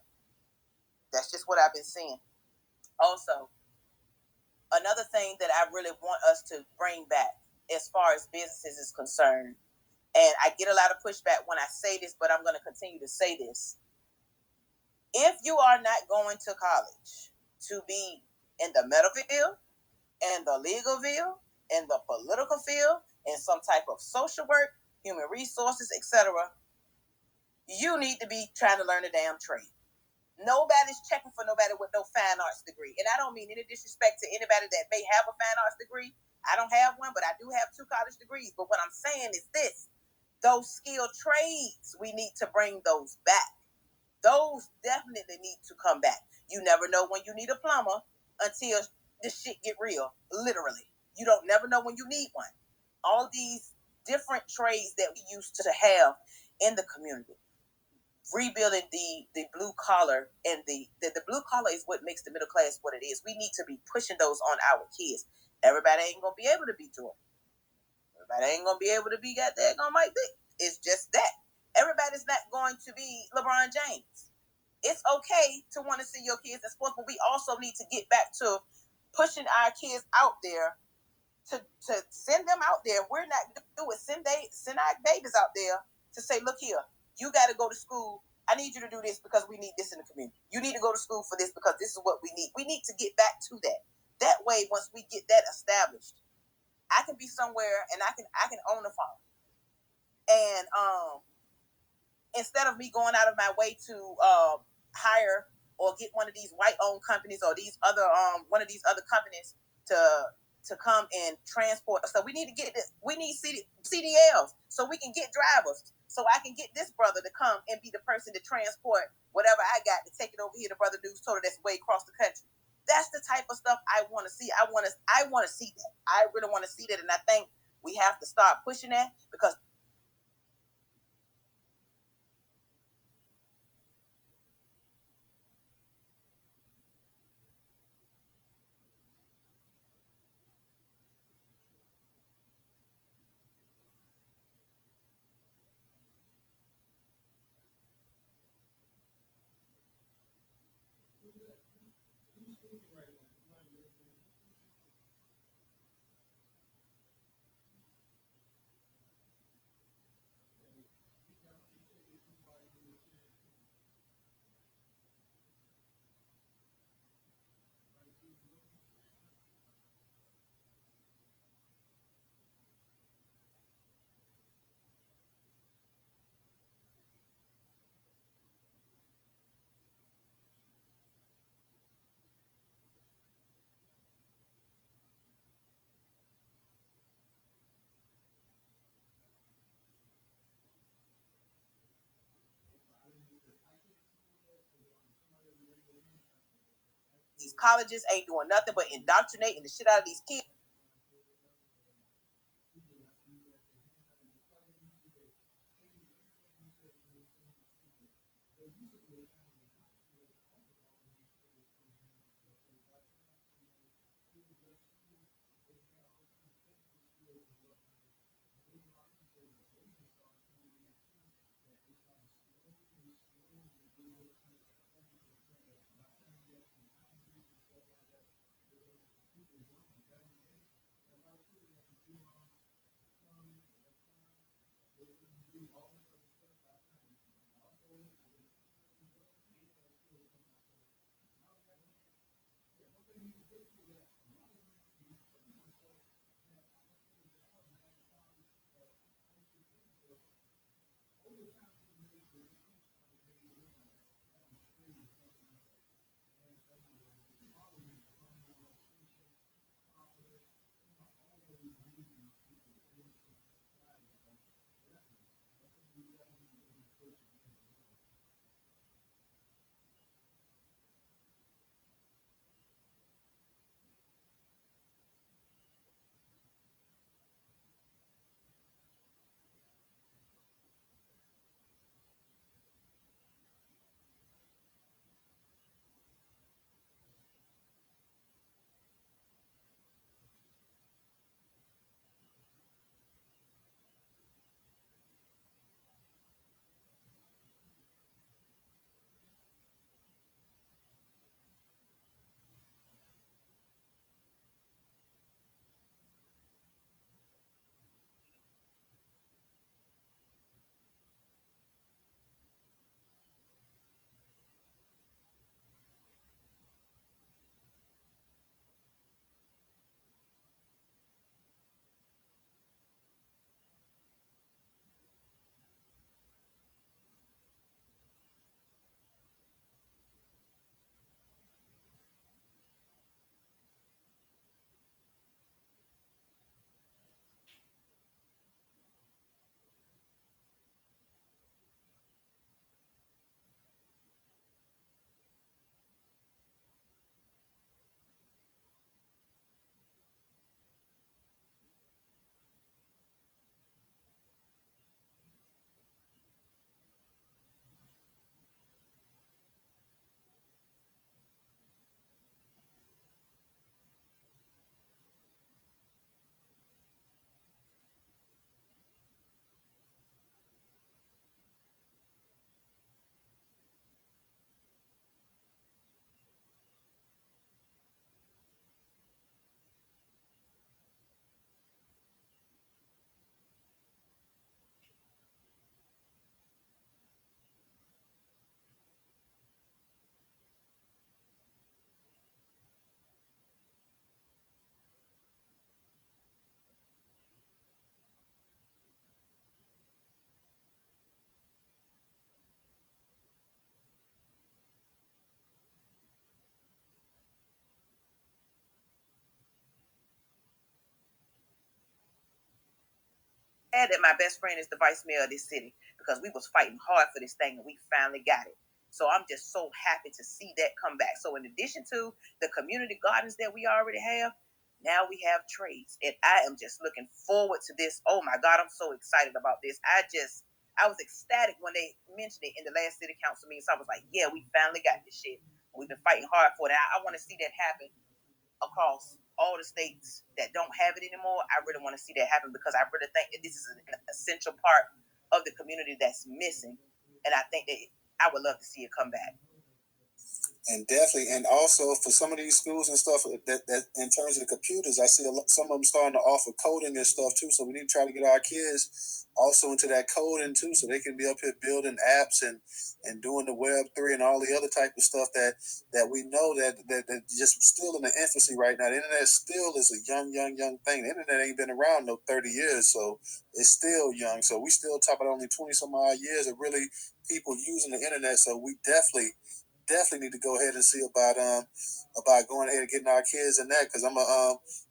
that's just what I've been seeing. Also, another thing that I really want us to bring back as far as businesses is concerned, and I get a lot of pushback when I say this, but I'm going to continue to say this. If you are not going to college to be in the medical field, in the legal field, in the political field, in some type of social work, human resources, etc., you need to be trying to learn a damn trade. Nobody's checking for nobody with no fine arts degree. And I don't mean any disrespect to anybody that may have a fine arts degree. I don't have one, but I do have 2 college degrees. But what I'm saying is this: those skilled trades, we need to bring those back. Those definitely need to come back. You never know when you need a plumber until the shit get real, literally. You don't never know when you need one. All these different trades that we used to have in the community. Rebuilding the blue collar, and the blue collar is what makes the middle class what it is. We need to be pushing those on our kids. Everybody ain't gonna be able to be Jordan. Everybody ain't gonna be able to be goddamn Mike Vick. It's just that. Everybody's not going to be LeBron James. It's okay to want to see your kids in sports, but we also need to get back to pushing our kids out there, to send them out there. We're not going to do it. Send our babies out there to say, look here, you got to go to school. I need you to do this because we need this in the community. You need to go to school for this because this is what we need. We need to get back to that. That way, once we get that established, I can be somewhere and I can own a farm. And instead of me going out of my way to hire or get one of these white-owned companies or these other one of these other companies to come and transport. So we need to get this. We need CDLs so we can get drivers. So I can get this brother to come and be the person to transport whatever I got to take it over here to Brother Newstoter that's way across the country. That's the type of stuff I want to see. I want to see that. I really want to see that, and I think we have to start pushing that because these colleges ain't doing nothing but indoctrinating the shit out of these kids. And that my best friend is the vice mayor of this city because we was fighting hard for this thing and we finally got it. So I'm just so happy to see that come back. So in addition to the community gardens that we already have, now we have trades. And I am just looking forward to this. Oh my God, I'm so excited about this. I was ecstatic when they mentioned it in the last city council meeting. So I was like, yeah, we finally got this shit. We've been fighting hard for it. I want to see that happen across all the states that don't have it anymore. I really want to see that happen because I really think that this is an essential part of the community that's missing. And I think that I would love to see it come back. And definitely, and also for some of these schools and stuff, that in terms of the computers, I see some of them starting to offer coding and stuff too. So we need to try to get our kids also into that coding too, so they can be up here building apps and doing the Web3 and all the other type of stuff that we know that just still in the infancy right now. The internet still is a young thing. The internet ain't been around no 30 years, so it's still young. So we still talk about only 20 some odd years of really people using the internet. So we definitely need to go ahead and see about going ahead and getting our kids in that, because I'm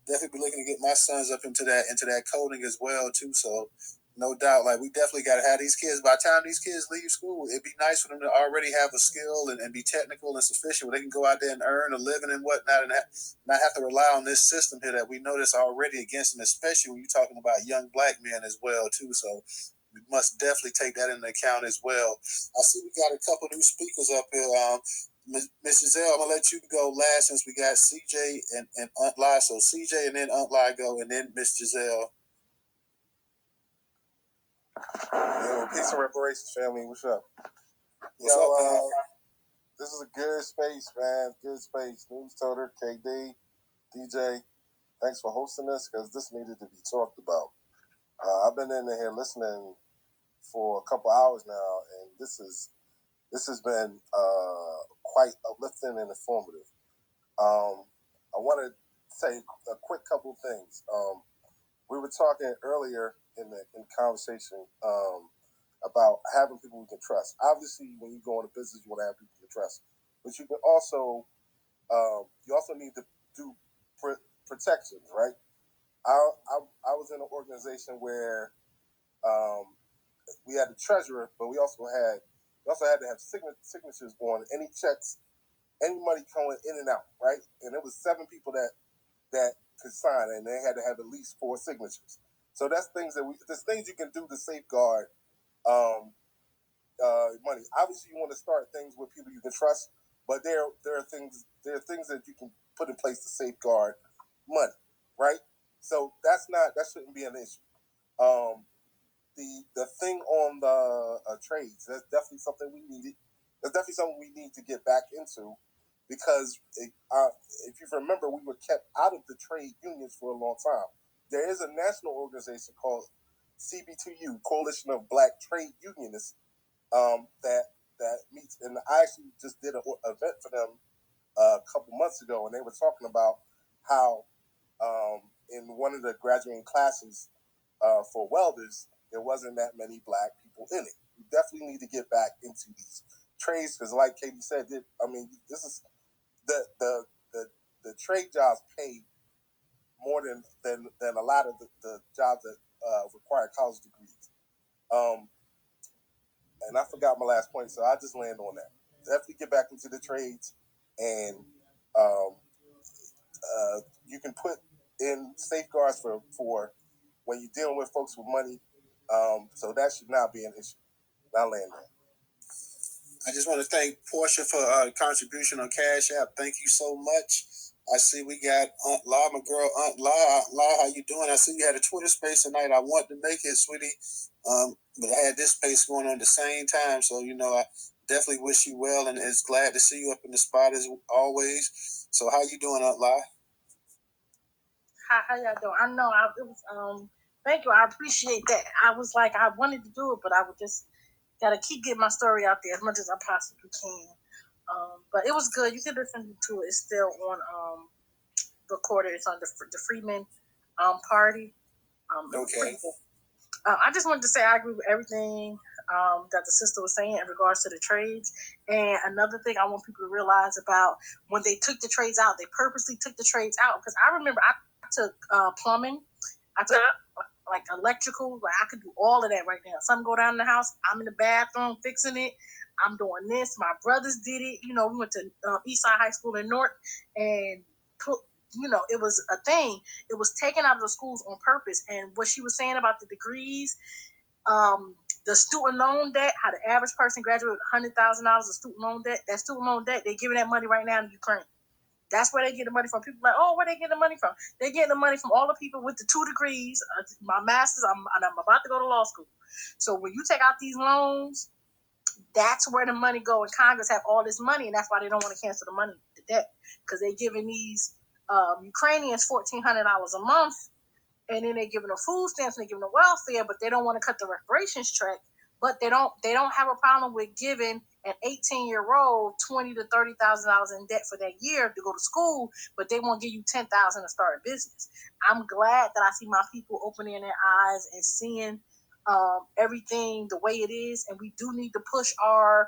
definitely be looking to get my sons up into that coding as well too. So no doubt, like, we definitely got to have these kids. By the time these kids leave school, it'd be nice for them to already have a skill and be technical and sufficient where they can go out there and earn a living and whatnot, and not have to rely on this system here that we know that's already against them, especially when you're talking about young black men as well too. So we must definitely take that into account as well. I see we got a couple new speakers up here. Miss Giselle, I'm going to let you go last since we got CJ and Aunt Lai. So CJ and then Aunt Lai go, and then Miss Giselle. Yo, peace and reparations, family. What's up? What's up, man? This is a good space, man. Good space. Newstoter, KD, DJ. Thanks for hosting this, because this needed to be talked about. I've been in here listening for a couple hours now, and this has been quite uplifting and informative. I want to say a quick couple things. We were talking earlier in the conversation about having people we can trust. Obviously, when you go into business, you want to have people you can trust, but you can also need to do protections, right? I was in an organization where we had the treasurer, but we also had to have signatures on any checks, any money coming in and out, right? And it was 7 people that could sign, and they had to have at least 4 signatures. So there's things you can do to safeguard money. Obviously, you want to start things with people you can trust, but there are things that you can put in place to safeguard money, right? So that shouldn't be an issue. The thing on the trades, that's definitely something we needed. That's definitely something we need to get back into, because if you remember, we were kept out of the trade unions for a long time. There is a national organization called CB2U, Coalition of Black Trade Unionists, that meets, and I actually just did an event for them a couple months ago, and they were talking about how in one of the graduating classes for welders, there wasn't that many black people in it. We definitely need to get back into these trades, because, like Katie said, this is the trade jobs pay more than a lot of the jobs that require college degrees. And I forgot my last point, so I just land on that. Definitely get back into the trades, and you can put in safeguards for when you're dealing with folks with money. So that should not be an issue. I'll land there. I just want to thank Portia for her contribution on Cash App. Thank you so much. I see we got Aunt La, my girl, Aunt La. Aunt La, how you doing? I see you had a Twitter space tonight. I wanted to make it, sweetie, but I had this space going on at the same time. So, I definitely wish you well, and is glad to see you up in the spot as always. So how you doing, Aunt La? How y'all doing? I know it was thank you. I appreciate that. I was like, I wanted to do it, but I would just gotta keep getting my story out there as much as I possibly can. But it was good. You can listen to it. It's still on recorded. It's on the Freeman Party. Okay. I just wanted to say I agree with everything that the sister was saying in regards to the trades. And another thing I want people to realize about when they took the trades out, they purposely took the trades out, because I remember I took plumbing. I took like electrical. Like I could do all of that right now. Something go down in the house, I'm in the bathroom fixing it. I'm doing this. My brothers did it. We went to Eastside High School in North, and it was a thing. It was taken out of the schools on purpose. And what she was saying about the degrees, the student loan debt, how the average person graduated with $100,000 of student loan debt. That student loan debt, they're giving that money right now to Ukraine. That's where they get the money from. People are like, oh, where they get the money from? They're getting the money from all the people with the 2 degrees. My master's, I'm about to go to law school. So when you take out these loans, that's where the money go. And Congress have all this money, and that's why they don't want to cancel the debt, because they're giving these Ukrainians $1,400 a month, and then they're giving them food stamps and they're giving them welfare, but they don't want to cut the reparations check. But they don't have a problem with giving an 18-year-old $20,000 to $30,000 in debt for that year to go to school, but they won't give you $10,000 to start a business. I'm glad that I see my people opening their eyes and seeing everything the way it is, and we do need to push ours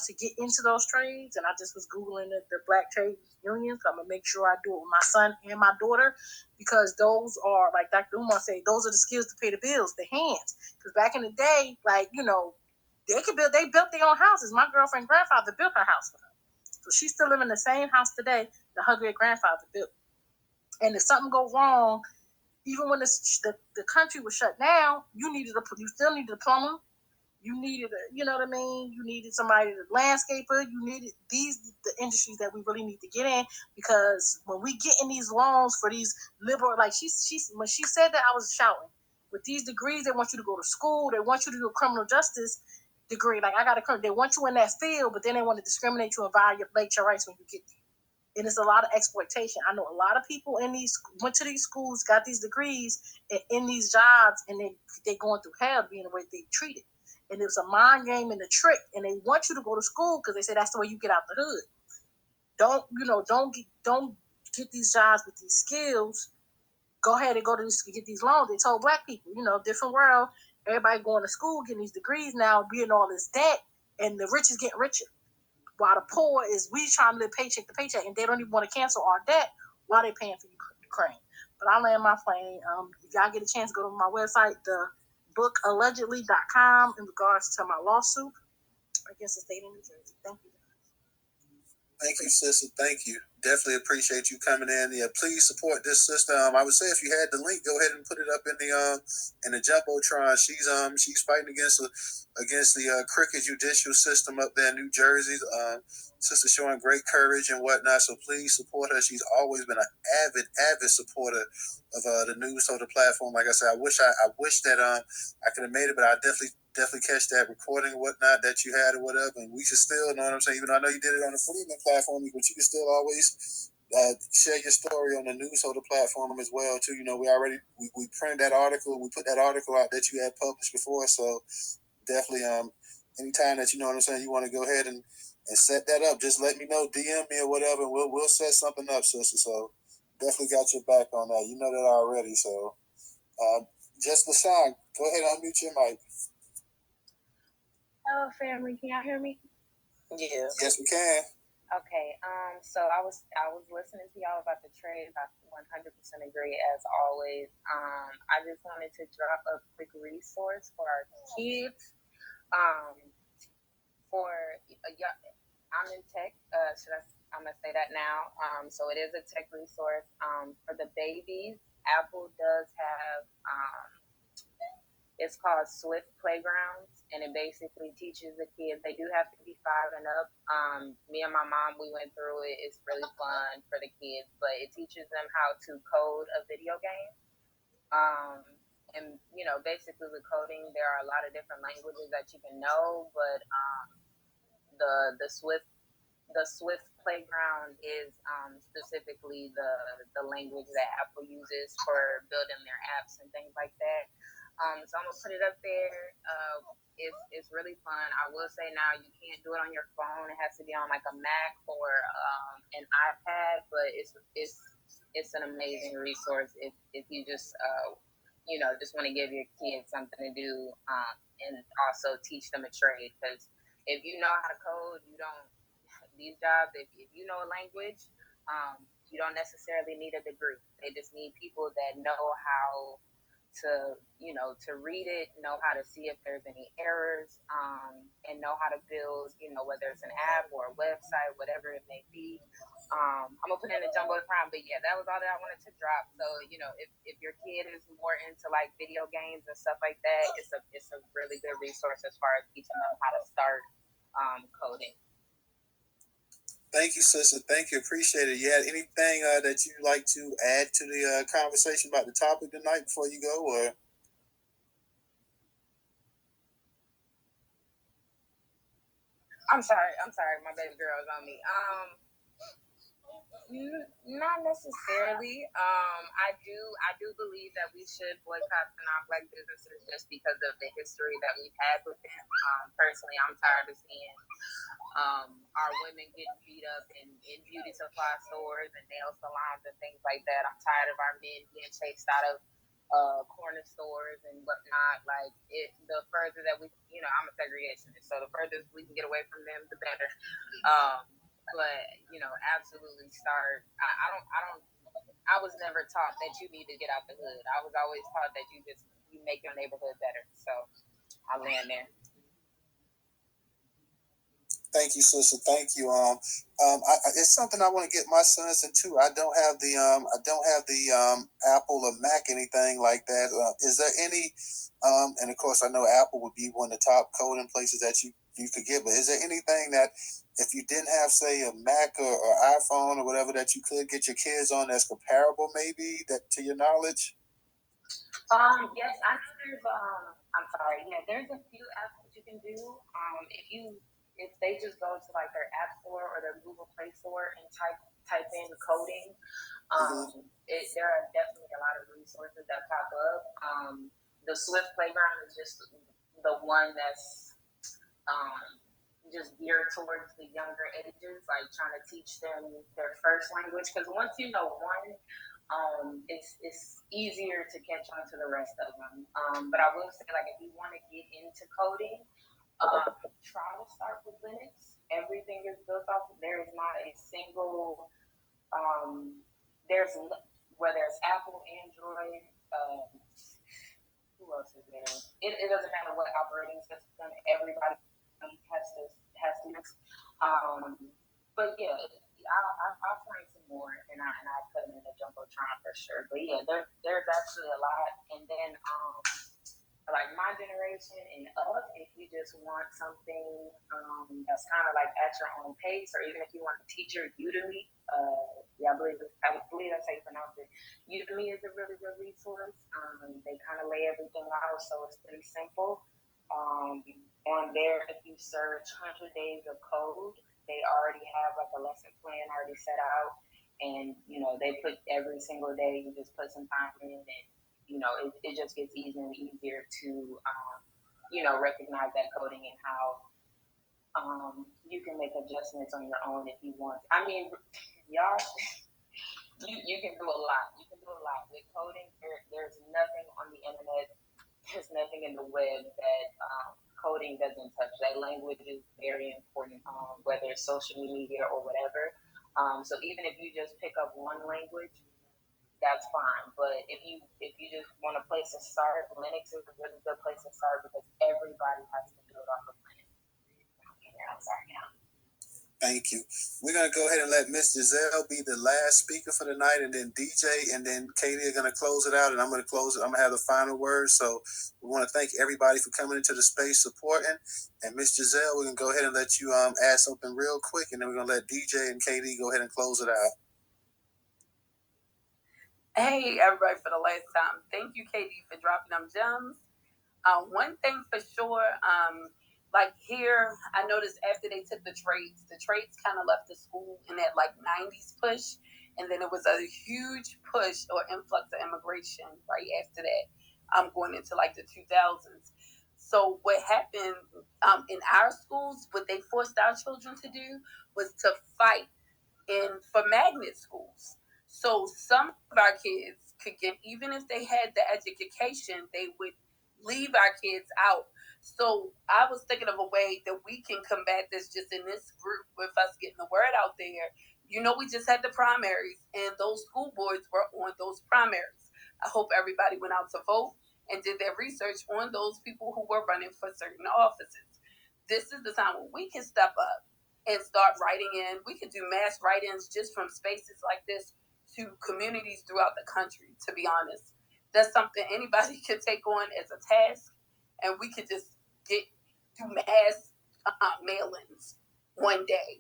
to get into those trades. And I just was Googling the Black Trade Unions. I'm gonna make sure I do it with my son and my daughter, because those are, like Dr. Umar said, those are the skills to pay the bills, the hands. Because back in the day, they built their own houses. My girlfriend's grandfather built her house for her, so she's still living in the same house today that her great grandfather built. And if something goes wrong, even when the country was shut down, you still needed a plumber. You needed you needed somebody to landscaper. You needed the industries that we really need to get in, because when we get in these loans for these liberal, like she when she said that, I was shouting. With these degrees, they want you to go to school. They want you to do a criminal justice degree. Like they want you in that field, but then they want to discriminate you and violate your rights when you get there. And it's a lot of exploitation. I know a lot of people went to these schools, got these degrees, and in these jobs, and they going through hell being the way they treated. And it was a mind game and a trick, and they want you to go to school because they say that's the way you get out the hood. Don't get these jobs with these skills. Go ahead and get these loans. They told black people, different world. Everybody going to school, getting these degrees now, being all this debt, and the rich is getting richer. While the poor we trying to live paycheck to paycheck, and they don't even want to cancel our debt while they're paying for Ukraine. But I land my plane. If y'all get a chance, go to my website, thebookallegedly.com, in regards to my lawsuit against the state of New Jersey. Thank you. Thank you, sister. Thank you. Definitely appreciate you coming in. Yeah, please support this sister. I would say if you had the link, go ahead and put it up in the jumbotron. She's fighting against the crooked judicial system up there in New Jersey. Sister showing great courage and whatnot. So please support her. She's always been an avid supporter of the Newstoter platform. Like I said, I wish that I could have made it, but I definitely catch that recording and whatnot that you had or whatever, and we should still, know what I'm saying, even though I know you did it on the Freeman platform, but you can still always share your story on the Newstoter platform as well too. We printed that article, we put that article out that you had published before, so definitely anytime that you know what I'm saying, you want to go ahead and set that up, just let me know, DM me or whatever, and we'll set something up, sister. So definitely got your back on that. You know that already. So just LaShawn, go ahead and unmute your mic. Hello, family. Can y'all hear me? Yeah. Yes, we can. Okay. So I was listening to y'all about the trade. I 100% agree as always. I just wanted to drop a quick resource for our kids. I'm in tech. I'm gonna say that now. So it is a tech resource for the babies. Apple does have. It's called Swift Playgrounds, and it basically teaches the kids. They do have to be 5 and up. Me and my mom, we went through it. It's really fun for the kids, but it teaches them how to code a video game. And basically with coding, there are a lot of different languages that you can know, but the Swift Playground is specifically the language that Apple uses for building their apps and things like that. So I'm gonna put it up there. It's really fun. I will say now you can't do it on your phone. It has to be on like a Mac or an iPad. But it's an amazing resource if you just just want to give your kids something to do and also teach them a trade. Because if you know how to code, these jobs. If you know a language, you don't necessarily need a degree. They just need people that know how to read it, know how to see if there's any errors, and know how to build, whether it's an app or a website, whatever it may be. I'm gonna put in a jumbo prime, but yeah, that was all that I wanted to drop. So if your kid is more into like video games and stuff like that, it's a really good resource as far as teaching them how to start coding. Thank you, sister. Thank you. Appreciate it. You had anything that you'd like to add to the conversation about the topic tonight before you go, or? I'm sorry. My baby girl is on me. Not necessarily. I do believe that we should boycott the non-black businesses just because of the history that we've had with them. Personally, I'm tired of seeing our women getting beat up in beauty supply stores and nail salons and things like that. I'm tired of our men being chased out of corner stores and whatnot. Like the further that we, I'm a segregationist, so the further we can get away from them, the better. But absolutely start. I was never taught that you need to get out the hood. I was always taught that you make your neighborhood better. So I land there. Thank you, sister. Thank you. It's something I want to get my sons into. I don't have the Apple or Mac, anything like that. Is there any? And of course, I know Apple would be one of the top coding places that you could get. But is there anything that if you didn't have, say, a Mac or iPhone or whatever, that you could get your kids on that's comparable, maybe that to your knowledge? Yes, I know there's. I'm sorry. Yeah, there's a few apps that you can do. If they just go to like their App Store or their Google Play Store and type in coding, there are definitely a lot of resources that pop up. The Swift Playground is just the one that's just geared towards the younger ages, like trying to teach them their first language. Because once you know one, it's easier to catch on to the rest of them. But I will say, like, if you want to get into coding, try to start with Linux. Everything is built off. There is not a single. There's whether it's Apple, Android. Who else is there? It doesn't matter what operating system. Everybody has to use. But yeah, I'll find some more and I'll put them in a jumbotron for sure. But yeah, there's actually a lot. And then like my generation and up, if you just want something that's kind of like at your own pace, or even if you want a teacher, Udemy, I believe that's how you pronounce it. Udemy is a really good resource. They kind of lay everything out, so it's pretty simple. On there, if you search 100 days of code, they already have like a lesson plan already set out, and they put every single day. You just put some time in, and it just gets easier and easier to, recognize that coding and how you can make adjustments on your own if you want. I mean, y'all, you can do a lot. You can do a lot with coding. There's nothing on the internet. There's nothing in the web that coding doesn't touch. That language is very important, whether it's social media or whatever. So even if you just pick up one language, that's fine. But if you just want a place to start, Linux is a really good place to start because everybody has to build off of Linux. I'm sorry now. Thank you. We're going to go ahead and let Miss Giselle be the last speaker for the night, and then DJ and then Katie are going to close it out, and I'm going to close it. I'm going to have the final word. So we want to thank everybody for coming into the space supporting. And Miss Giselle, we're going to go ahead and let you add something real quick, and then we're going to let DJ and Katie go ahead and close it out. Hey, everybody, for the last time. Thank you, Katie, for dropping them gems. One thing for sure, like here, I noticed after they took the trades kind of left the school in that like 90s push. And then it was a huge push or influx of immigration right after that, going into like the 2000s. So what happened in our schools, what they forced our children to do was to fight for magnet schools. So some of our kids could get, even if they had the education, they would leave our kids out. So I was thinking of a way that we can combat this just in this group with us getting the word out there. We just had the primaries, and those school boards were on those primaries. I hope everybody went out to vote. and did their research on those people who were running for certain offices. This is the time when we can step up and start writing in. We could do mass write-ins just from spaces like this to communities throughout the country, to be honest. That's something anybody could take on as a task, and we could just do mass mail-ins one day.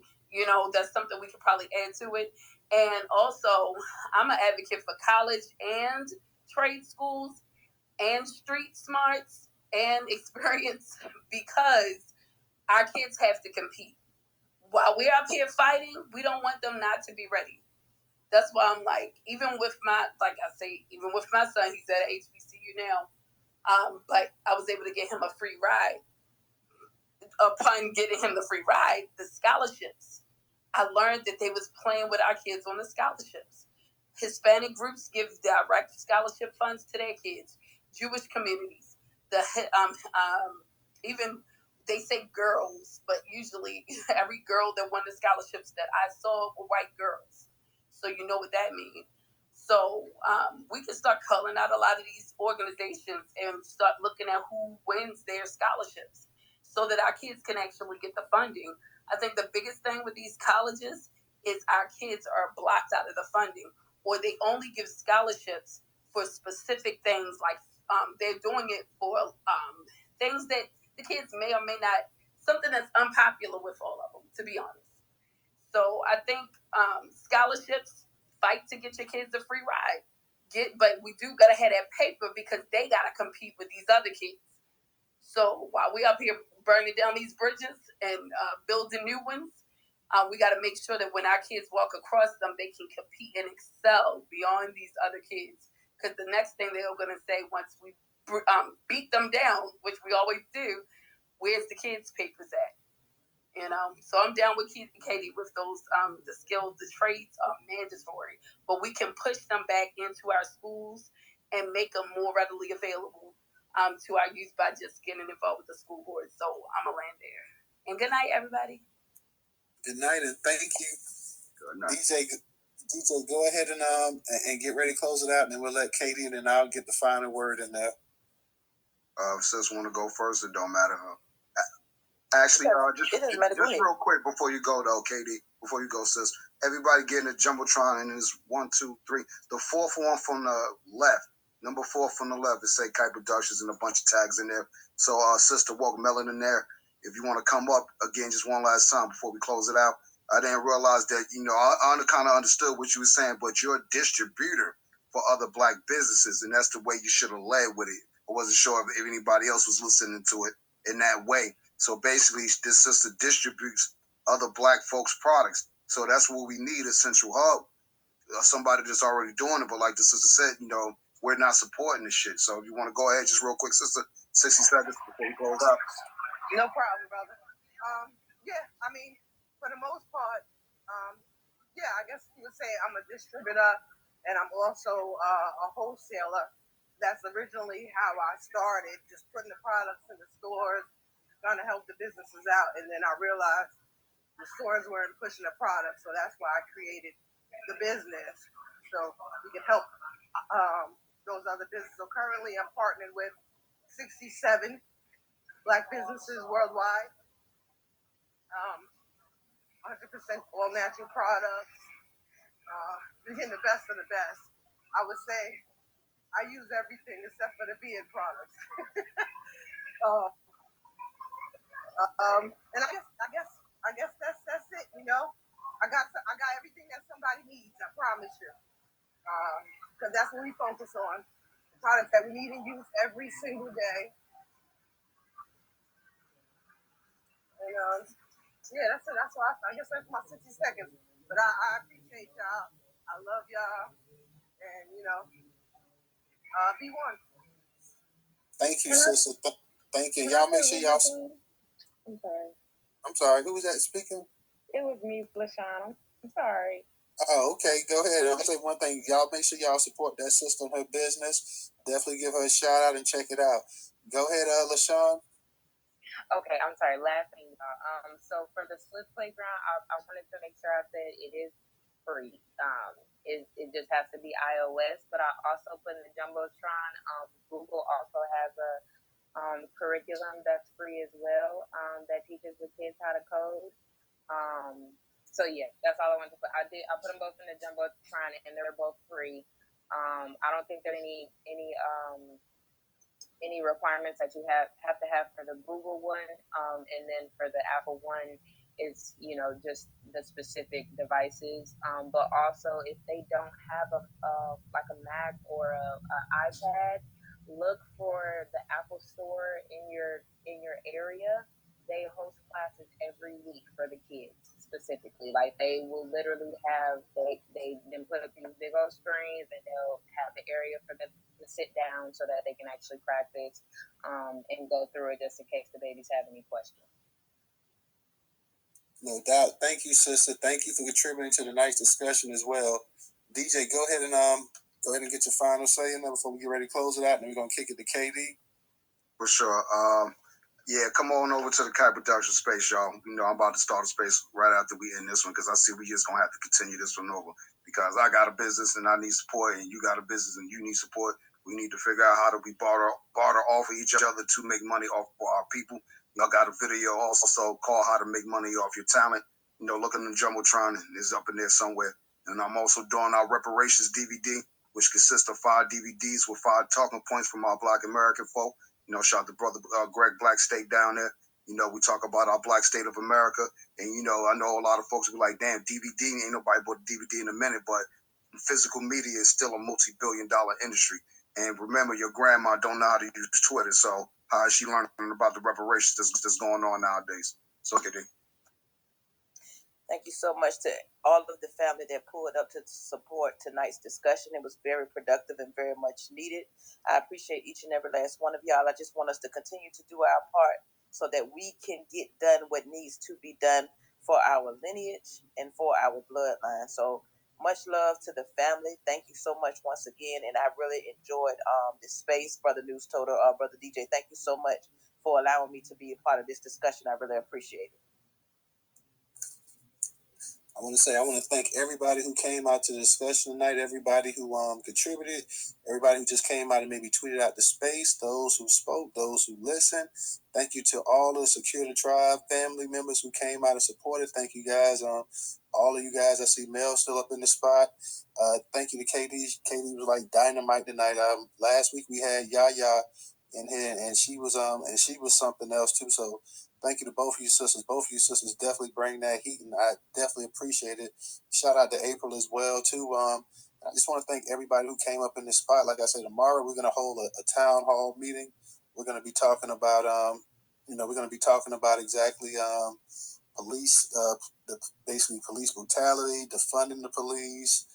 That's something we could probably add to it. And also, I'm an advocate for college and trade schools and street smarts and experience, because our kids have to compete. While we're up here fighting, we don't want them not to be ready. That's why I'm like, even with my son, he's at HBCU now, but I was able to get him a free ride. Upon getting him the free ride, the scholarships, I learned that they was playing with our kids on the scholarships. Hispanic groups give direct scholarship funds to their kids. Jewish communities, even they say girls, but usually every girl that won the scholarships that I saw were white girls. So you know what that means. So we can start calling out a lot of these organizations and start looking at who wins their scholarships so that our kids can actually get the funding. I think the biggest thing with these colleges is our kids are blocked out of the funding, or they only give scholarships for specific things, like they're doing it for things that the kids may or may not, something that's unpopular with all of them, to be honest. So I think scholarships, fight to get your kids a free ride. But we do gotta have that paper because they gotta compete with these other kids. So while we up here burning down these bridges and building new ones, we got to make sure that when our kids walk across them, they can compete and excel beyond these other kids. Because the next thing they're going to say once we beat them down, which we always do, where's the kids' papers at? So I'm down with Katie with those. The skills, the trades are mandatory, but we can push them back into our schools and make them more readily available to our youth by just getting involved with the school board. So I'm gonna land there. And good night, everybody. Good night, and thank you, DJ. DJ, go ahead and get ready to close it out, and then we'll let Katie, and then I'll get the final word in there. Sis want to go first? It don't matter. Actually, just real quick before you go, though, Katie, before you go, sis, everybody get in the Jumbotron, and it's 1, 2, 3. The fourth one from the left, number 4 from the left, it say Kite Productions and a bunch of tags in there. So, Sister Walk Melon in there. If you want to come up again, just one last time before we close it out. I didn't realize that, I kind of understood what you were saying, but you're a distributor for other black businesses, and that's the way you should have led with it. I wasn't sure if anybody else was listening to it in that way. So basically, this sister distributes other black folks' products. So that's what we need, a central hub, somebody that's already doing it. But like the sister said, we're not supporting this shit. So if you want to go ahead, just real quick, sister, 60 seconds before you close out. No problem, brother. Yeah, I mean, for the most part, yeah, I guess you would say I'm a distributor and I'm also a wholesaler. That's originally how I started, just putting the products in the stores, trying to help the businesses out. And then I realized the stores weren't pushing the product, so that's why I created the business, so we can help those other businesses. So currently I'm partnered with 67 black businesses worldwide. 100% all natural products. We're getting the best of the best. I would say I use everything except for the beard products. And I guess that's it. I got everything that somebody needs. I promise you. Because that's what we focus on. Products that we need and use every single day. And yeah, that's it. That's why I guess that's my 60 seconds. But I appreciate y'all. I love y'all. And be one. Thank you, sister. Thank you. Y'all make sure y'all. I'm sorry. I'm sorry. Who was that speaking? It was me, Lashana. I'm sorry. Oh, okay. Go ahead. I'll say one thing. Y'all make sure y'all support that sister in her business. Definitely give her a shout out and check it out. Go ahead, LaShawn. Okay, I'm sorry. Last thing, y'all. So for the Swift Playground, I wanted to make sure I said it is free. it just has to be iOS. But I also put in the Jumbotron. Google also has a curriculum that's free as well, that teaches the kids how to code. So yeah, that's all I wanted to put. I put them both in the Jumbotron, and they're both free. I don't think there are any requirements that you have to have for the Google one, and then for the Apple one, it's just the specific devices. But also, if they don't have like a Mac or a iPad, look for the Apple Store in your area. They host classes every week for the kids specifically. Like they will literally have they then put up these big old screens, and they'll have the area for them to sit down so that they can actually practice and go through it just in case the babies have any questions. No doubt. Thank you, sister. Thank you for contributing to the night's discussion as well. DJ, go ahead and get your final say in there before we get ready to close it out, and then we're gonna kick it to KD. For sure. Yeah, come on over to the Kai Production space, y'all. I'm about to start a space right after we end this one because I see we just gonna have to continue this one over because I got a business and I need support, and you got a business and you need support. We need to figure out how do we barter off of each other to make money off for our people. Y'all got a video also called How to Make Money Off Your Talent. Look in the Jumbotron, it's up in there somewhere. And I'm also doing our reparations DVD, which consists of 5 DVDs with 5 talking points from our Black American folk. Shout out to brother Greg Blackstate down there. We talk about our Black state of America. And, I know a lot of folks will be like, damn, DVD, ain't nobody bought a DVD in a minute. But physical media is still a multi-billion-dollar industry. And remember, your grandma don't know how to use Twitter. So how is she learning about the reparations that's going on nowadays? So, okay. Thank you so much to all of the family that pulled up to support tonight's discussion. It was very productive and very much needed. I appreciate each and every last one of y'all. I just want us to continue to do our part so that we can get done what needs to be done for our lineage and for our bloodline. So much love to the family. Thank you so much once again. And I really enjoyed this space, Brother Newstoter, Brother DJ. Thank you so much for allowing me to be a part of this discussion. I really appreciate it. I want to thank everybody who came out to the discussion tonight, everybody who contributed, everybody who just came out and maybe tweeted out the space, those who spoke, those who listened. Thank you to all the Secure the Tribe family members who came out and supported. Thank you guys. All of you guys, I see Mel still up in the spot. Thank you to KD. KD was like dynamite tonight. Last week we had Yaya in here, and she was something else too. So thank you to both of you sisters. Both of you sisters definitely bring that heat, and I definitely appreciate it. Shout out to April as well too. I just want to thank everybody who came up in this spot. Like I said, tomorrow we're going to hold a town hall meeting. We're going to be talking about exactly police, basically police brutality, defunding the police,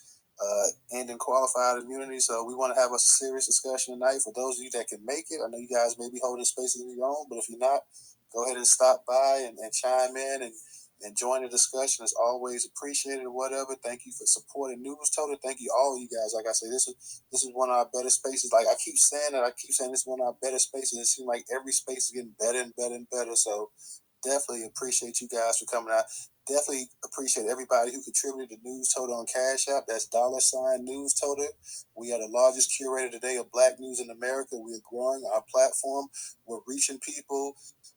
ending qualified immunity. So we want to have a serious discussion tonight. For those of you that can make it, I know you guys may be holding spaces of your own, but if you're not, go ahead and stop by and chime in and join the discussion. It's always appreciated or whatever. Thank you for supporting Newstoter. Thank you all of you guys. Like I say, this is one of our better spaces. Like I keep saying this is one of our better spaces. It seems like every space is getting better and better and better. So definitely appreciate you guys for coming out. Definitely appreciate everybody who contributed to Newstoter on Cash App. That's $Newstoter. We are the largest curator today of Black news in America. We are growing our platform. We're reaching people.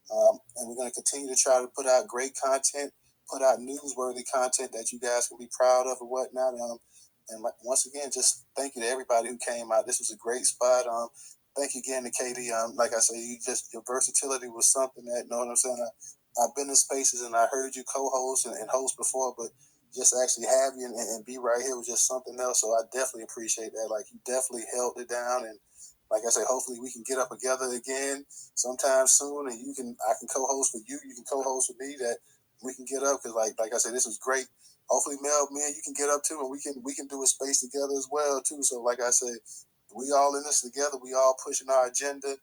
And we're going to continue to try to put out great content, put out newsworthy content that you guys can be proud of and whatnot. And once again, just thank you to everybody who came out. This was a great spot. Thank you again to Katie. Like I say, your versatility was something that, you know what I'm saying? I've been in spaces and I heard you co-host and host before, but just actually have you and be right here was just something else. So I definitely appreciate that. Like you definitely held it down, and like I say, hopefully we can get up together again sometime soon, and I can co-host with you. You can co-host with me. That we can get up because, like I said, this was great. Hopefully, Mel, me and you can get up too, and we can do a space together as well too. So, like I said, we all in this together. We all pushing our agenda.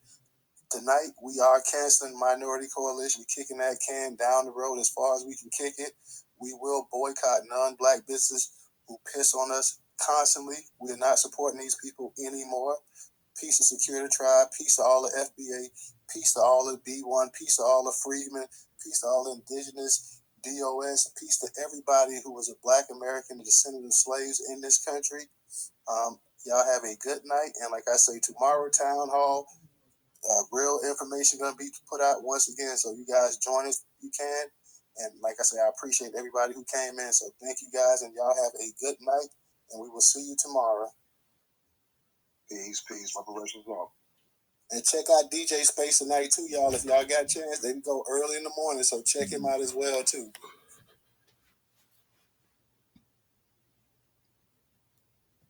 Tonight, we are canceling Minority Coalition. We're kicking that can down the road as far as we can kick it. We will boycott non-Black business who piss on us constantly. We are not supporting these people anymore. Peace to Secure the Tribe. Peace to all the FBA. Peace to all the B1. Peace to all the freedmen. Peace to all the indigenous DOS. Peace to everybody who was a Black American descendant of slaves in this country. Y'all have a good night. And like I say, tomorrow, Town Hall, real information going to be put out once again. So you guys join us if you can. And like I say, I appreciate everybody who came in. So thank you guys, and y'all have a good night. And we will see you tomorrow. Peace. Reparations off. And check out DJ Space tonight too, y'all. If y'all got a chance, they can go early in the morning. So check him out as well too.